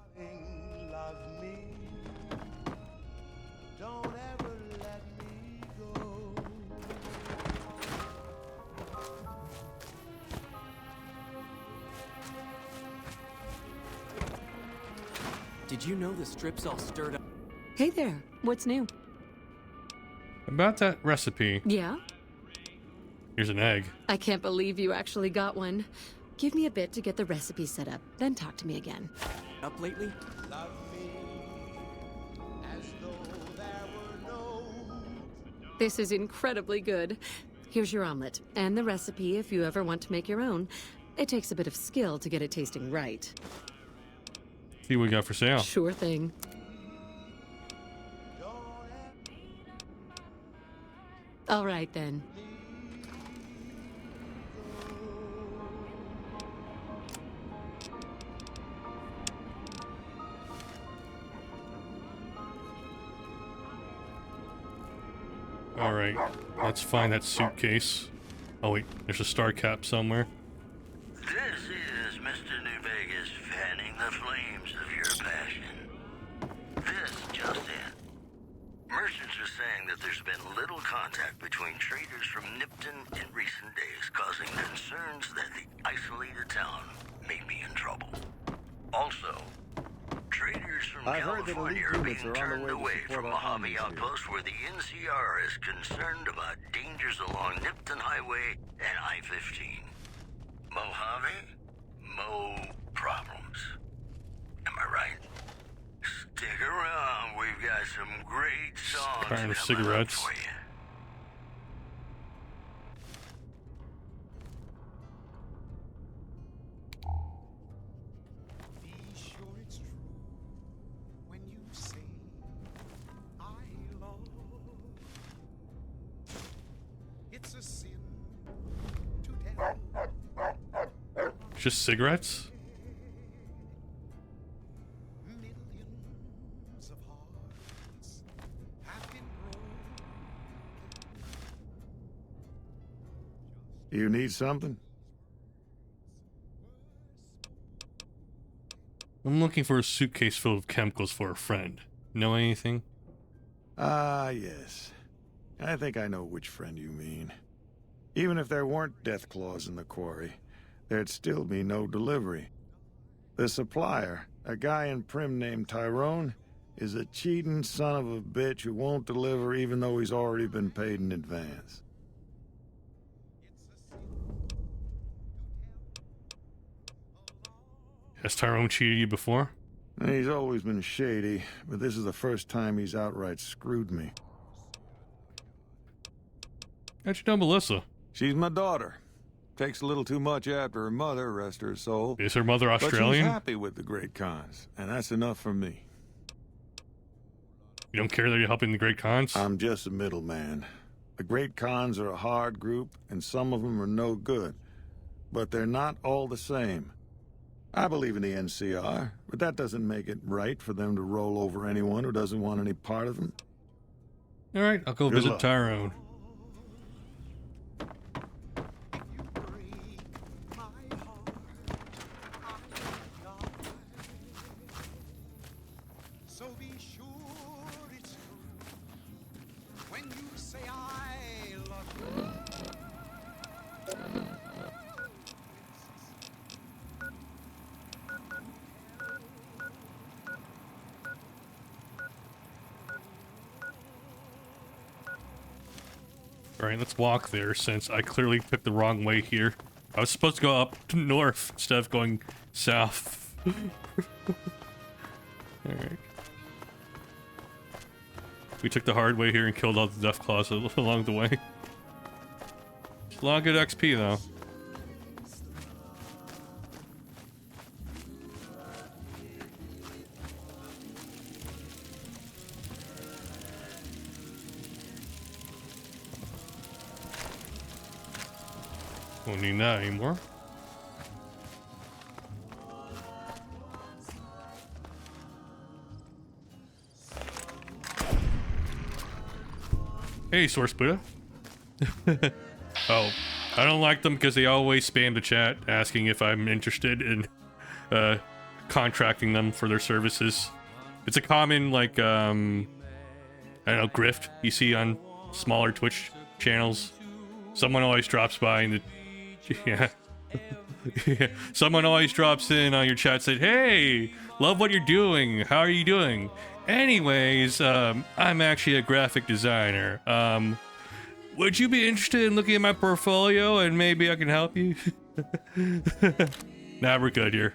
Did you know the strip's all stirred up? Hey there, what's new? About that recipe. Yeah? Here's an egg. I can't believe you actually got one. Give me a bit to get the recipe set up, then talk to me again. Up lately? This is incredibly good. Here's your omelet, and the recipe if you ever want to make your own. It takes a bit of skill to get it tasting right. See what we got for sale. Sure thing. All right, then. Alright, let's find that suitcase. Oh wait, there's a star cap somewhere. This is Mr. New Vegas fanning the flames of your passion. This just in. Merchants are saying that there's been little contact between traders from Nipton in recent days, causing concerns that the isolated town may be in trouble. Also, traders from California are being turned away from Mojave Outpost, where the NCR is concerned about dangers along Nipton Highway and I-15. Mojave? Mo problems. Am I right? Stick around, we've got some great songs Burn the coming up cigarettes. for you. Just cigarettes? You need something? I'm looking for a suitcase full of chemicals for a friend. Know anything? Ah, yes. I think I know which friend you mean. Even if there weren't death claws in the quarry, there'd still be no delivery. The supplier, a guy in Prim named Tyrone, is a cheating son of a bitch who won't deliver even though he's already been paid in advance. Has Tyrone cheated you before? He's always been shady, but this is the first time he's outright screwed me. How'd you know Melissa? She's my daughter. Takes a little too much after her mother, rest her soul. Is her mother But Australian? she's happy with the Great Khans, and that's enough for me. You don't care that you're helping the Great Khans? I'm just a middleman. The Great Khans are a hard group, and some of them are no good. But they're not all the same. I believe in the NCR, but that doesn't make it right for them to roll over anyone who doesn't want any part of them. Alright, I'll go Good visit luck. Tyrone. So be sure it's true when you say I love you. Alright, let's walk there since I clearly picked the wrong way here. I was supposed to go up north instead of going south. Alright. We took the hard way here and killed all the death claws along the way. It's a lot of good XP though. Won't need that anymore. Hey, Source Buddha. Oh, I don't like them because they always spam the chat asking if I'm interested in contracting them for their services. It's a common, like, I don't know, grift you see on smaller Twitch channels. Someone always drops by and yeah. Yeah. Someone always drops in on your chat, said, "Hey, love what you're doing. How are you doing? Anyways, I'm actually a graphic designer. Would you be interested in looking at my portfolio and maybe I can help you?" Nah, we're good here.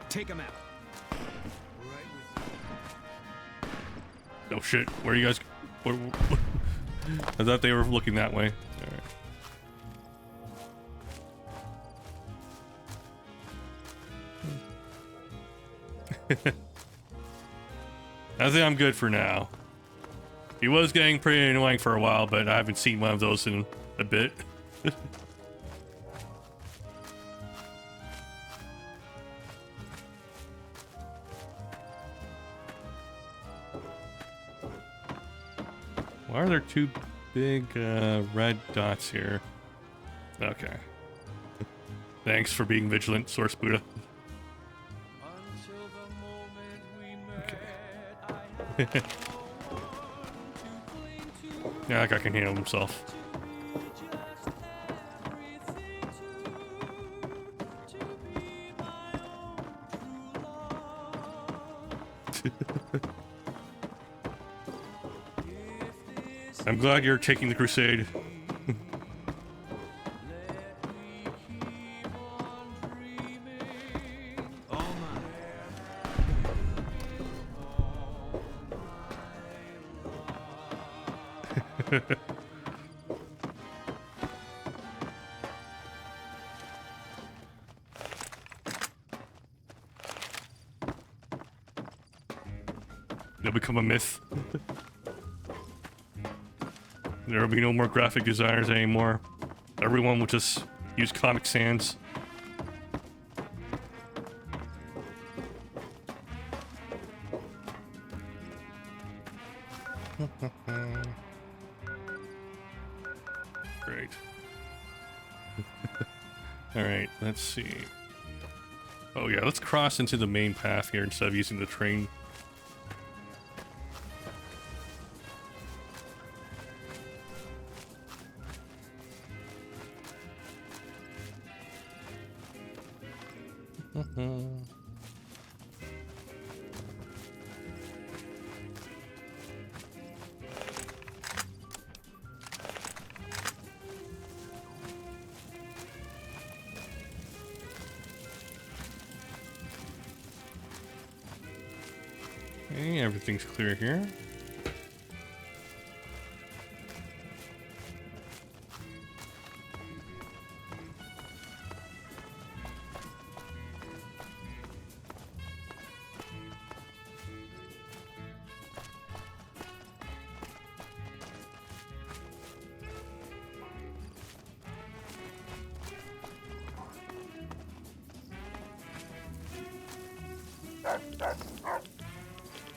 Take him out. Oh shit, where are you guys? I thought they were looking that way. Alright. I think I'm good for now. He was getting pretty annoying for a while, but I haven't seen one of those in a bit. Why are there two big red dots here? Okay. Thanks for being vigilant, Source Buddha. Okay. Yeah, that guy can handle himself. I'm glad you're taking the crusade. They'll become a myth. There will be no more graphic designers anymore. Everyone will just use Comic Sans. Great. Alright, let's see. Oh yeah, let's cross into the main path here instead of using the train. Okay, everything's clear here.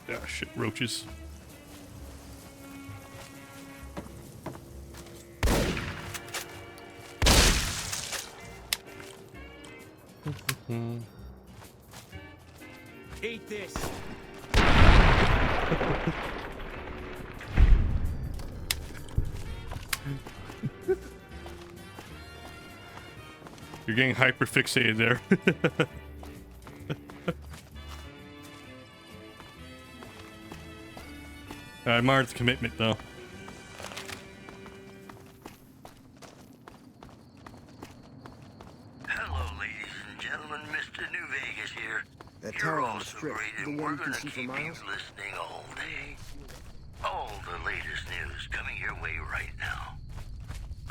Ah, shit, roaches. Eat this. You're getting hyper fixated there. I admire the commitment, though. Hello, ladies and gentlemen. Mr. New Vegas here. That You're tower on all the so strip, great, the and one we're you can gonna see for keep you miles? listening all day. All the latest news coming your way right now.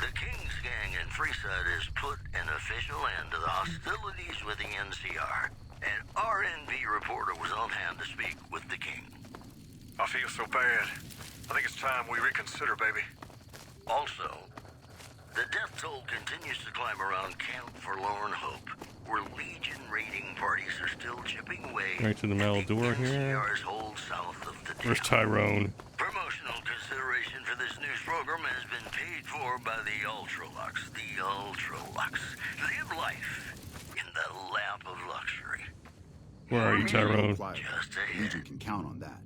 The King's Gang in Freeside has put an official end to the hostilities with the NCR. An RNB reporter was on hand to speak with the King. I feel so bad. I think it's time we reconsider, baby. Also, the death toll continues to climb around Camp Forlorn Hope, where Legion raiding parties are still chipping away. Right to the metal door here. NCR's hold south of the Where's Tyrone? Promotional consideration for this news program has been paid for by the Ultralux. The Ultralux. Live life in the lap of luxury. Where are you, Tyrone? Just The Legion can count on that.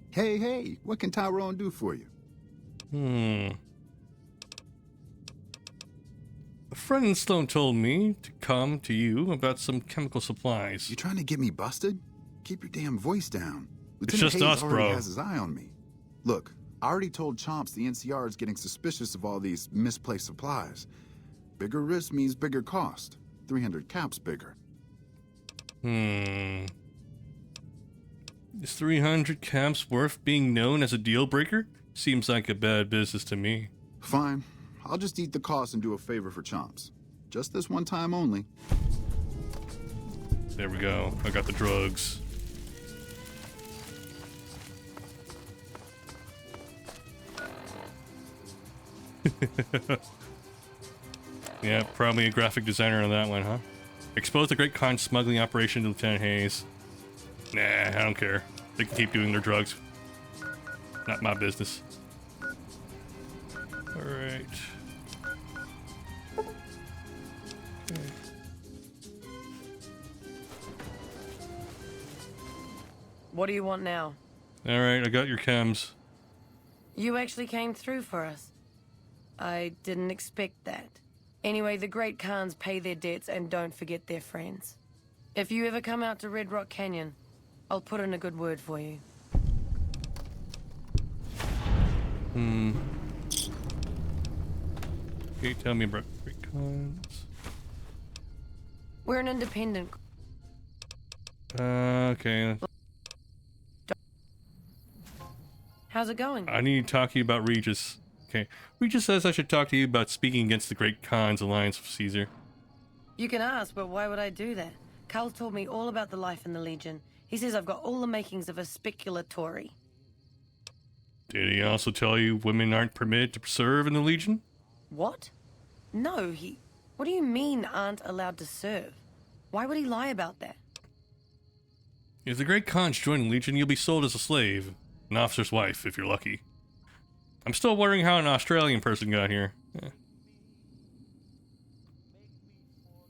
Hey, what can Tyrone do for you? A friend in Stone told me to come to you about some chemical supplies. You trying to get me busted? Keep your damn voice down. It's Lieutenant just Hayes us, already bro. has his eye on me. Look, I already told Chomps the NCR is getting suspicious of all these misplaced supplies. Bigger risk means bigger cost. 300 caps bigger. Is 300 caps worth being known as a deal breaker? Seems like a bad business to me. Fine. I'll just eat the cost and do a favor for Chomps. Just this one time only. There we go. I got the drugs. Yeah, probably a graphic designer on that one, huh? Expose the Great Khan smuggling operation to Lieutenant Hayes. Nah, I don't care. They can keep doing their drugs. Not my business. Alright. Okay. What do you want now? Alright, I got your chems. You actually came through for us. I didn't expect that. Anyway, the Great Khans pay their debts and don't forget their friends. If you ever come out to Red Rock Canyon, I'll put in a good word for you. Okay, tell me about Great Khans. We're an independent. Okay. How's it going? I need to talk to you about Regis. Okay. Regis says I should talk to you about speaking against the Great Khan's alliance with Caesar. You can ask, but why would I do that? Carl told me all about the life in the Legion. He says I've got all the makings of a speculatory. Did he also tell you women aren't permitted to serve in the Legion? What? No, he... What do you mean aren't allowed to serve? Why would he lie about that? If the Great Khan's join the Legion, you'll be sold as a slave. An officer's wife, if you're lucky. I'm still wondering how an Australian person got here. Eh.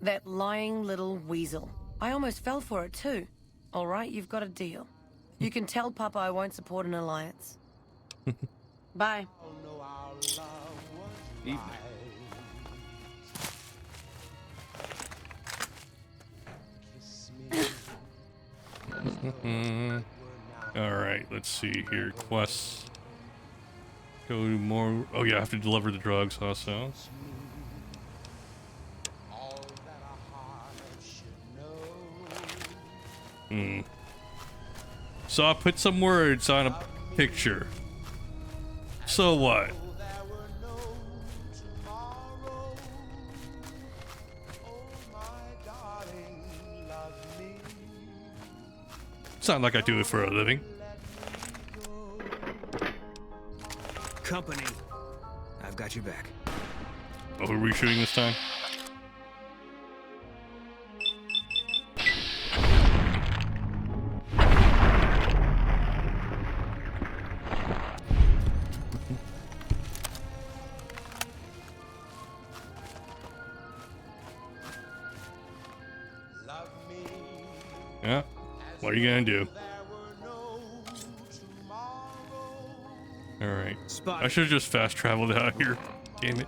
That lying little weasel. I almost fell for it too. Alright, you've got a deal. You can tell Papa I won't support an alliance. Bye. Evening. Alright, let's see here. Quests. Go to more... Oh yeah, I have to deliver the drugs also. So I'll put some words on a picture. So what? It's not like I do it for a living. Company. I've got your back. Oh, who are we shooting this time? Yeah. What are you gonna do? Alright. I should have just fast traveled out here. Damn it.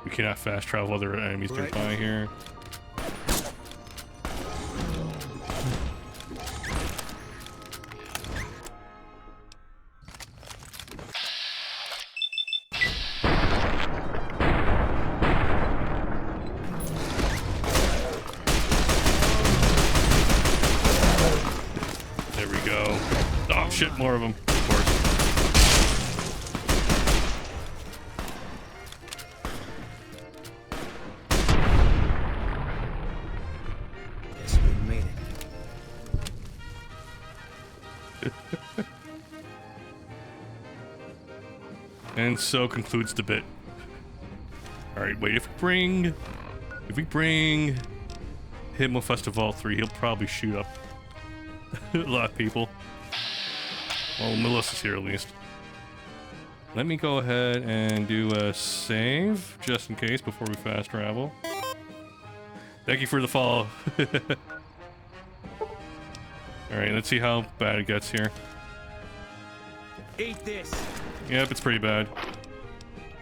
We cannot fast travel other enemies nearby here. There we go. Oh shit, more of them, of course. Guess we made it. And so concludes the bit. Alright, wait, if we bring him with us to Vault 3, he'll probably shoot up a lot of people. Well, Melissa's here at least. Let me go ahead and do a save, just in case, before we fast travel. Thank you for the follow. Alright, let's see how bad it gets here. Eat this. Yep, it's pretty bad.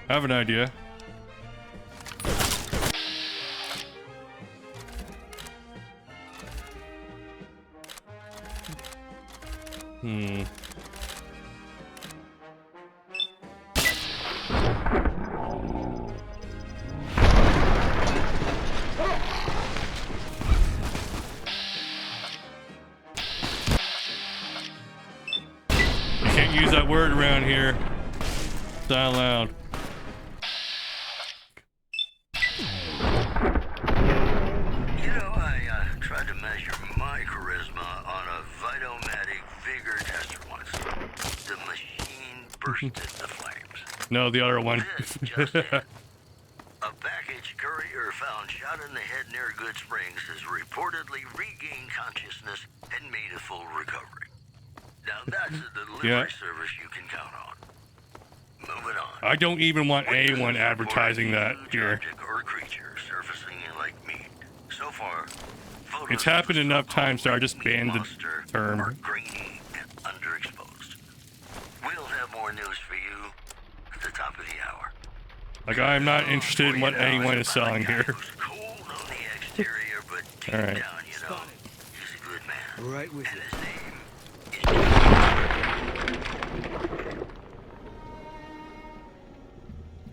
I have an idea. You can't use that word around here. It's not allowed. You know, I tried to measure my charisma on a Vitomatic vigor tester once. The machine bursted into flames. No, the other one. Just in. A package courier found shot in the head near Good Springs has reportedly regained consciousness and made a full recovery. Now that's a delivery service you can count on. Moving on. I don't even want anyone advertising that here. Or creature surfacing like meat. So far, It's happened enough times that I just banned the term. grainy and underexposed. We'll have more news for you at the top of the hour. Like, I'm not interested in what anyone is selling here. Cold on the exterior, but deep Alright. down, you know, he's a good man. Right with and you. his name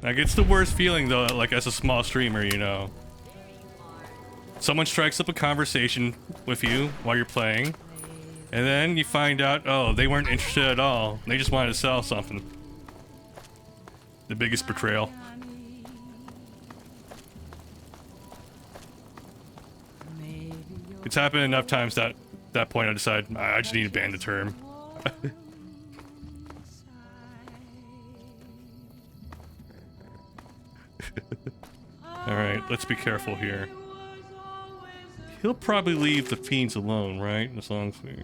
Like, it's the worst feeling, though, like, as a small streamer, you know. Someone strikes up a conversation, with you while you're playing, and then you find out, oh, they weren't interested at all. They just wanted to sell something. The biggest betrayal. It's happened enough times that at that point I decide I just need to ban the term. Alright, let's be careful here. He'll probably leave the fiends alone, right? As long as we...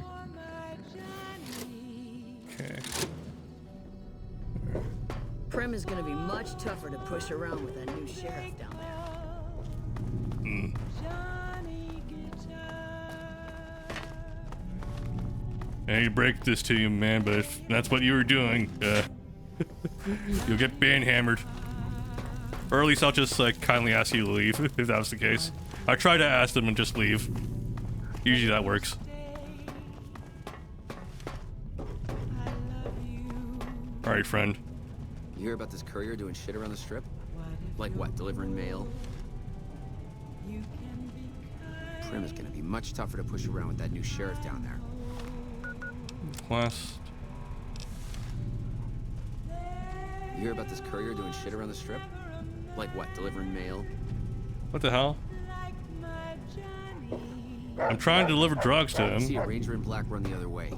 Okay. Prem is gonna be much tougher to push around with that new sheriff down there. Hmm. I hate to break this to you, man, but if that's what you were doing, you'll get ban-hammered. Or at least I'll just, like, kindly ask you to leave, if that was the case. I try to ask them and just leave. Usually that works. Alright, friend. You hear about this courier doing shit around the strip? Like what, delivering mail? Prim is gonna be much tougher to push around with that new sheriff down there. Quest. You hear about this courier doing shit around the strip? Like what, delivering mail? What the hell? I'm trying to deliver drugs to him. See a ranger in black run the other way.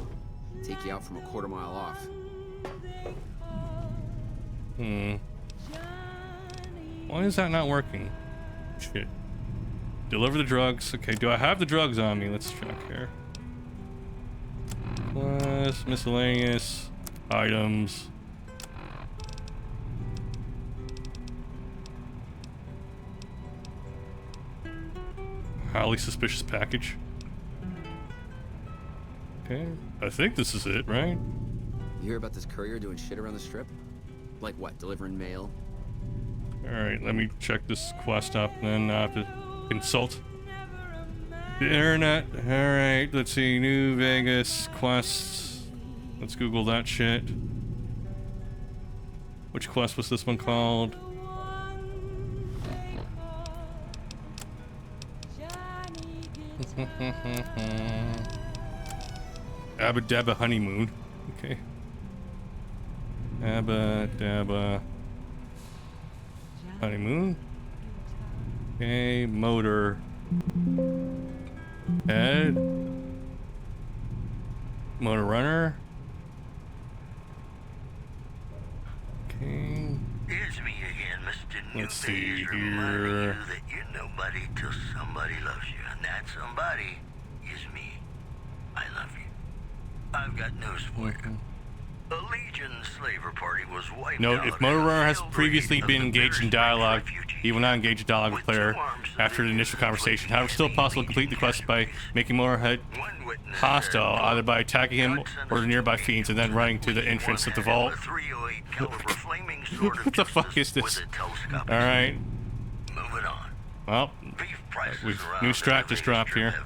Take you out from a quarter mile off. Hmm. Why is that not working? Shit. Deliver the drugs. Okay, do I have the drugs on me? Let's check here. Quest, miscellaneous items. Highly suspicious package. Okay, I think this is it, right? You hear about this courier doing shit around the strip? Like what, delivering mail? Alright, let me check this quest up, and then I have to consult the internet. Alright, let's see. New Vegas quests. Let's Google that shit. Which quest was this one called? Abba Dabba Honeymoon. Okay. Abba Dabba Honeymoon. Okay, motor. Head. Motor runner. Okay. It's me again, Mr. Let's see New-Face, here. reminding you that you're nobody till somebody loves you, and that somebody is me. I love you. I've got news for you. The Legion slaver party was wiped Note, out. if Motor Runner has previously been engaged in dialogue, he will not engage in dialogue with player after the initial conversation. However, it's still possible to complete the quest by making Motorhead hostile, either by attacking him or the nearby fiends and then running to the entrance of the vault. What the fuck is this? Alright. Well, new strat just dropped here.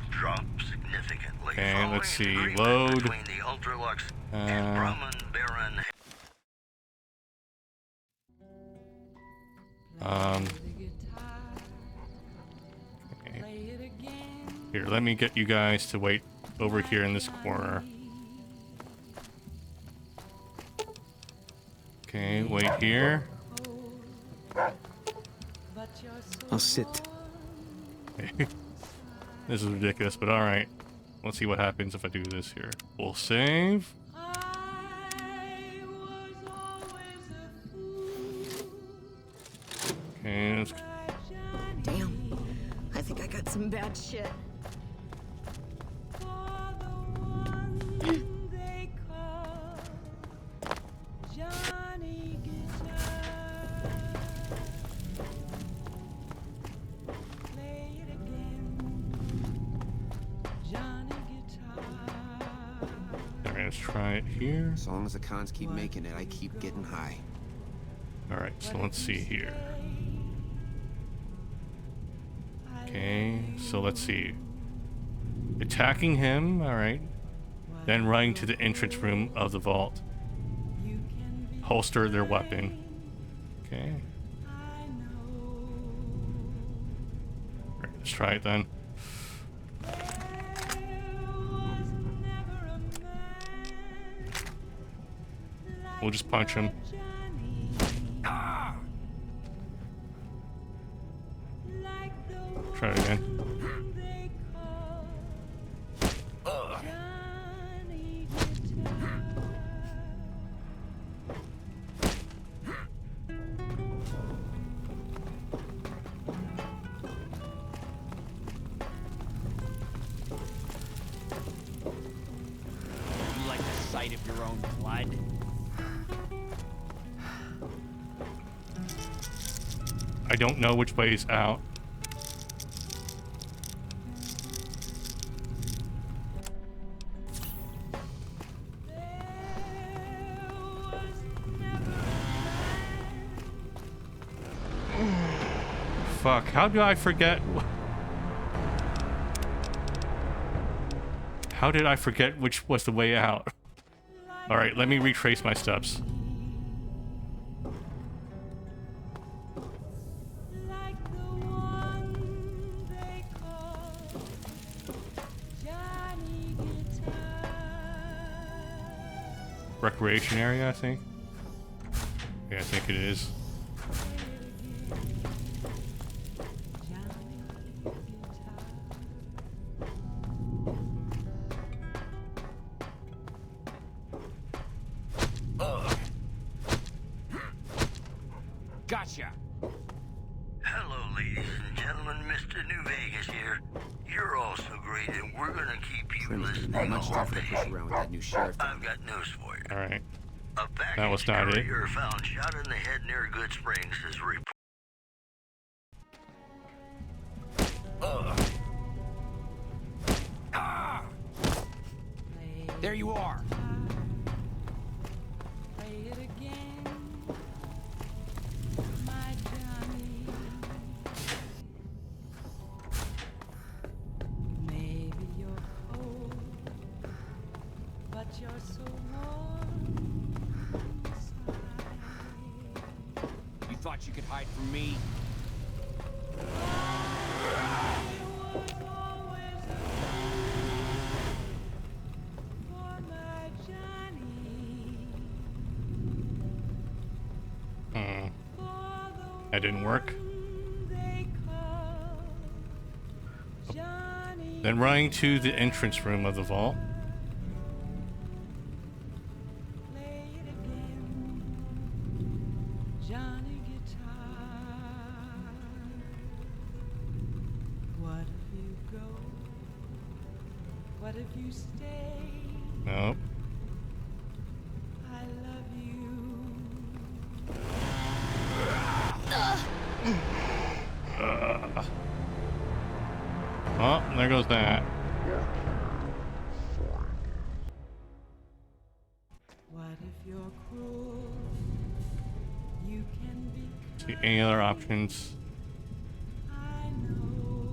Okay, let's see. Load. Okay. Here, let me get you guys to wait over here in this corner. Okay, wait here. I'll sit. This is ridiculous, but alright. Let's see what happens if I do this here. We'll save. Okay, let's... Damn. I think I got some bad shit. Alright, let's try it here. As long as the cons keep making it, I keep getting high. Alright, so let's see here. Okay, so let's see. Attacking him, alright. Then running to the entrance room of the vault. Holster their weapon. Okay. Alright, let's try it then. We'll just punch him. Try it again. You like the sight of your own blood? I don't know which way is out. Fuck, how do I forget? How did I forget which was the way out? Alright, let me retrace my steps. Recreation area, I think. Yeah, I think it is. Gotcha. Hello, ladies and gentlemen. Mr. New Vegas here. You're all so great, and we're gonna keep you listening Much all tougher to day. push around with that new sheriff. I've got news for you. Alright. A That was not it. courier found shot in the head near Good Springs is reported. There you are. Play it again, my Johnny. Maybe you're cold, but you're so warm inside. You thought you could hide from me? That didn't work. Then running to the entrance room of the vault. Johnny Guitar. What if you go? What if you stay? Nope. I love you. Oh, there goes that. What if you're cruel? You can be. See any other options? I know.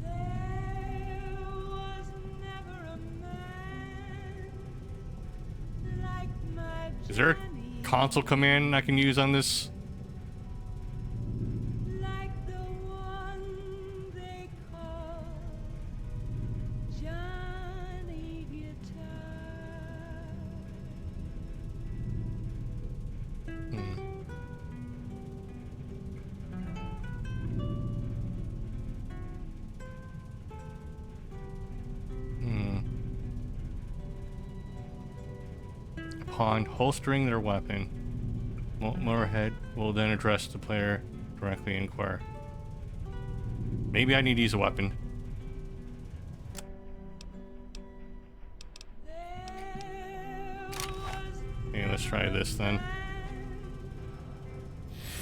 There was never a man like my Is there a console command I can use on this? like the one they call Johnny Guitar. Upon holstering their weapon, Motorhead will then address the player directly and inquire. Maybe I need to use a weapon. Okay, let's try this then.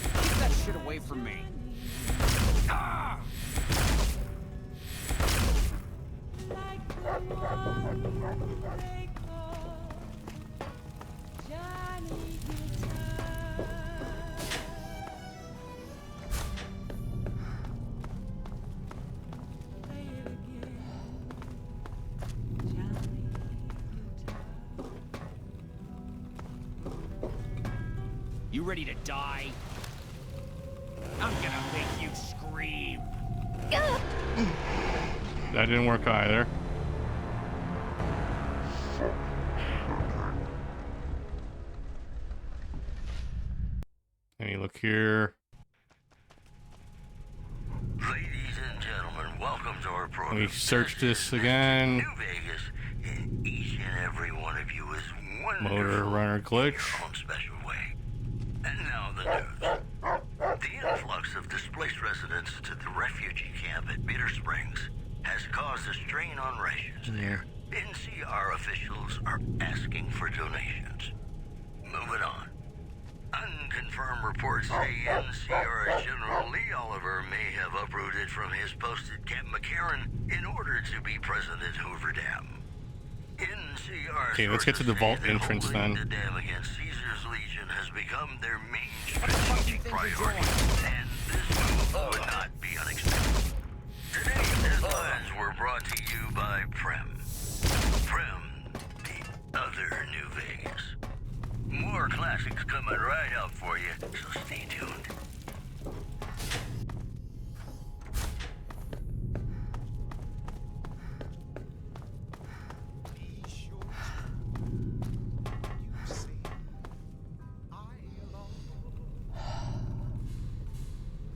Get that shit away from me. Ah! Like the one they call Johnny Guitar. Play it again, Johnny Guitar. You ready to die? I'm gonna make you scream. That didn't work either. Look here. Ladies and gentlemen, welcome to our program. Let me search this again. New Vegas, and each and every one of you is wonderful. Motor runner glitch. In your own special way. And now the news. The influx of displaced residents to the refugee camp at Bitter Springs has caused a strain on rations there. NCR officials are asking for donations. Moving on. Unconfirmed reports say NCR General Lee Oliver may have uprooted from his post at Camp McCarran in order to be present at Hoover Dam. NCR Okay, let's get to the vault entrance then. The dam against Caesar's Legion has become their main strategic priority, and this move would not be unexpected. Today's headlines were brought to you by Prem. Prem, the other New Vegas. More classics coming right up for you, so stay tuned.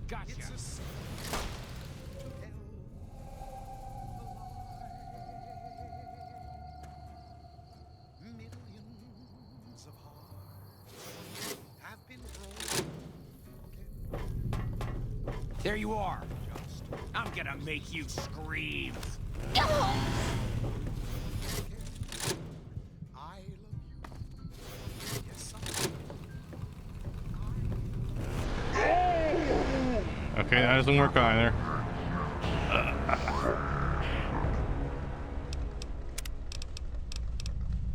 Gotcha. Millions of hearts have been broken. There you are. I'm gonna make you scream. Okay, that doesn't work either.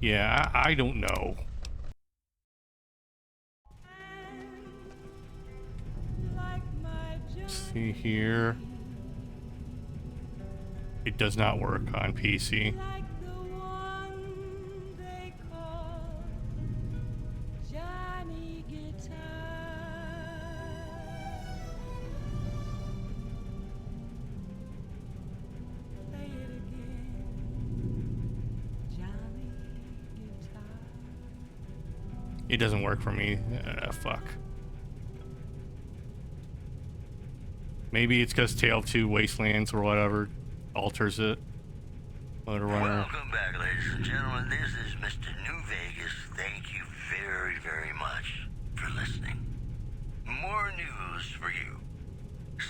Yeah, I don't know. Let's see here. It does not work on PC. It doesn't work for me. Fuck. Maybe it's because Tale 2 Wastelands or whatever alters it. Motor runner. Welcome back, ladies and gentlemen. This is Mr. New Vegas. Thank you very, very much for listening. More news for you.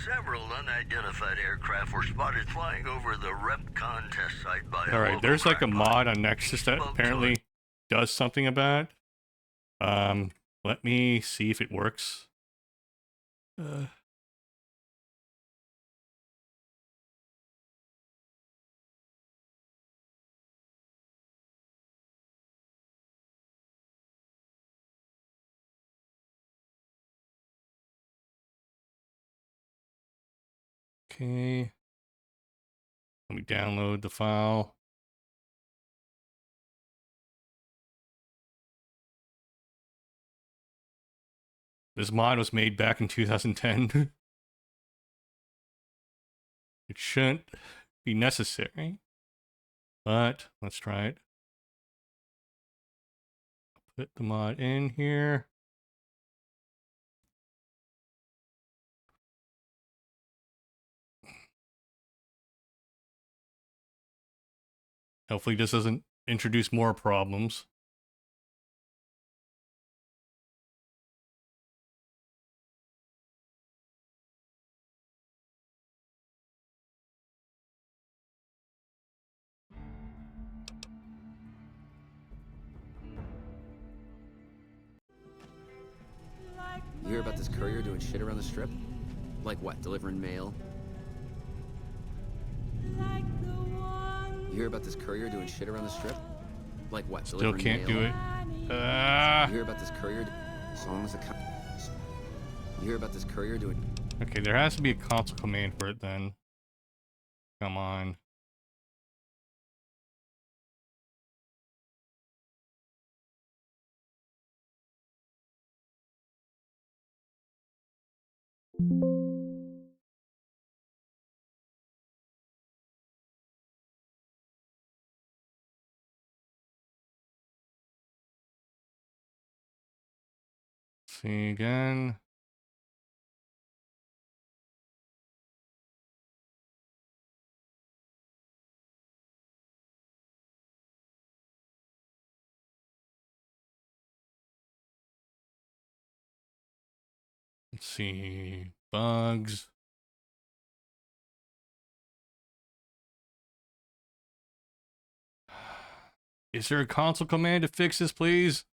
Several unidentified aircraft were spotted flying over the RepCon test site by Alright, there's like a mod on Nexus that apparently does something about it. Let me see if it works. Okay. Let me download the file. This mod was made back in 2010. It shouldn't be necessary, but let's try it. Put the mod in here. Hopefully this doesn't introduce more problems. You hear about this courier doing shit around the strip? Like what, delivering mail? You hear about this courier doing shit around the strip? Like what, Still delivering can't mail? do it. You hear about this courier? As long as the you hear about this courier doing... Okay, there has to be a console command for it then. Come on. See again. see. Bugs. Is there a console command to fix this, please?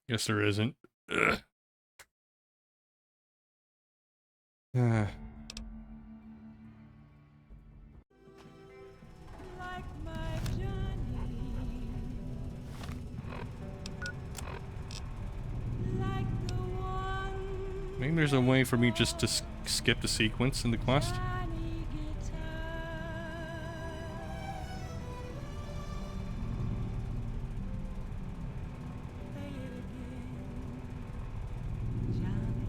Guess there isn't. Ugh. Like my Johnny, like the one Maybe there's a way for me just to skip the sequence in the quest. Johnny guitar. Play it again, Johnny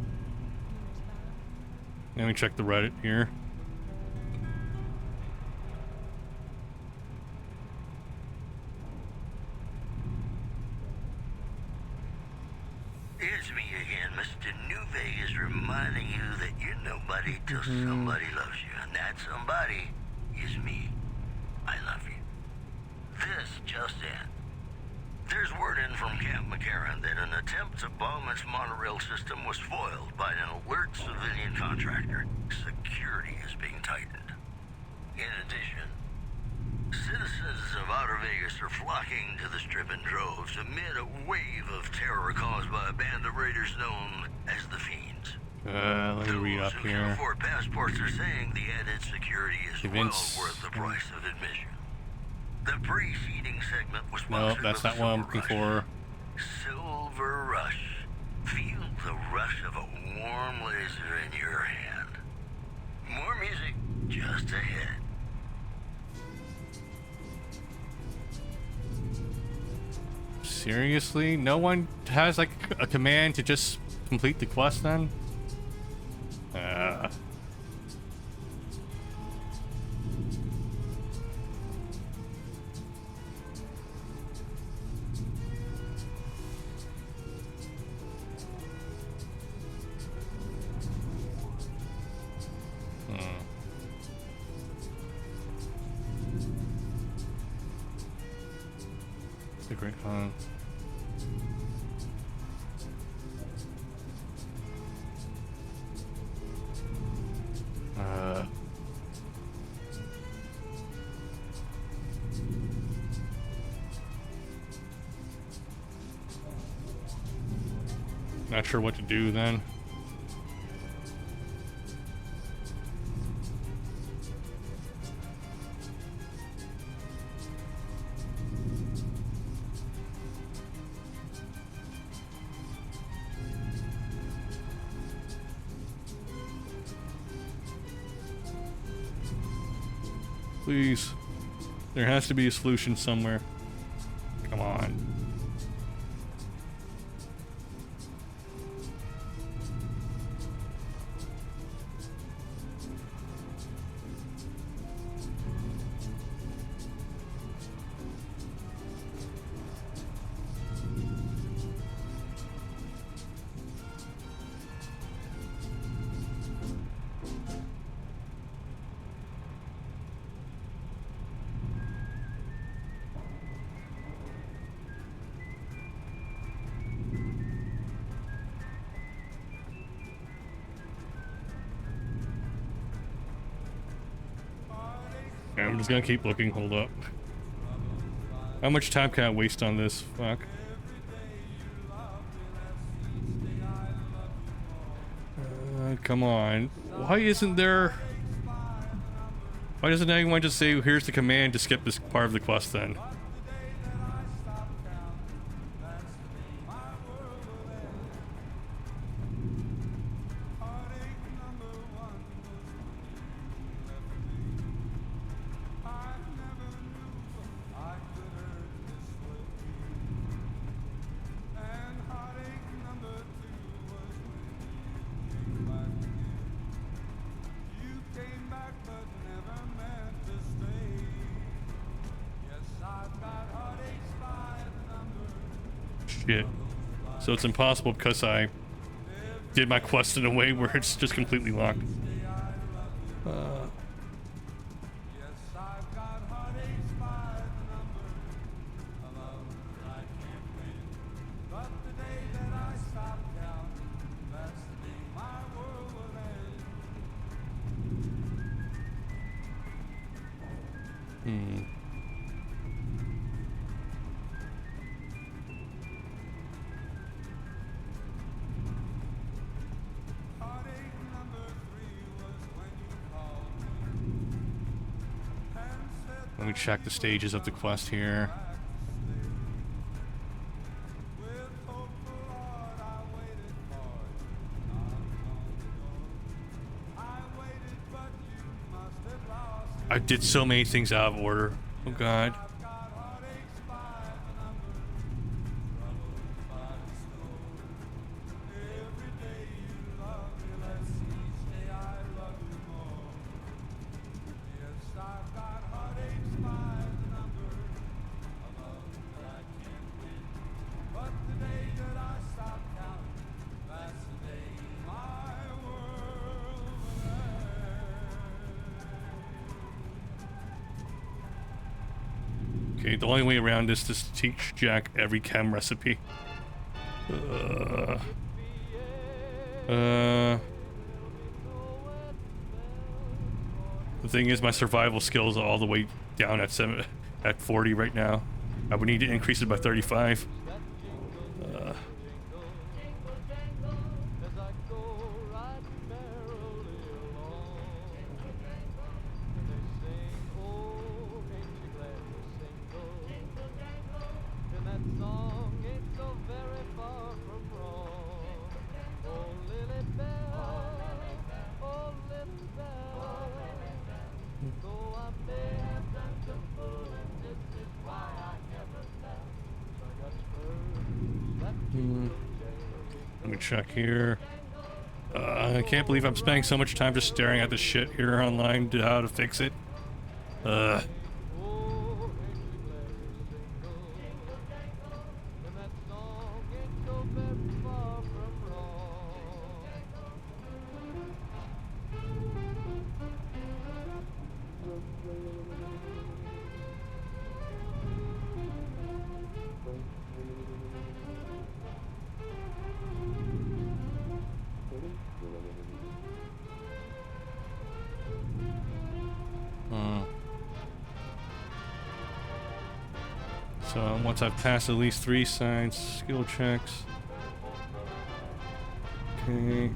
guitar. Let me check the Reddit here. It's me again, Mr. New Vegas, reminding you that you're nobody till somebody loves you, and that somebody is me. I love you. This just in. There's word in from Camp McCarran that an attempt to bomb its monorail system was foiled by an alert civilian contractor. Security is being tightened. In addition, citizens of Outer Vegas are flocking to the Strip in droves amid a wave of terror caused by a band of raiders known as the Fiends. Let me read up Who can here. afford passports are saying the added security is Convince- well worth the price of admission. The preceding segment was No, sponsored that's by not the what I'm Silver looking Rush. for. Silver Rush. Feel the rush of a warm laser in your hand. More music just ahead. Seriously? No one has like a command to just complete the quest then? It's a great fun. Not sure what to do then. Please. There has to be a solution somewhere. Come on. Yeah, I'm just gonna keep looking. Hold up. How much time can I waste on this? Fuck. Come on. Why isn't there... Why doesn't anyone just say, here's the command to skip this part of the quest then? shit. So it's impossible because I did my quest in a way where it's just completely locked. Let me check the stages of the quest here. I did so many things out of order. Oh god. Okay, the only way around this is to teach Jack every chem recipe. The thing is, my survival skills are all the way down at 40 right now. I would need to increase it by 35. Let me check here. I can't believe I'm spending so much time just staring at this shit here online to how to fix it. So once I've passed at least 3 science skill checks. Okay.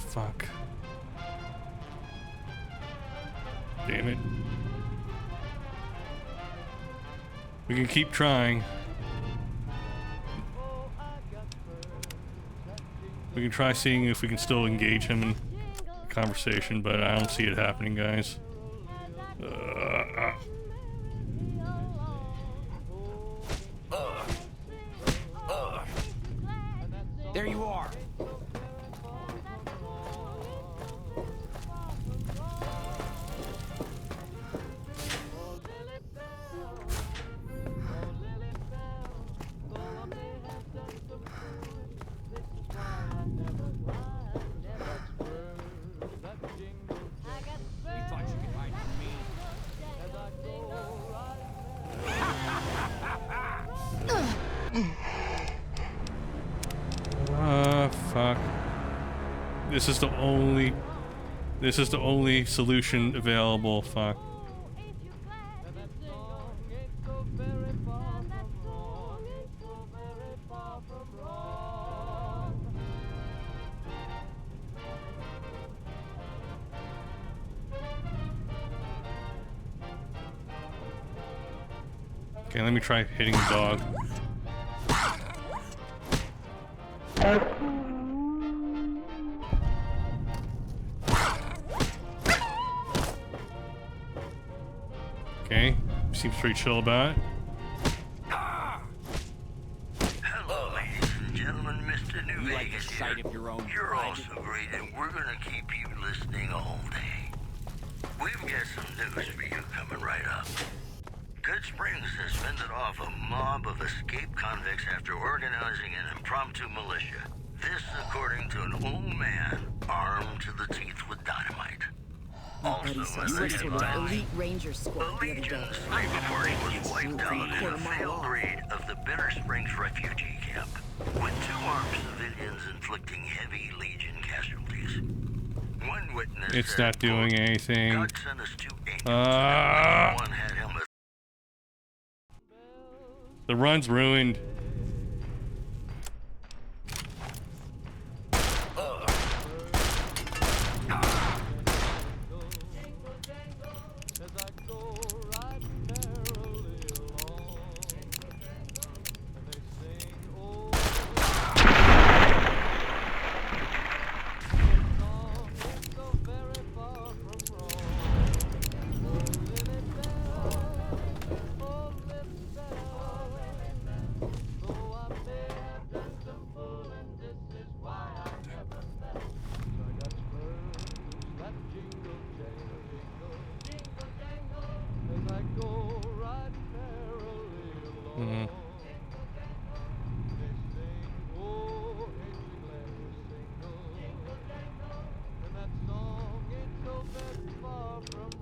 Fuck. Damn it. We can keep trying. We can try seeing if we can still engage him in conversation, but I don't see it happening, guys. There you are. Fuck. This is the only solution available. Fuck. Okay, let me try hitting the dog. Okay, seems pretty chill about it. Hello, ladies and gentlemen, Mr. New You like the Vegas sight here. of your own You're blood? also great, and we're gonna keep you listening all day. We've got some news for you coming right up. Good Springs has fended off a mob of escaped convicts after organizing an impromptu militia. This, according to an old man armed to the teeth with dynamite. Also, saw in some the sort of headlines, elite ranger squad the other day. Legion's labor force was wiped out in a failed raid of the Bitter Springs refugee camp, with 2 armed civilians inflicting heavy Legion casualties. One witness It's said, not doing quote, anything. God sent us 2 angels, and one had him with The run's ruined.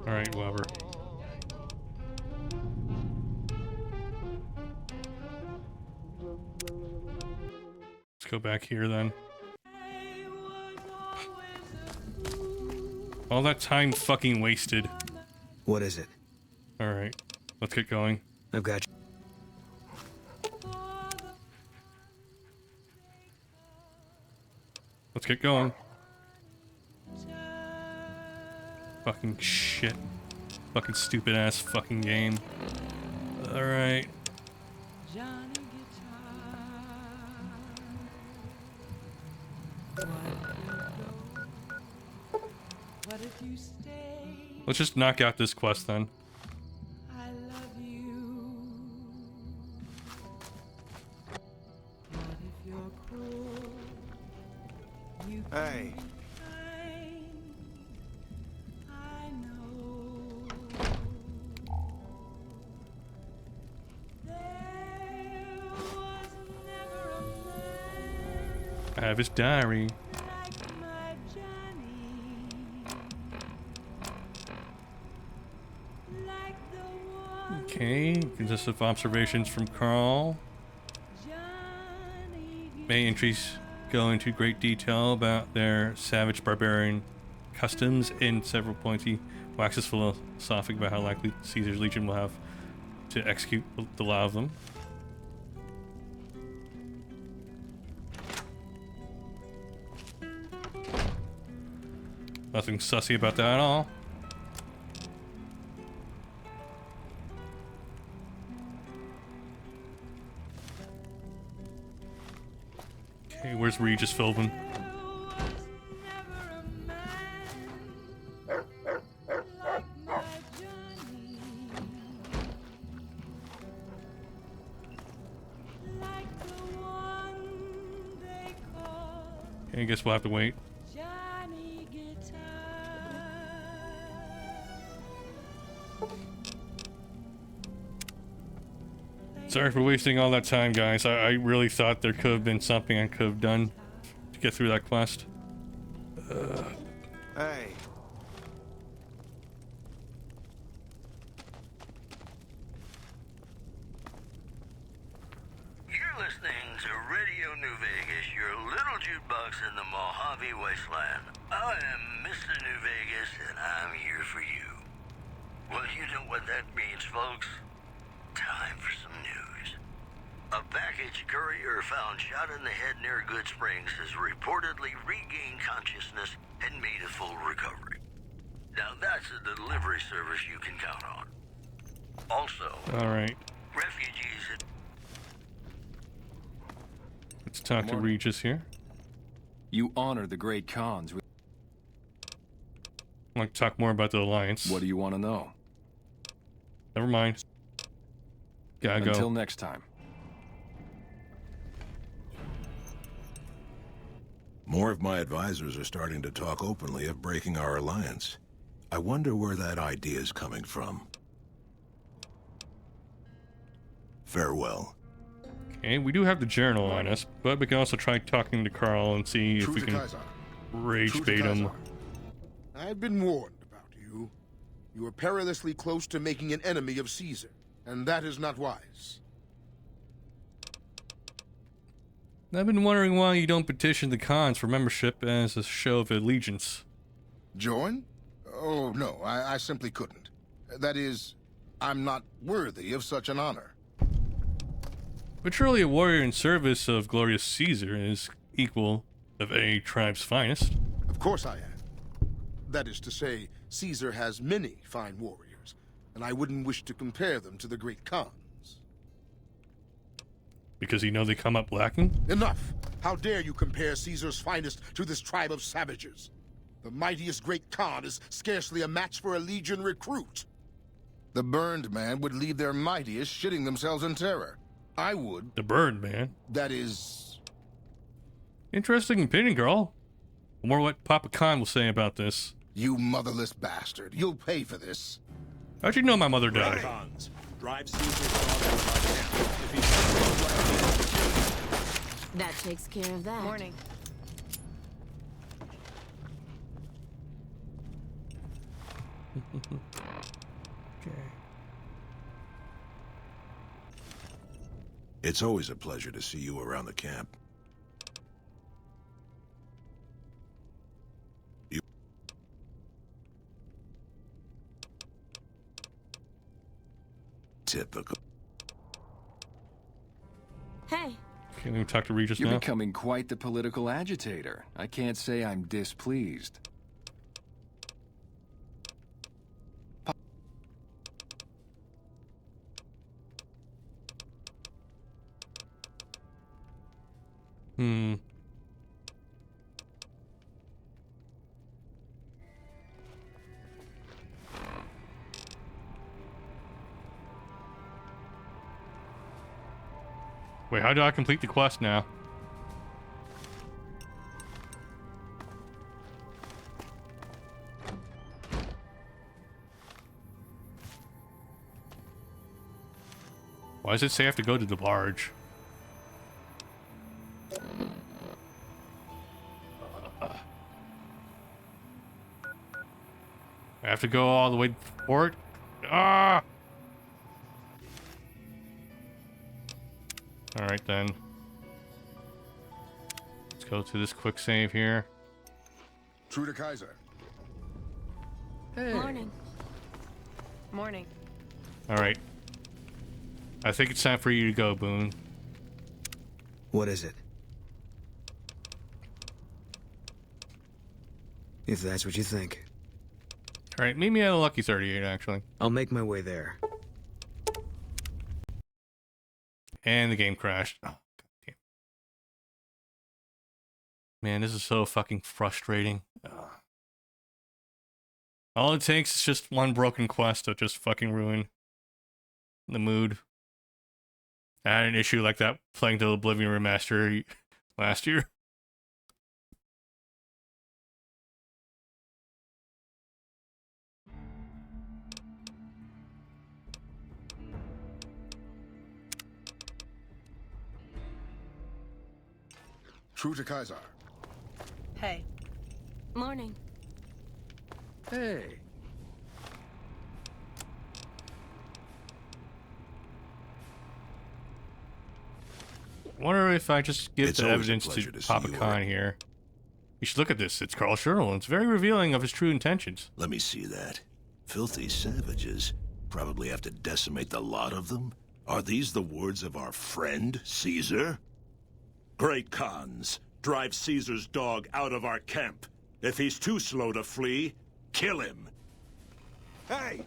All right, Weber. Let's go back here then. All that time fucking wasted. What is it? All right, let's get going. I've got you. Let's get going. Fucking shit. Fucking stupid ass fucking game. Alright. Let's just knock out this quest then. Hey. I have his diary. Okay, consists of observations from Carl. Many entries go into great detail about their savage barbarian customs. In several points, he waxes philosophic about how likely Caesar's legion will have to execute the lot of them. Nothing sussy about that at all. Okay, where's Regis Philbin? Okay, I guess we'll have to wait. Sorry for wasting all that time, guys. I really thought there could have been something I could have done to get through that quest. Hey. You're listening to Radio New Vegas, your little jukebox in the Mojave Wasteland. I am Mr. New Vegas, and I'm here for you. Well, you know what that means, folks. Time for some news. A package courier found shot in the head near Good Springs has reportedly regained consciousness and made a full recovery. Now that's a delivery service you can count on. Also, Alright. refugees... Let's talk to Regis here. You honor the great Khans. I want to talk more about the Alliance. What do you want to know? Never mind. Gotta go. Until next time. More of my advisors are starting to talk openly of breaking our alliance. I wonder where that idea is coming from. Farewell. Okay, we do have the journal on us, but we can also try talking to Carl and see if we can rage bait him. I've been warned about you. You are perilously close to making an enemy of Caesar, and that is not wise. I've been wondering why you don't petition the cons for membership as a show of allegiance. Join? Oh, no, I simply couldn't. That is, I'm not worthy of such an honor. But surely a warrior in service of glorious Caesar is equal of a tribe's finest. Of course I am. That is to say, Caesar has many fine warriors, and I wouldn't wish to compare them to the great Khans. Because you know they come up lacking? Enough! How dare you compare Caesar's finest to this tribe of savages? The mightiest great Khan is scarcely a match for a legion recruit. The burned man would leave their mightiest shitting themselves in terror. I would. The burned man? That is... Interesting opinion, girl. I wonder what Papa Khan will say about this. You motherless bastard. You'll pay for this. How'd you know my mother died? Khans, drive Caesar's dog. If he's that takes care of that. Morning. Okay. It's always a pleasure to see you around the camp. Typical. Hey. Can we talk to Regis You're now? becoming quite the political agitator. I can't say I'm displeased. Wait, how do I complete the quest now? Why does it say I have to go to the barge? I have to go all the way to the port? Ah! Alright then. Let's go to this quick save here. True to Kaiser. Hey. Morning. Morning. Alright. I think it's time for you to go, Boone. What is it? If that's what you think. Alright, meet me at a Lucky 38, actually. I'll make my way there. And the game crashed. Oh, goddamn. Man, this is so fucking frustrating. Ugh. All it takes is just one broken quest to just fucking ruin the mood. I had an issue like that playing the Oblivion Remaster last year. True to Kaiser. Hey. Morning. Hey. Wonder if I just give It's the always a evidence pleasure to to see Papa you Khan around. here. You should look at this. It's Carl Sherrill. It's very revealing of his true intentions. Let me see that. Filthy savages. Probably have to decimate the lot of them. Are these the words of our friend, Caesar? Great Khans, drive Caesar's dog out of our camp. If he's too slow to flee, kill him. Hey!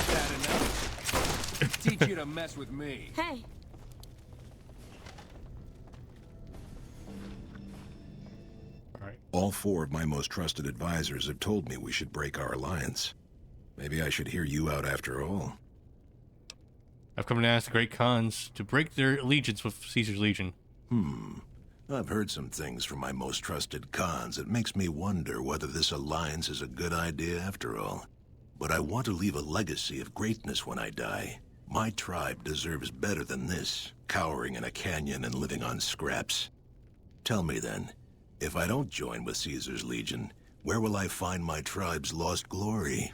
That enough? Teach you to mess with me. Hey. All four of my most trusted advisors have told me we should break our alliance. Maybe I should hear you out after all. I've come to ask the great Khans to break their allegiance with Caesar's Legion. I've heard some things from my most trusted Khans that makes me wonder whether this alliance is a good idea after all. But I want to leave a legacy of greatness when I die. My tribe deserves better than this, cowering in a canyon and living on scraps. Tell me then, if I don't join with Caesar's Legion, where will I find my tribe's lost glory?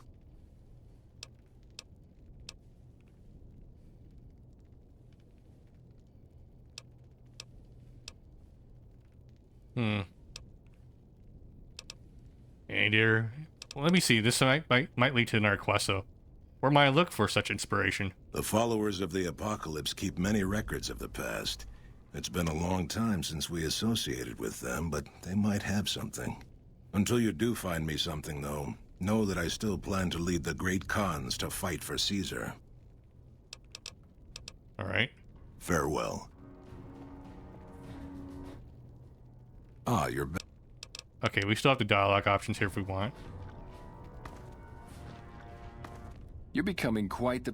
Hey dear. Well, let me see. This might lead to another quest, though. Where might I look for such inspiration? The followers of the Apocalypse keep many records of the past. It's been a long time since we associated with them, but they might have something. Until you do find me something, though, know that I still plan to lead the great Khans to fight for Caesar. All right. Farewell. Ah, you're back. Okay, we still have the dialogue options here if we want. You're becoming quite the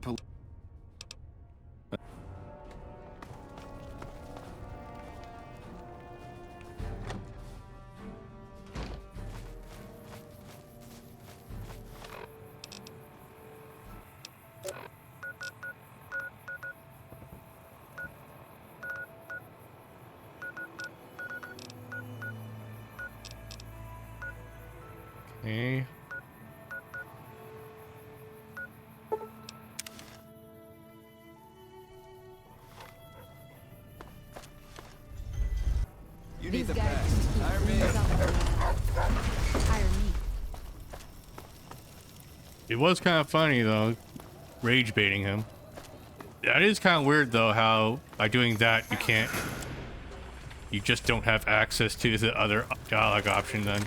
Okay. You need the best. Hire me. Hire me. It was kind of funny, though, rage baiting him. That is kind of weird, though, how by doing that, you just don't have access to the other dialogue option then.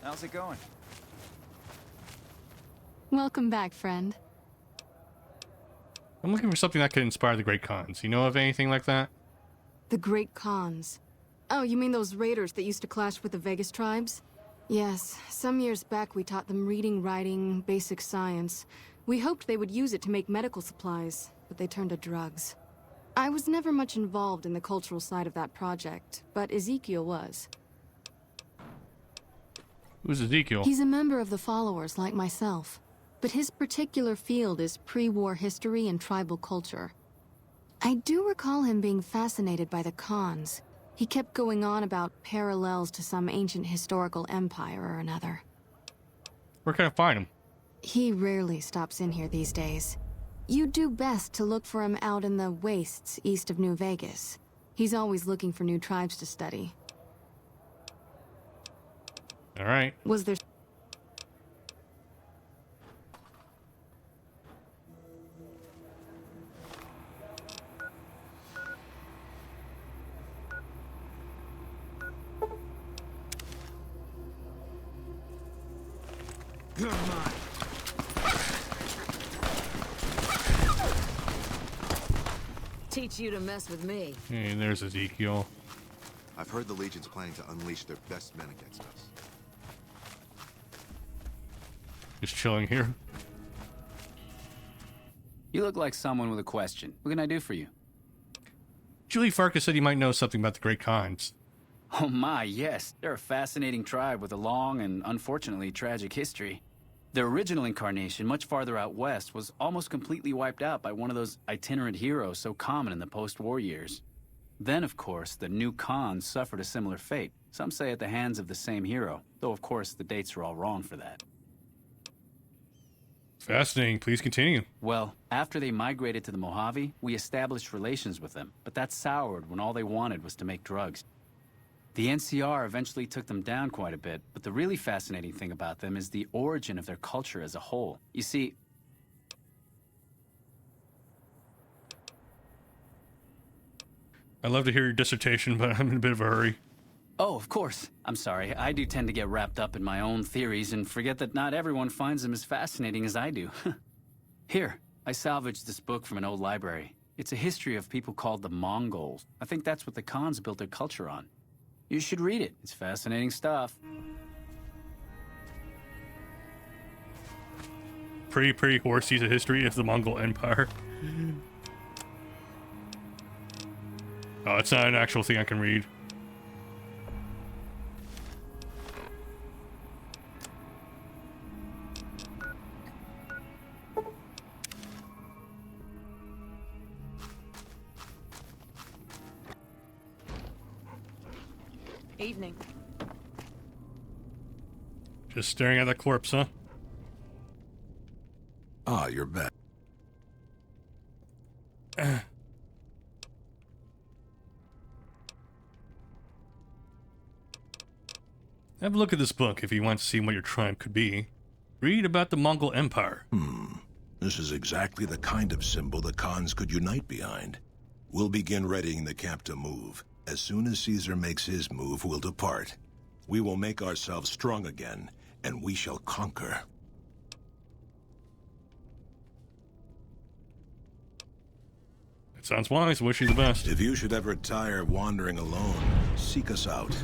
How's it going? Welcome back, friend. I'm looking for something that could inspire the Great Khans. You know of anything like that? The Great Khans. Oh, you mean those raiders that used to clash with the Vegas tribes? Yes, some years back we taught them reading, writing, basic science. We hoped they would use it to make medical supplies, but they turned to drugs. I was never much involved in the cultural side of that project, but Ezekiel was. Who's Ezekiel? He's a member of the followers like myself, but his particular field is pre-war history and tribal culture. I do recall him being fascinated by the Khans. He kept going on about parallels to some ancient historical empire or another. Where can I find him? He rarely stops in here these days. You'd do best to look for him out in the wastes east of New Vegas. He's always looking for new tribes to study. All right. Was there... You're mine. Teach you to mess with me. Hey, there's Ezekiel. I've heard the Legion's planning to unleash their best men against us. Just chilling here. You look like someone with a question. What can I do for you? Julie Farkas said you might know something about the Great Khans. Oh my, yes. They're a fascinating tribe with a long and unfortunately tragic history. Their original incarnation, much farther out west, was almost completely wiped out by one of those itinerant heroes so common in the post-war years. Then, of course, the new Khans suffered a similar fate. Some say at the hands of the same hero, though of course the dates are all wrong for that. Fascinating. Please continue. Well, after they migrated to the Mojave, we established relations with them, but that soured when all they wanted was to make drugs. The NCR eventually took them down quite a bit, but the really fascinating thing about them is the origin of their culture as a whole. You see, I'd love to hear your dissertation, but I'm in a bit of a hurry. Oh, of course. I'm sorry. I do tend to get wrapped up in my own theories and forget that not everyone finds them as fascinating as I do. Here, I salvaged this book from an old library. It's a history of people called the Mongols. I think that's what the Khans built their culture on. You should read it. It's fascinating stuff. Pretty horsey's a history of the Mongol Empire. Oh, it's not an actual thing I can read. Evening. Just staring at that corpse, huh? Ah, you're back. Have a look at this book if you want to see what your triumph could be. Read about the Mongol Empire. This is exactly the kind of symbol the Khans could unite behind. We'll begin readying the camp to move. As soon as Caesar makes his move, we'll depart. We will make ourselves strong again, and we shall conquer. It sounds wise. Wish you the best. If you should ever tire of wandering alone, seek us out.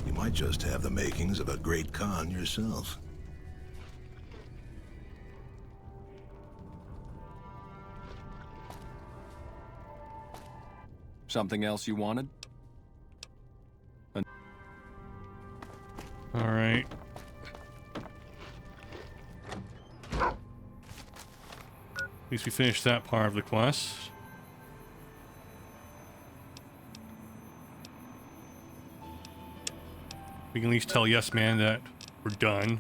You might just have the makings of a great Khan yourself. Something else you wanted? All right. At least we finished that part of the quest. We can at least tell Yes Man that we're done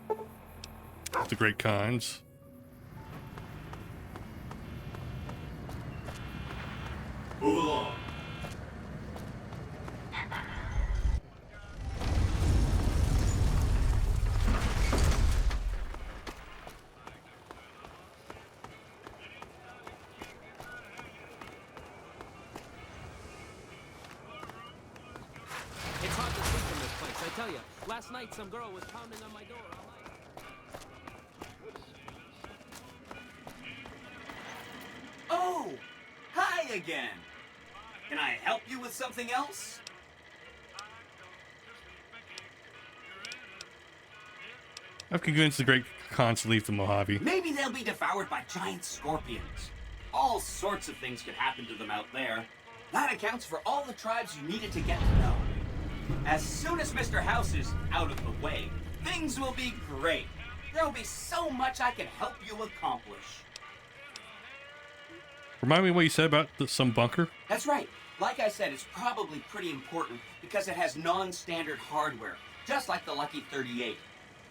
with the Great Khans. Move along. It's hard to sleep in this place, I tell you. Last night, some girl was pounding on my door all night. Oh! Hi again! Can I help you with something else? I've convinced the Great Khans to leave the Mojave. Maybe they'll be devoured by giant scorpions. All sorts of things could happen to them out there. That accounts for all the tribes you needed to get to know. As soon as Mr. House is out of the way, things will be great. There'll be so much I can help you accomplish. Remind me what you said about some bunker? That's right. Like I said, it's probably pretty important because it has non-standard hardware, just like the Lucky 38.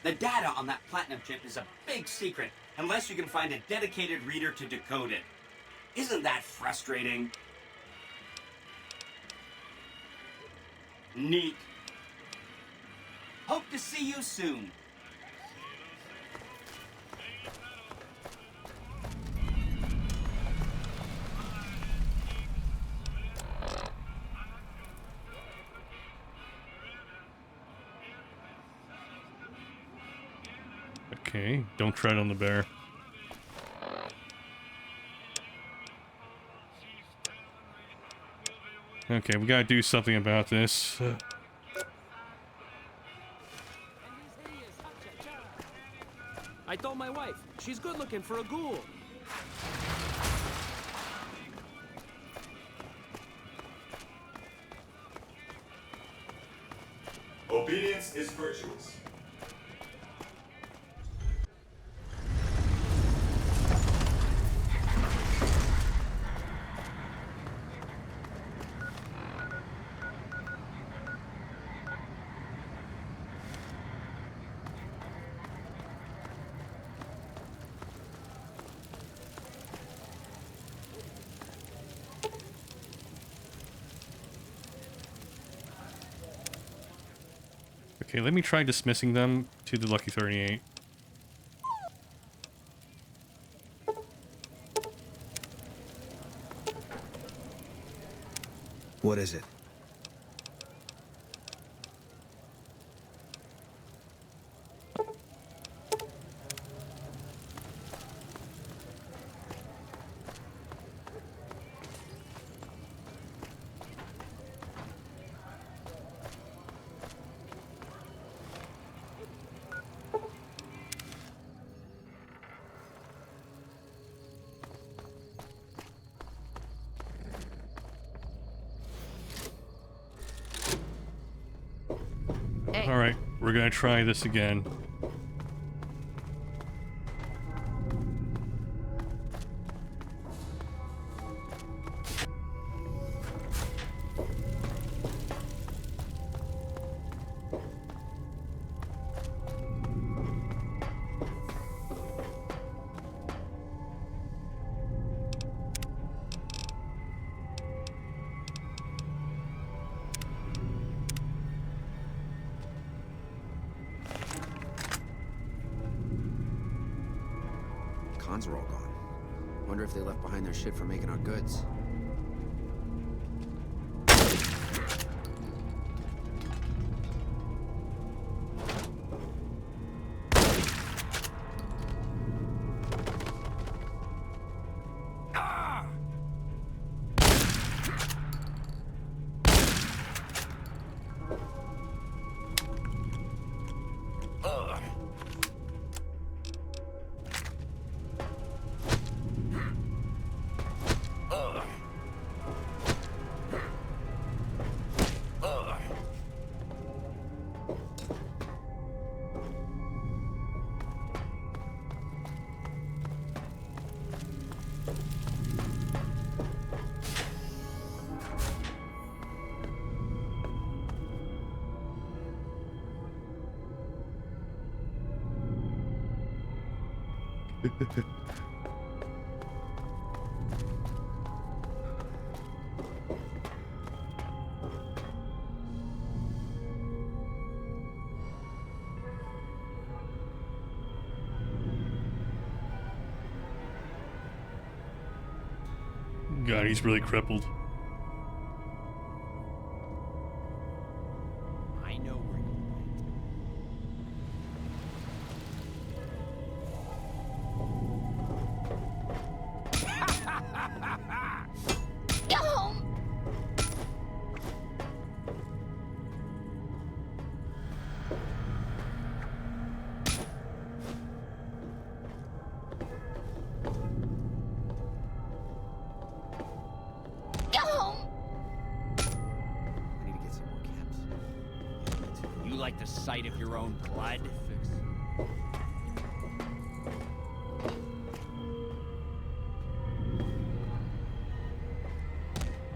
The data on that platinum chip is a big secret, unless you can find a dedicated reader to decode it. Isn't that frustrating? Neat. Hope to see you soon. Okay, don't tread on the bear. Okay, we gotta do something about this. I told my wife, she's good looking for a ghoul. Obedience is virtuous. Okay, let me try dismissing them to the Lucky 38. What is it? Alright, we're gonna try this again. Cons are all gone. Wonder if they left behind their shit for making our goods. God, he's really crippled. I know where you I need to get some more caps. You like the sight of your own blood?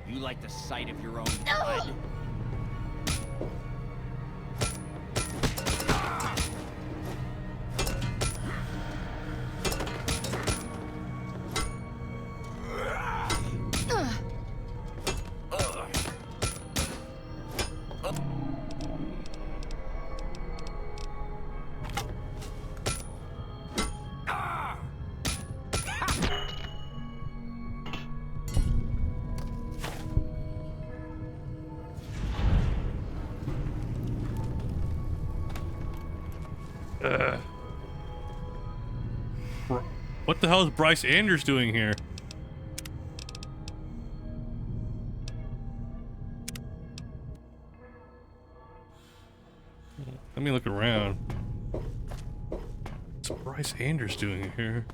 You like the sight of your own blood? What the hell is Bryce Anders doing here? Let me look around. What's Bryce Anders doing here?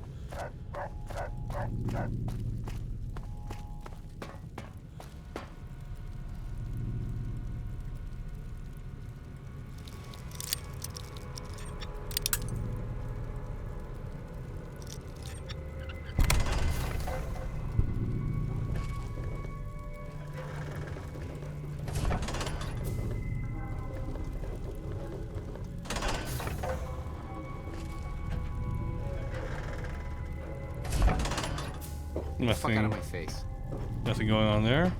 Fuck out of my face. Nothing going on there.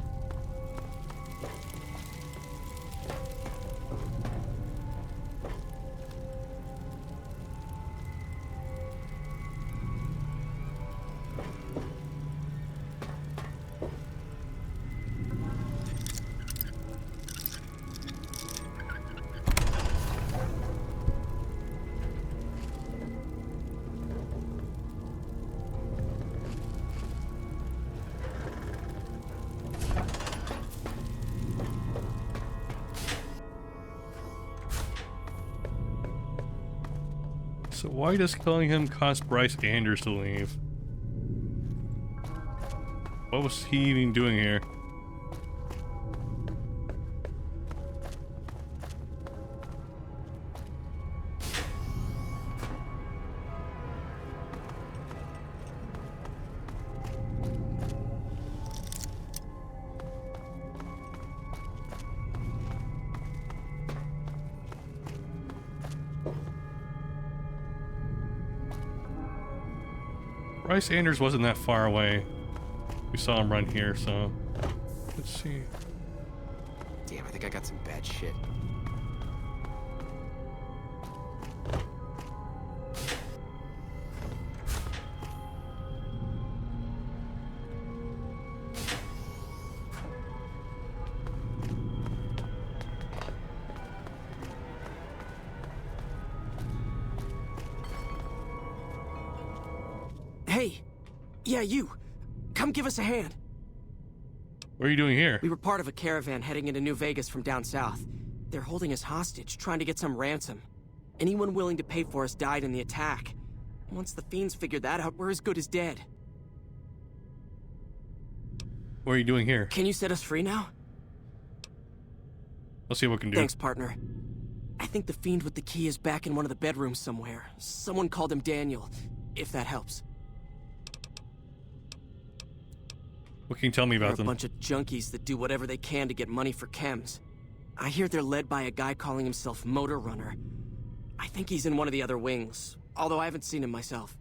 So why does killing him cause Bryce Anders to leave? What was he even doing here? Bryce Anders wasn't that far away. We saw him run here, so let's see. Damn, I think I got some bad shit. Hey! Yeah, you! Come give us a hand! What are you doing here? We were part of a caravan heading into New Vegas from down south. They're holding us hostage, trying to get some ransom. Anyone willing to pay for us died in the attack. Once the fiends figured that out, we're as good as dead. What are you doing here? Can you set us free now? Let's see what we can do. Thanks, partner. I think the fiend with the key is back in one of the bedrooms somewhere. Someone called him Daniel, if that helps. What can you tell me about them? They're a bunch of junkies that do whatever they can to get money for chems. I hear they're led by a guy calling himself Motor Runner. I think he's in one of the other wings, although I haven't seen him myself.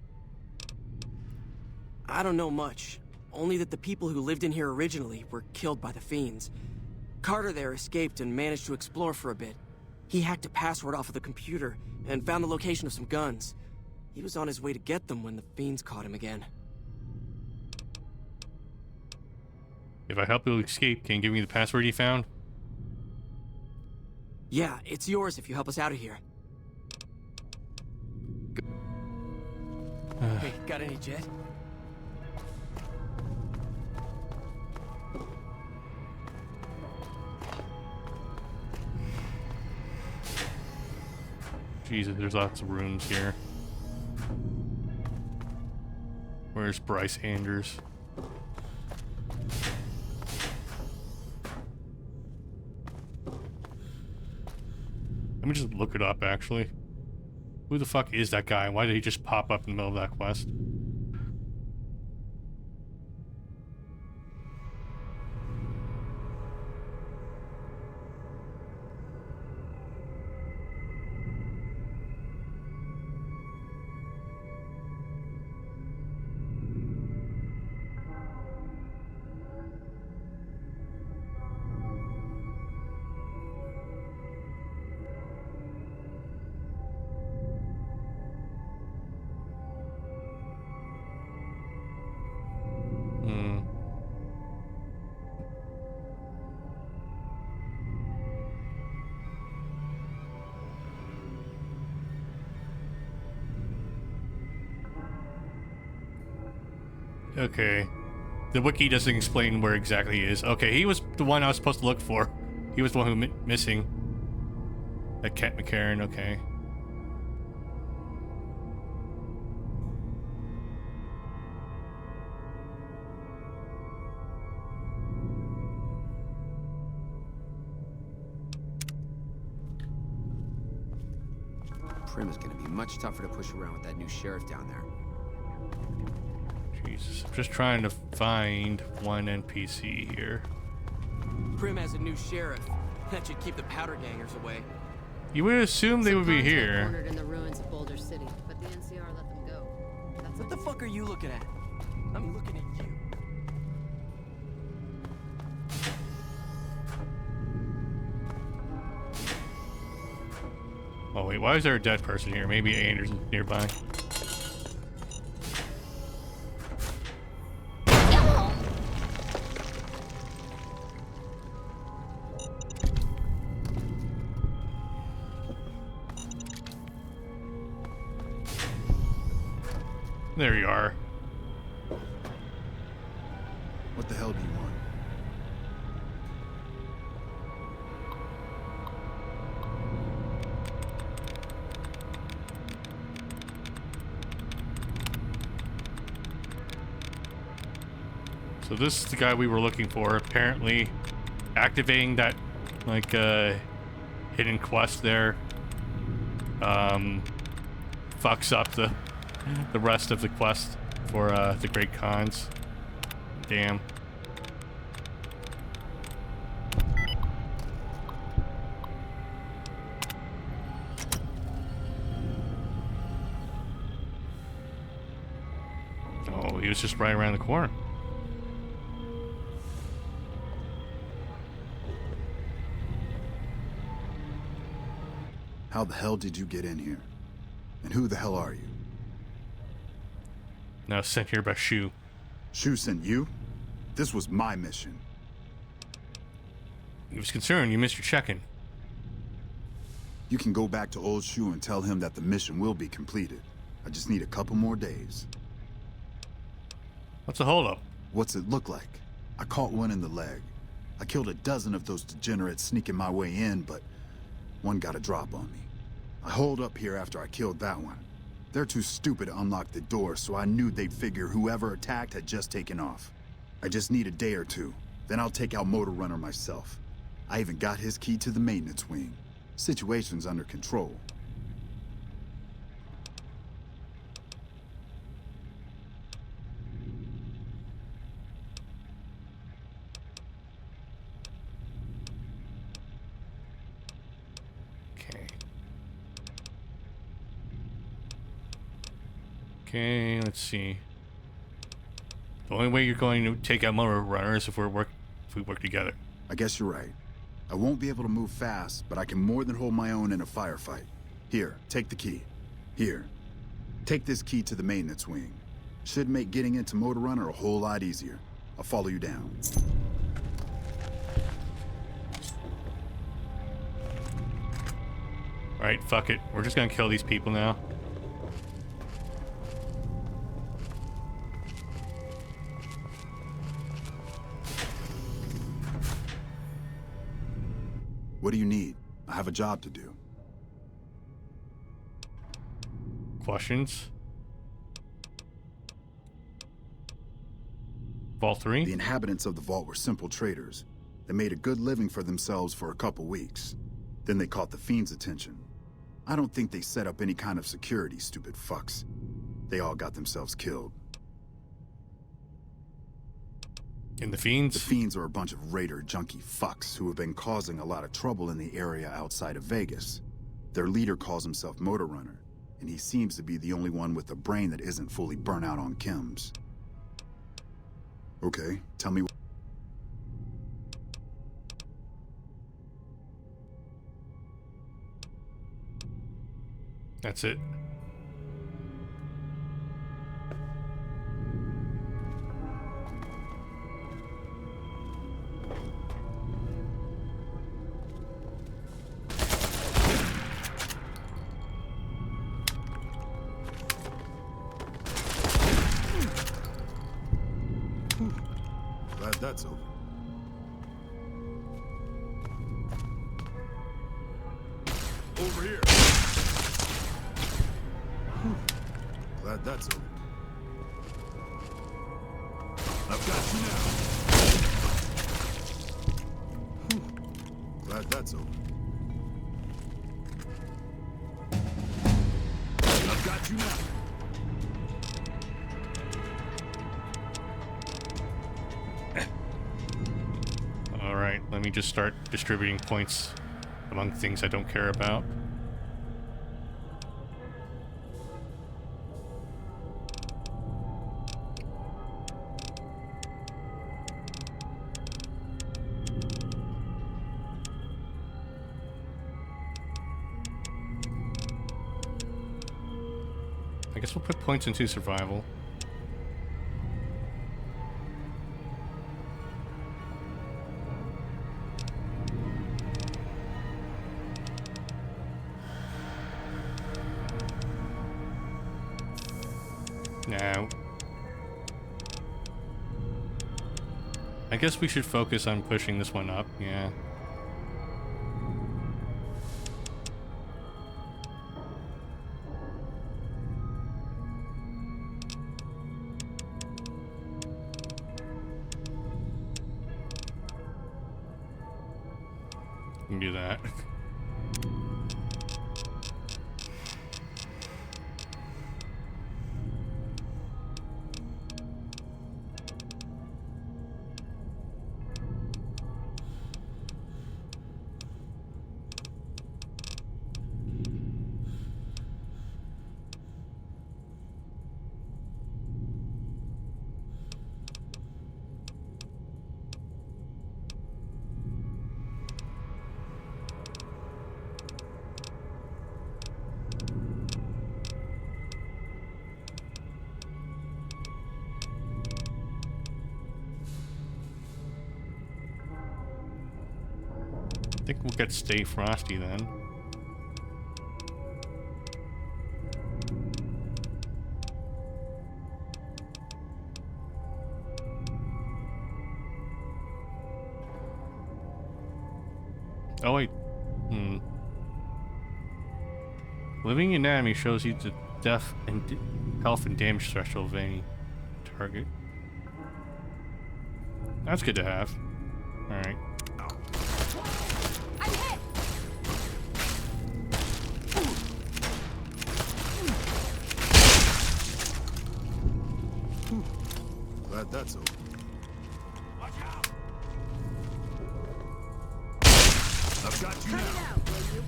I don't know much, only that the people who lived in here originally were killed by the fiends. Carter there escaped and managed to explore for a bit. He hacked a password off of the computer and found the location of some guns. He was on his way to get them when the fiends caught him again. If I help you escape, can you give me the password you found? Yeah, it's yours if you help us out of here. Hey, got any jet? Jesus, there's lots of rooms here. Where's Bryce Anders? Let me just look it up, actually. Who the fuck is that guy? Why did he just pop up in the middle of that quest? Okay. The wiki doesn't explain where exactly he is. Okay, he was the one I was supposed to look for. He was the one who missing. That Cat McCarran, okay. Prim is gonna be much tougher to push around with that new sheriff down there. Jesus, I'm just trying to find one NPC here. Prim has a new sheriff. That should keep the powder gangers away. You would assume they would be here. Cornered in the ruins of Boulder City, but the NCR let them go. That's what the fuck are you looking at? I'm looking at you. Oh wait, why is there a dead person here? Maybe Anders is nearby. There you are. What the hell do you want? So this is the guy we were looking for. Apparently, activating that like hidden quest there fucks up the rest of the quest for the Great Khans. Damn. Oh Maybe it's just right around the corner. How the hell did you get in here? And who the hell are you? Now sent here by Shu. Shu sent you? This was my mission. He was concerned you missed your check-in. You can go back to old Shu and tell him that the mission will be completed. I just need a couple more days. What's the holdup? What's it look like? I caught one in the leg. I killed a dozen of those degenerates sneaking my way in, but one got a drop on me. I holed up here after I killed that one. They're too stupid to unlock the door, so I knew they'd figure whoever attacked had just taken off. I just need a day or two, then I'll take out Motor Runner myself. I even got his key to the maintenance wing. Situation's under control. Okay, let's see. The only way you're going to take out Motor Runner is if we work together. I guess you're right. I won't be able to move fast, but I can more than hold my own in a firefight. Here, take the key. Here. Take this key to the maintenance wing. Should make getting into Motor Runner a whole lot easier. I'll follow you down. Alright, fuck it. We're just gonna kill these people now. What do you need? I have a job to do. Questions? Vault 3? The inhabitants of the vault were simple traders. They made a good living for themselves for a couple weeks. Then they caught the Fiend's attention. I don't think they set up any kind of security, stupid fucks. They all got themselves killed. And the Fiends? The Fiends are a bunch of raider junkie fucks who have been causing a lot of trouble in the area outside of Vegas. Their leader calls himself Motor Runner, and he seems to be the only one with a brain that isn't fully burnt out on chems. Okay, tell me. That's it. Glad that's over. Over here. Glad that's over. I've got you now. Glad that's over. I've got you now. Alright, let me just start distributing points among things I don't care about. I guess we'll put points into survival. Now, I guess we should focus on pushing this one up, yeah. We can do that. think we'll get Stay Frosty then. Oh wait. Living anatomy shows you the death and health and damage threshold of any target. That's good to have. Alright. I'm hit. Glad that's over. Watch out! I've got you Cut now. it out, will you?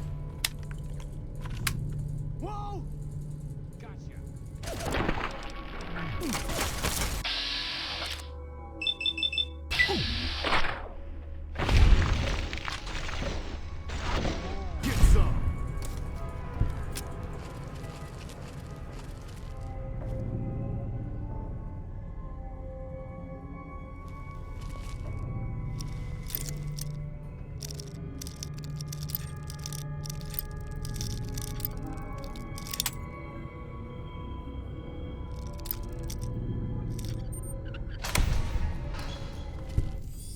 Whoa! Get some.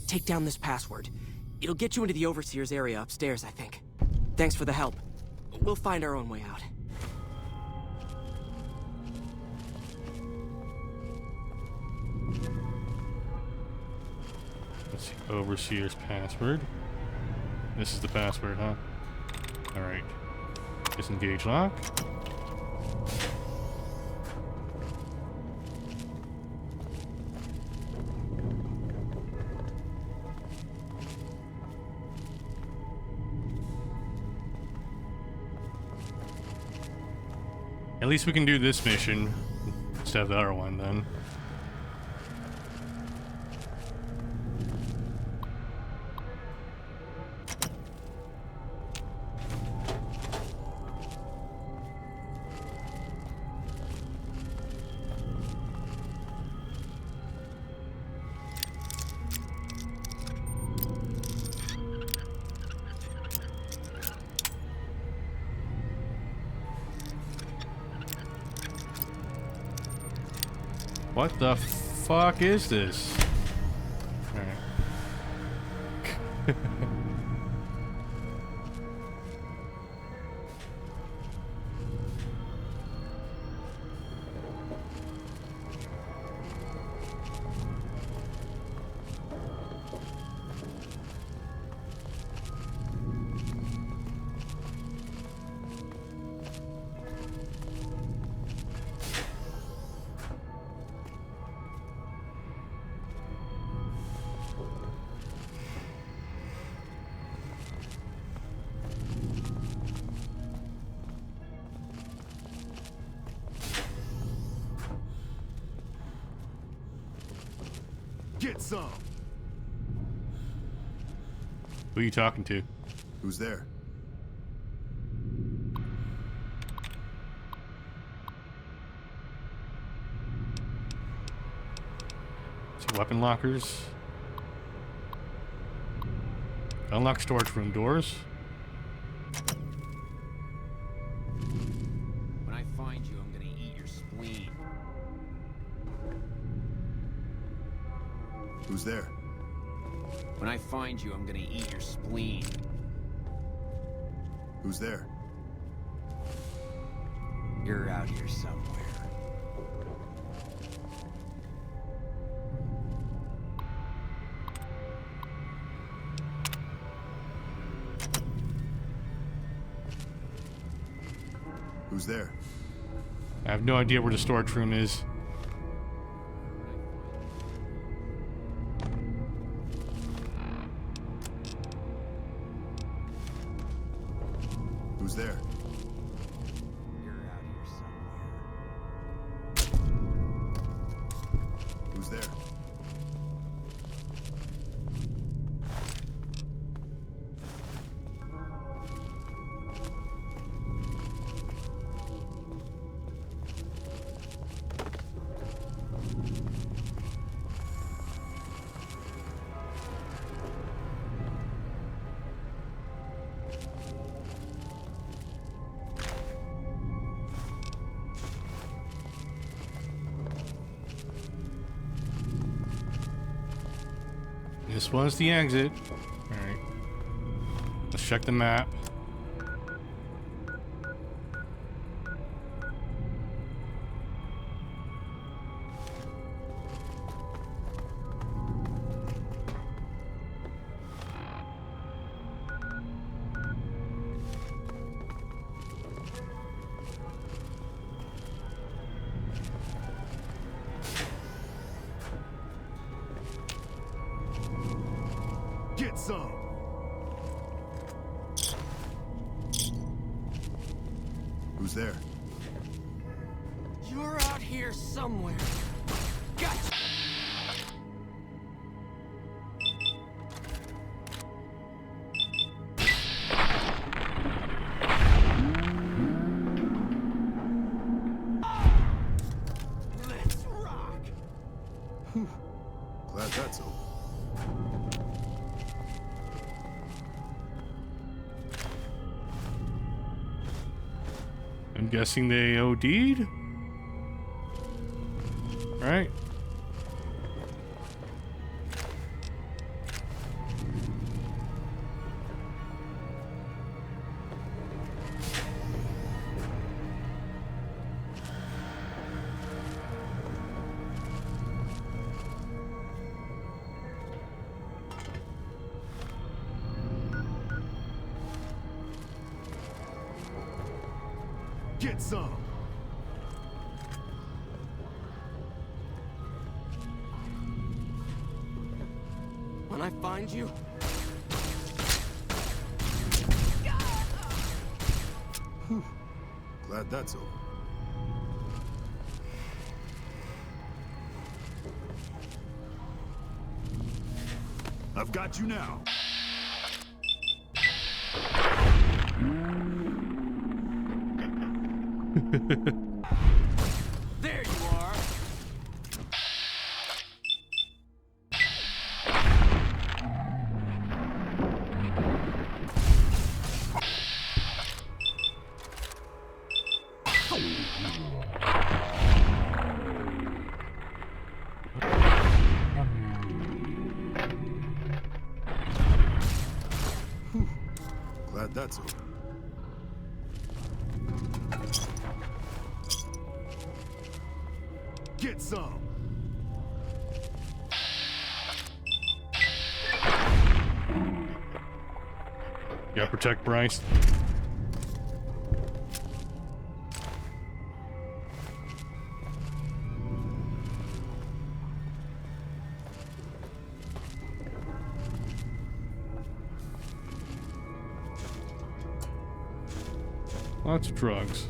Take down this password. It'll get you into the Overseer's area upstairs, I think. Thanks for the help. We'll find our own way out. Let's see. Overseer's password. This is the password, huh? Alright. Disengage lock. At least we can do this mission instead of the other one, then. What the fuck is this? Alright. Get some. Who are you talking to? Who's there? See weapon lockers. Unlock storage room doors. When I find you, I'm gonna eat your spleen. Who's there? When I find you, I'm gonna eat your spleen. Who's there? You're out here somewhere. Who's there? I have no idea where the storage room is. Who's there? You're out here somewhere. Who's there? This was the exit. Alright. Let's check the map. Get some. Who's there? You're out here somewhere. Gotcha. Let's rock. Glad that's over. I'm guessing they OD'd? Right. Get some. When I find you, Glad that's over. I've got you now. there you are. Glad that's over. Get some. Yeah, protect Bryce. Lots of drugs.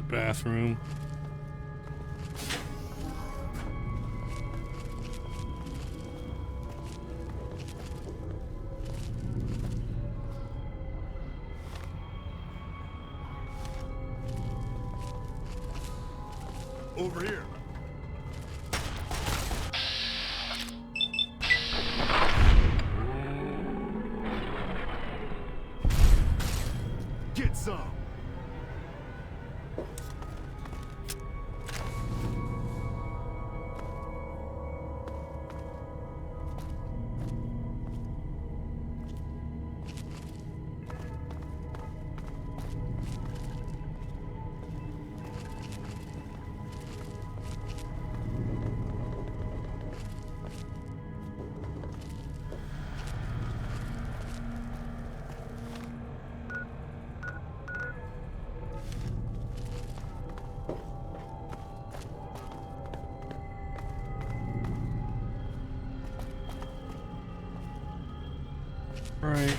Bathroom. Over here. Get some. Right.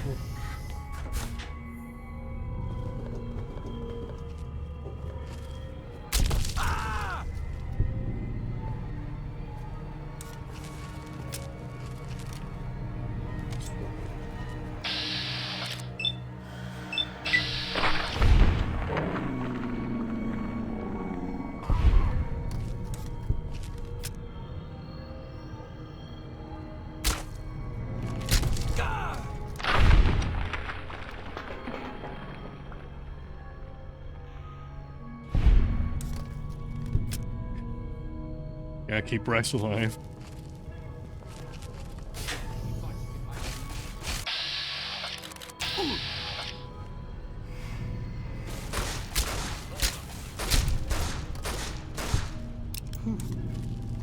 Gotta keep Bryce alive.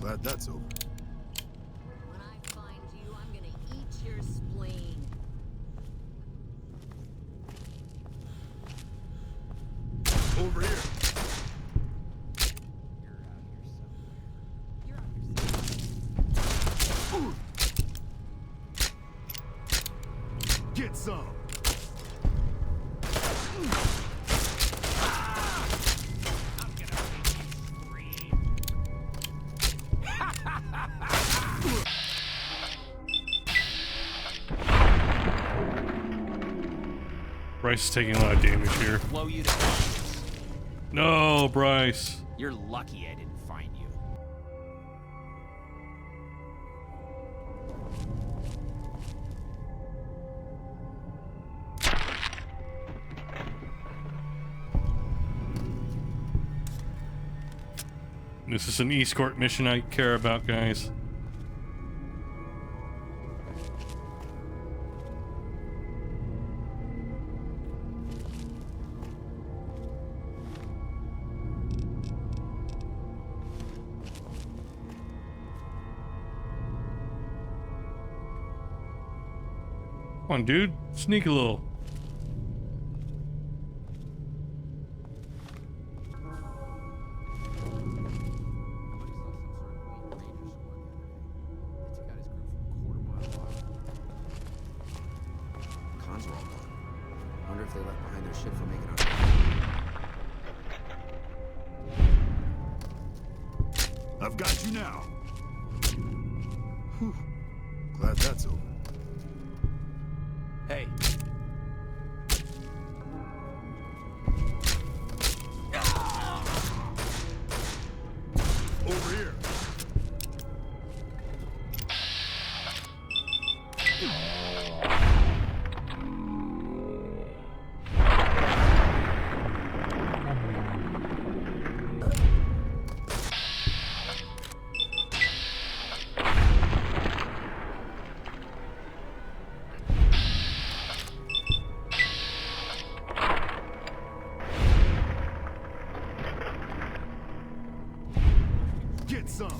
Glad that's over. When I find you, I'm gonna eat your spleen. Over here. Get some. Bryce is taking a lot of damage here. Blow you to pieces. No, Bryce. You're lucky I didn't find you. This is an escort mission I care about, guys. Come on, dude. Sneak a little. Cons are all gone. Wonder if they left behind their shit for making out. I've got you now. Whew. Glad that's over. Hey. Over here. Get some.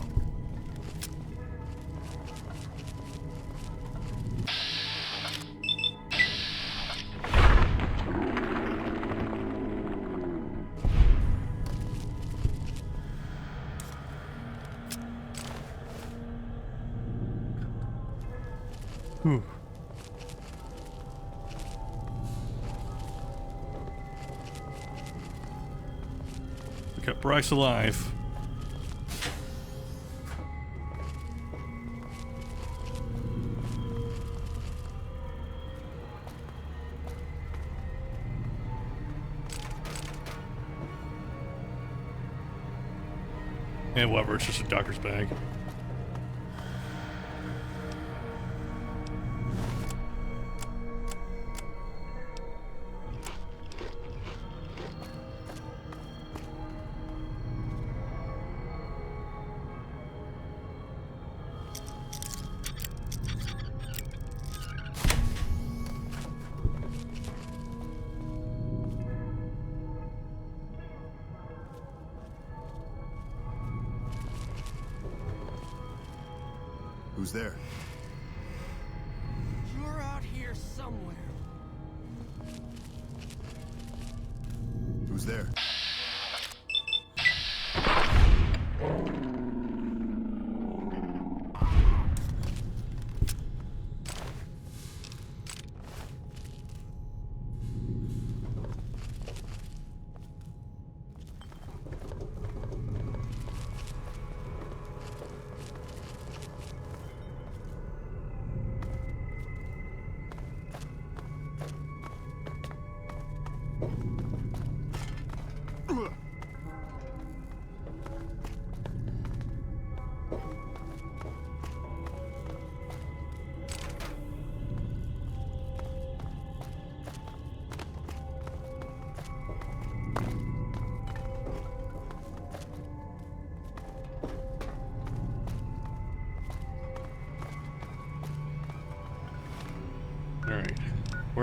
Whew. We got Bryce alive. And whatever, it's just a doctor's bag. Who's there? You're out here somewhere. Who's there?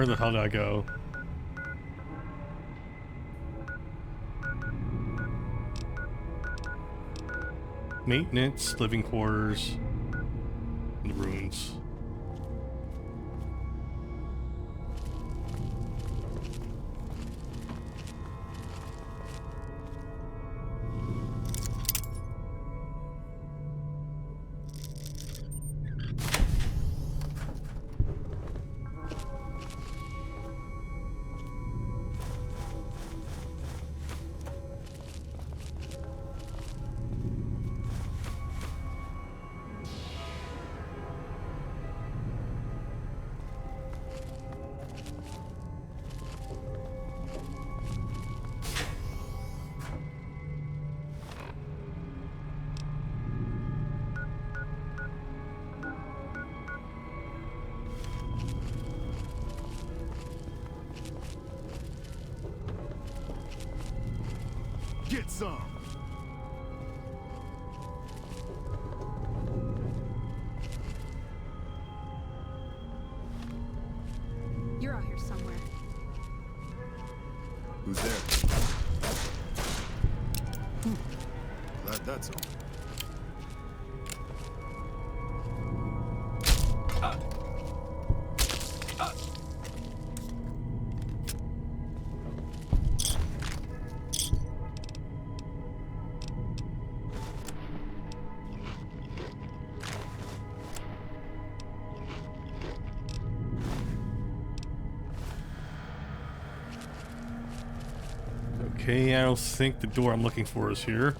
where the hell did I go? Maintenance, living quarters, and the ruins. Get some! You're out here somewhere. Who's there? Glad that's all. Okay, I don't think the door I'm looking for is here.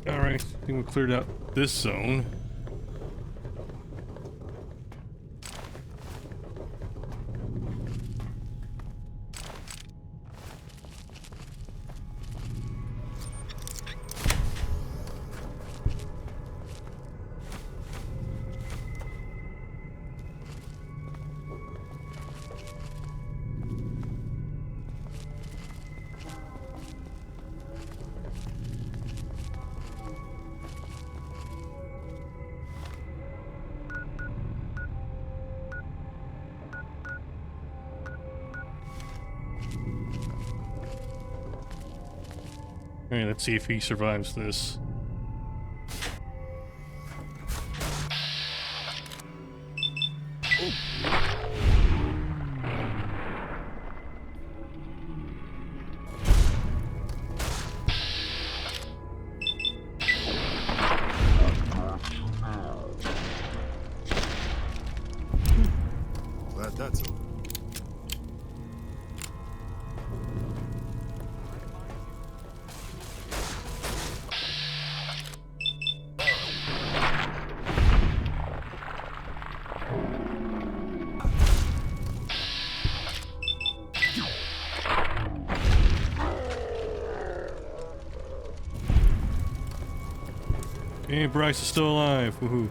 Alright, I think we cleared out this zone. Alright, let's see if he survives this. Glad that's over. Hey, Bryce is still alive. Woohoo.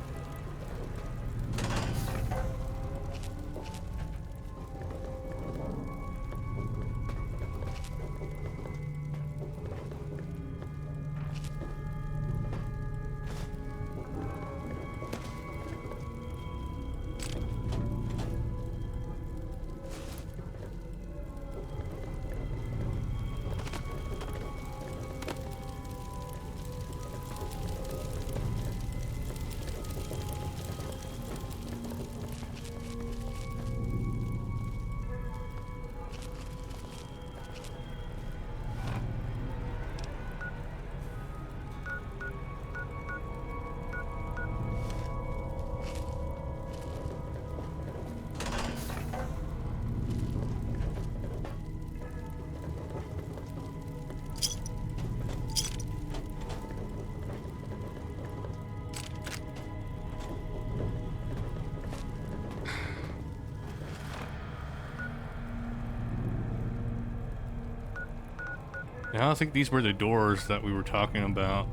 And I don't think these were the doors that we were talking about.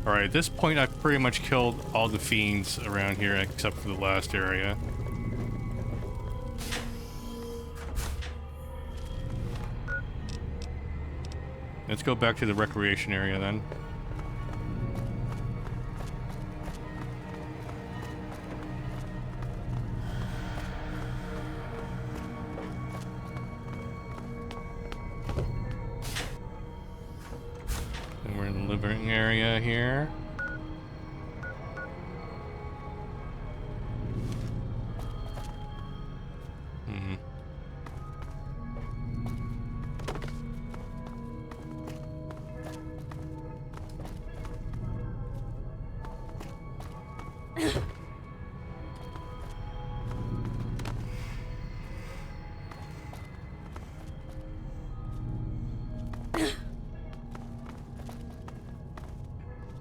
Alright, at this point I've pretty much killed all the fiends around here except for the last area. Let's go back to the recreation area then. And we're in the living area here.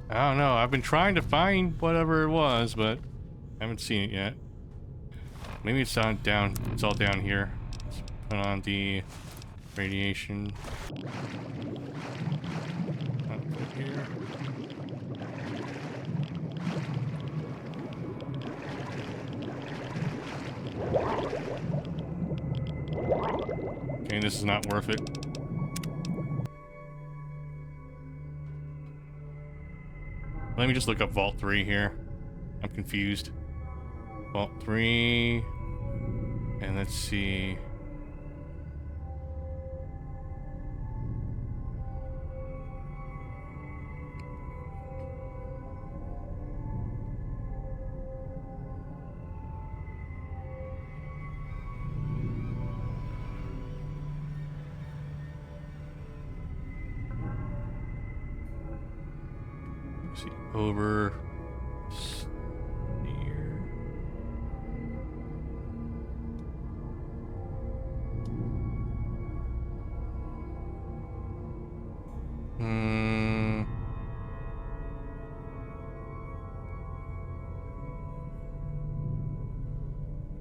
I don't know. I've been trying to find whatever it was, but I haven't seen it yet. Maybe it's down. It's all down here. Let's put on the radiation. Up here. Okay, this is not worth it. Let me just look up Vault 3 here. I'm confused. Vault 3... And let's see... Over here.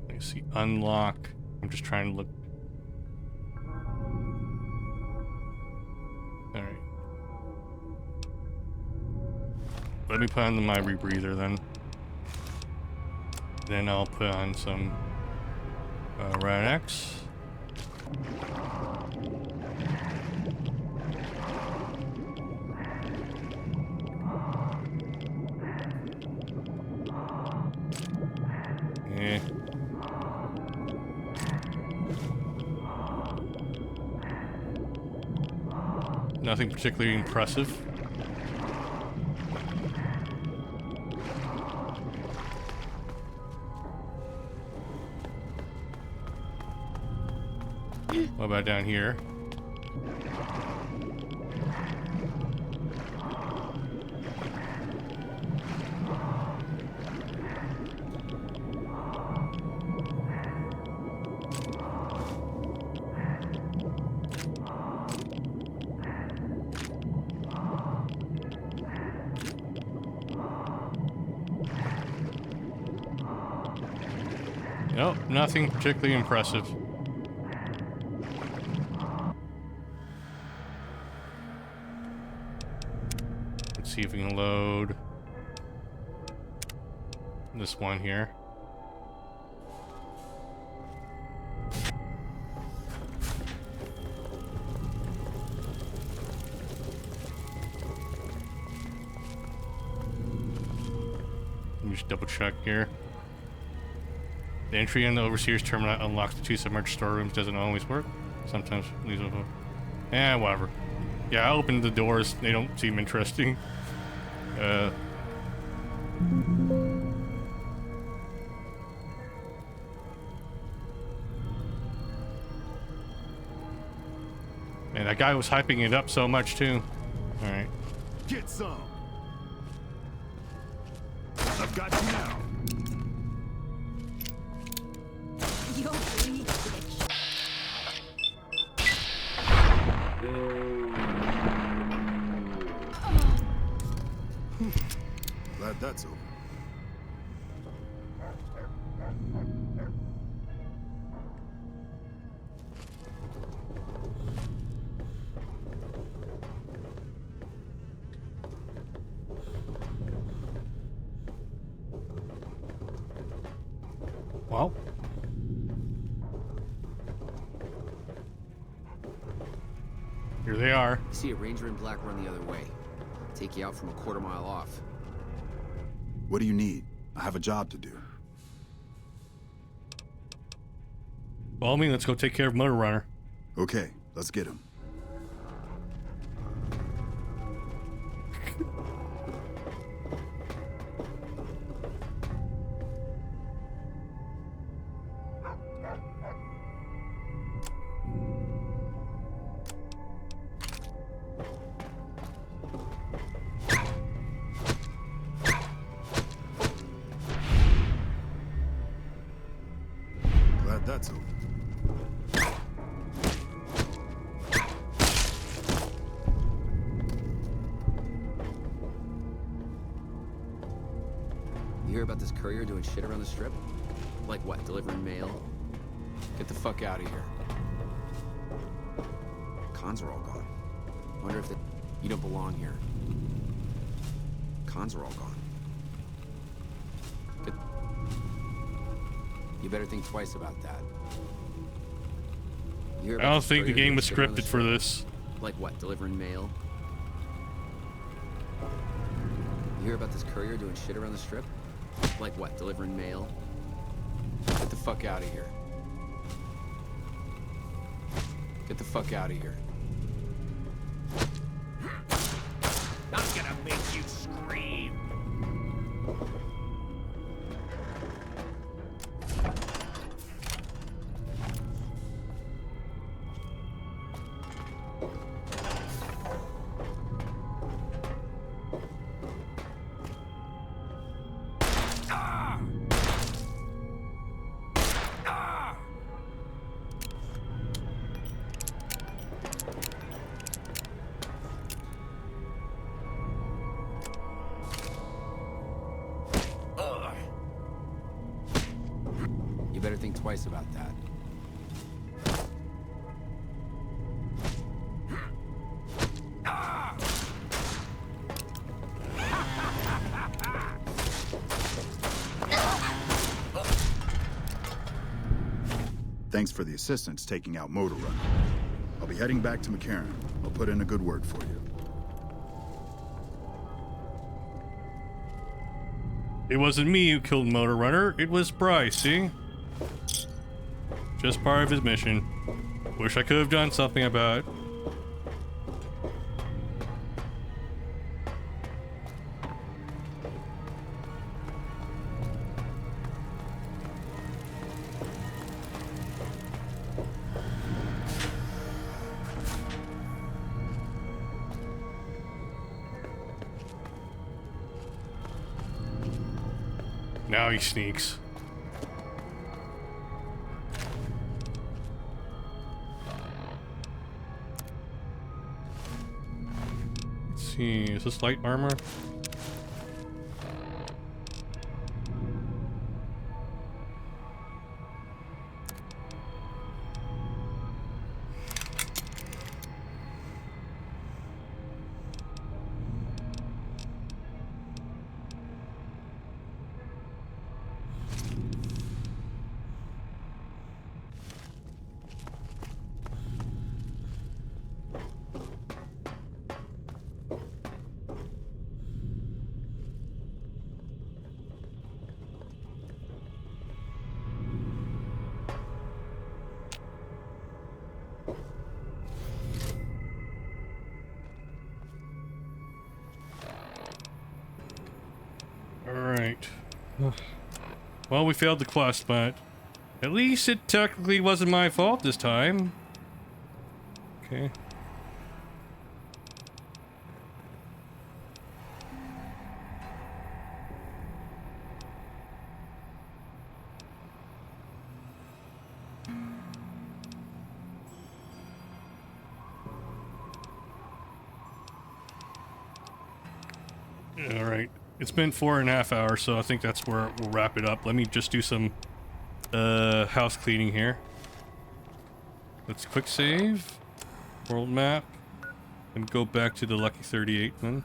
I see unlock. I'm just trying to look. All right. Let me put on my rebreather then. Then I'll put on some Red X. Yeah. Nothing particularly impressive. What about down here? Nope, nothing particularly impressive. See if we can load this one here. Let me just double check here. The entry in the Overseer's terminal unlocks the 2 submerged storerooms. Doesn't always work. Sometimes leaves with whatever. Yeah, I opened the doors. They don't seem interesting. Man, that guy was hyping it up so much too. All right. Get some. I've got you now. You'll bleed, bitch. Glad that's over. Here they are. You see a ranger in black run the other way. Take you out from a quarter-mile off. What do you need? I have a job to do. Follow me, let's go take care of Motor Runner. Okay, let's get him. Glad that's over. You hear about this courier doing shit around the strip? Like what, delivering mail? Get the fuck out of here. Cons are all gone. Wonder if you don't belong here. Cons are all gone. You better think twice about that. You hear I about don't this think the courier game doing was shit around the scripted for strip? this. Like what, delivering mail? You hear about this courier doing shit around the strip? Like what, delivering mail? Get the fuck out of here. Get the fuck out of here. I'm gonna make you scream. You better think twice about that. Thanks for the assistance taking out Motor Runner. I'll be heading back to McCarran. I'll put in a good word for you. It wasn't me who killed Motor Runner, it was Bryce, see? Just part of his mission. Wish I could have done something about it. Now he sneaks. Let's see, is this light armor? Alright. Well, we failed the quest, but at least it technically wasn't my fault this time. Okay. Alright. It's been 4.5 hours, so I think that's where we'll wrap it up. Let me just do some house cleaning here. Let's quick save. World map. And go back to the Lucky 38 then.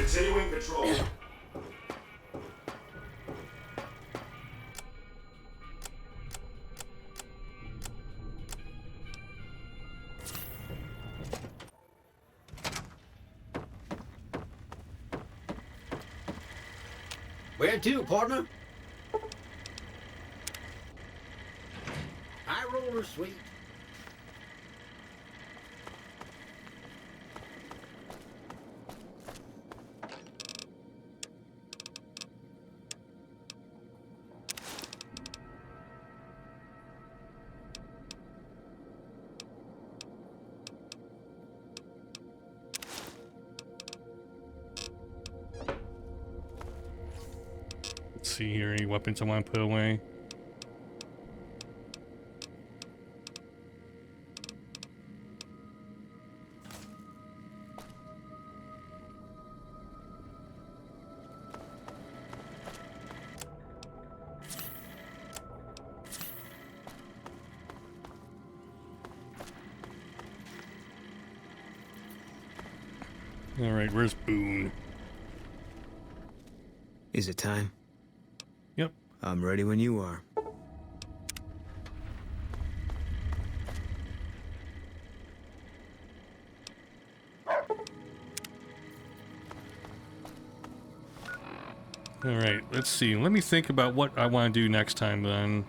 Continuing patrol. Where to, partner? High roller, sweet. Let's see here, any weapons I want to put away. Alright, where's Boone? Is it time? Yep. I'm ready when you are. Alright, let's see. Let me think about what I want to do next time then.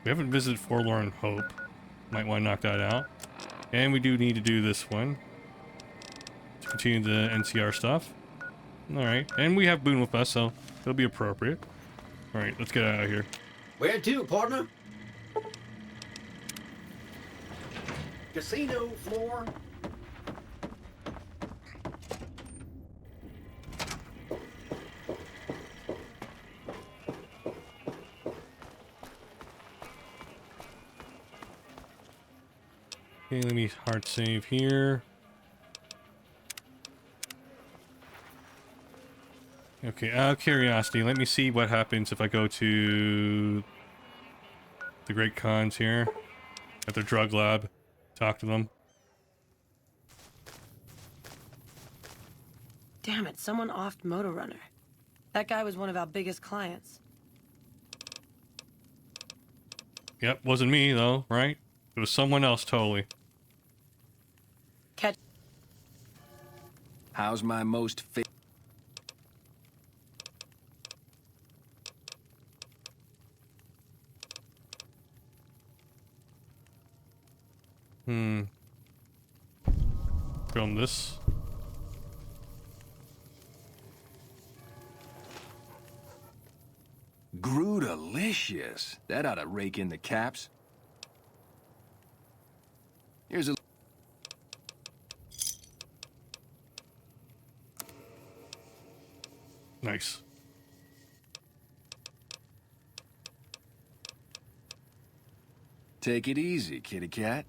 We haven't visited Forlorn Hope. Might want to knock that out. And we do need to do this one. To continue the NCR stuff. Alright, and we have Boone with us, so it'll be appropriate. Alright, let's get out of here. Where to, partner? Casino floor. Okay, let me hard save here. Okay, out of curiosity, let me see what happens if I go to the Great Khans here at their drug lab. Talk to them. Damn it, someone offed Motor Runner. That guy was one of our biggest clients. Yep, wasn't me though, right? It was someone else totally. Catch. How's my most fit? Film this. Grootalicious. That ought to rake in the caps. Here's a... Nice. Take it easy, kitty cat.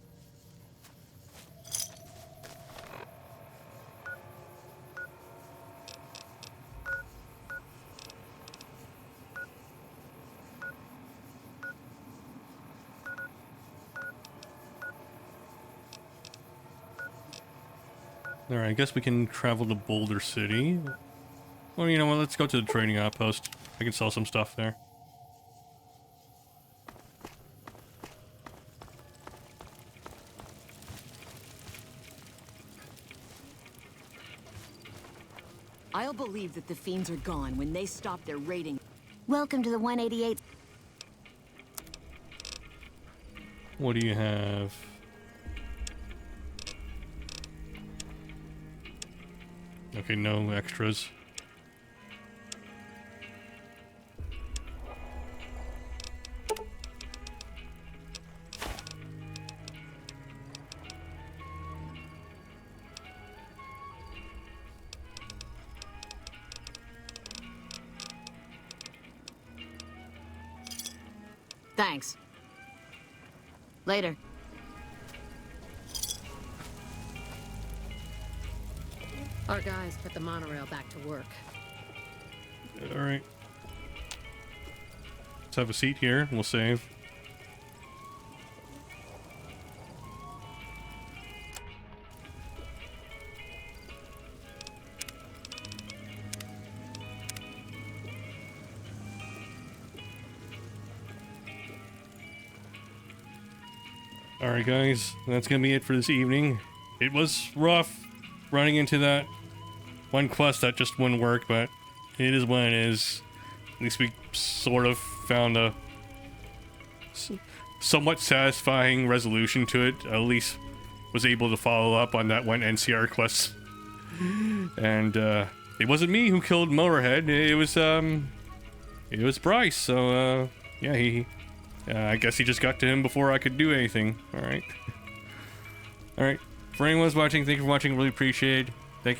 Alright, I guess we can travel to Boulder City. Well, you know what, let's go to the trading outpost. I can sell some stuff there. I'll believe that the fiends are gone when they stop their raiding. Welcome to the 188. What do you have? Okay, no extras. Thanks. Later. Our guys put the monorail back to work. Alright. Let's have a seat here. We'll save. Alright guys, that's gonna be it for this evening. It was rough running into that one quest that just wouldn't work, but it is what it is. At least we sort of found a somewhat satisfying resolution to it. At least was able to follow up on that one NCR quest. And it wasn't me who killed Motorhead. It was Bryce. So yeah, he I guess he just got to him before I could do anything. All right. All right. For anyone who's watching, thank you for watching. Really appreciate it.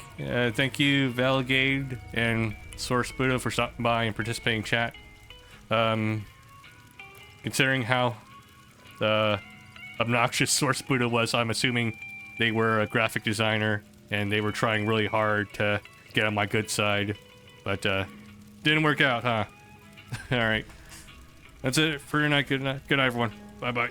Thank you, Valgade and Source Buddha, for stopping by and participating in chat. Considering how obnoxious Source Buddha was, I'm assuming they were a graphic designer and they were trying really hard to get on my good side, but didn't work out, huh? All right, that's it for tonight. Good night, everyone. Bye bye.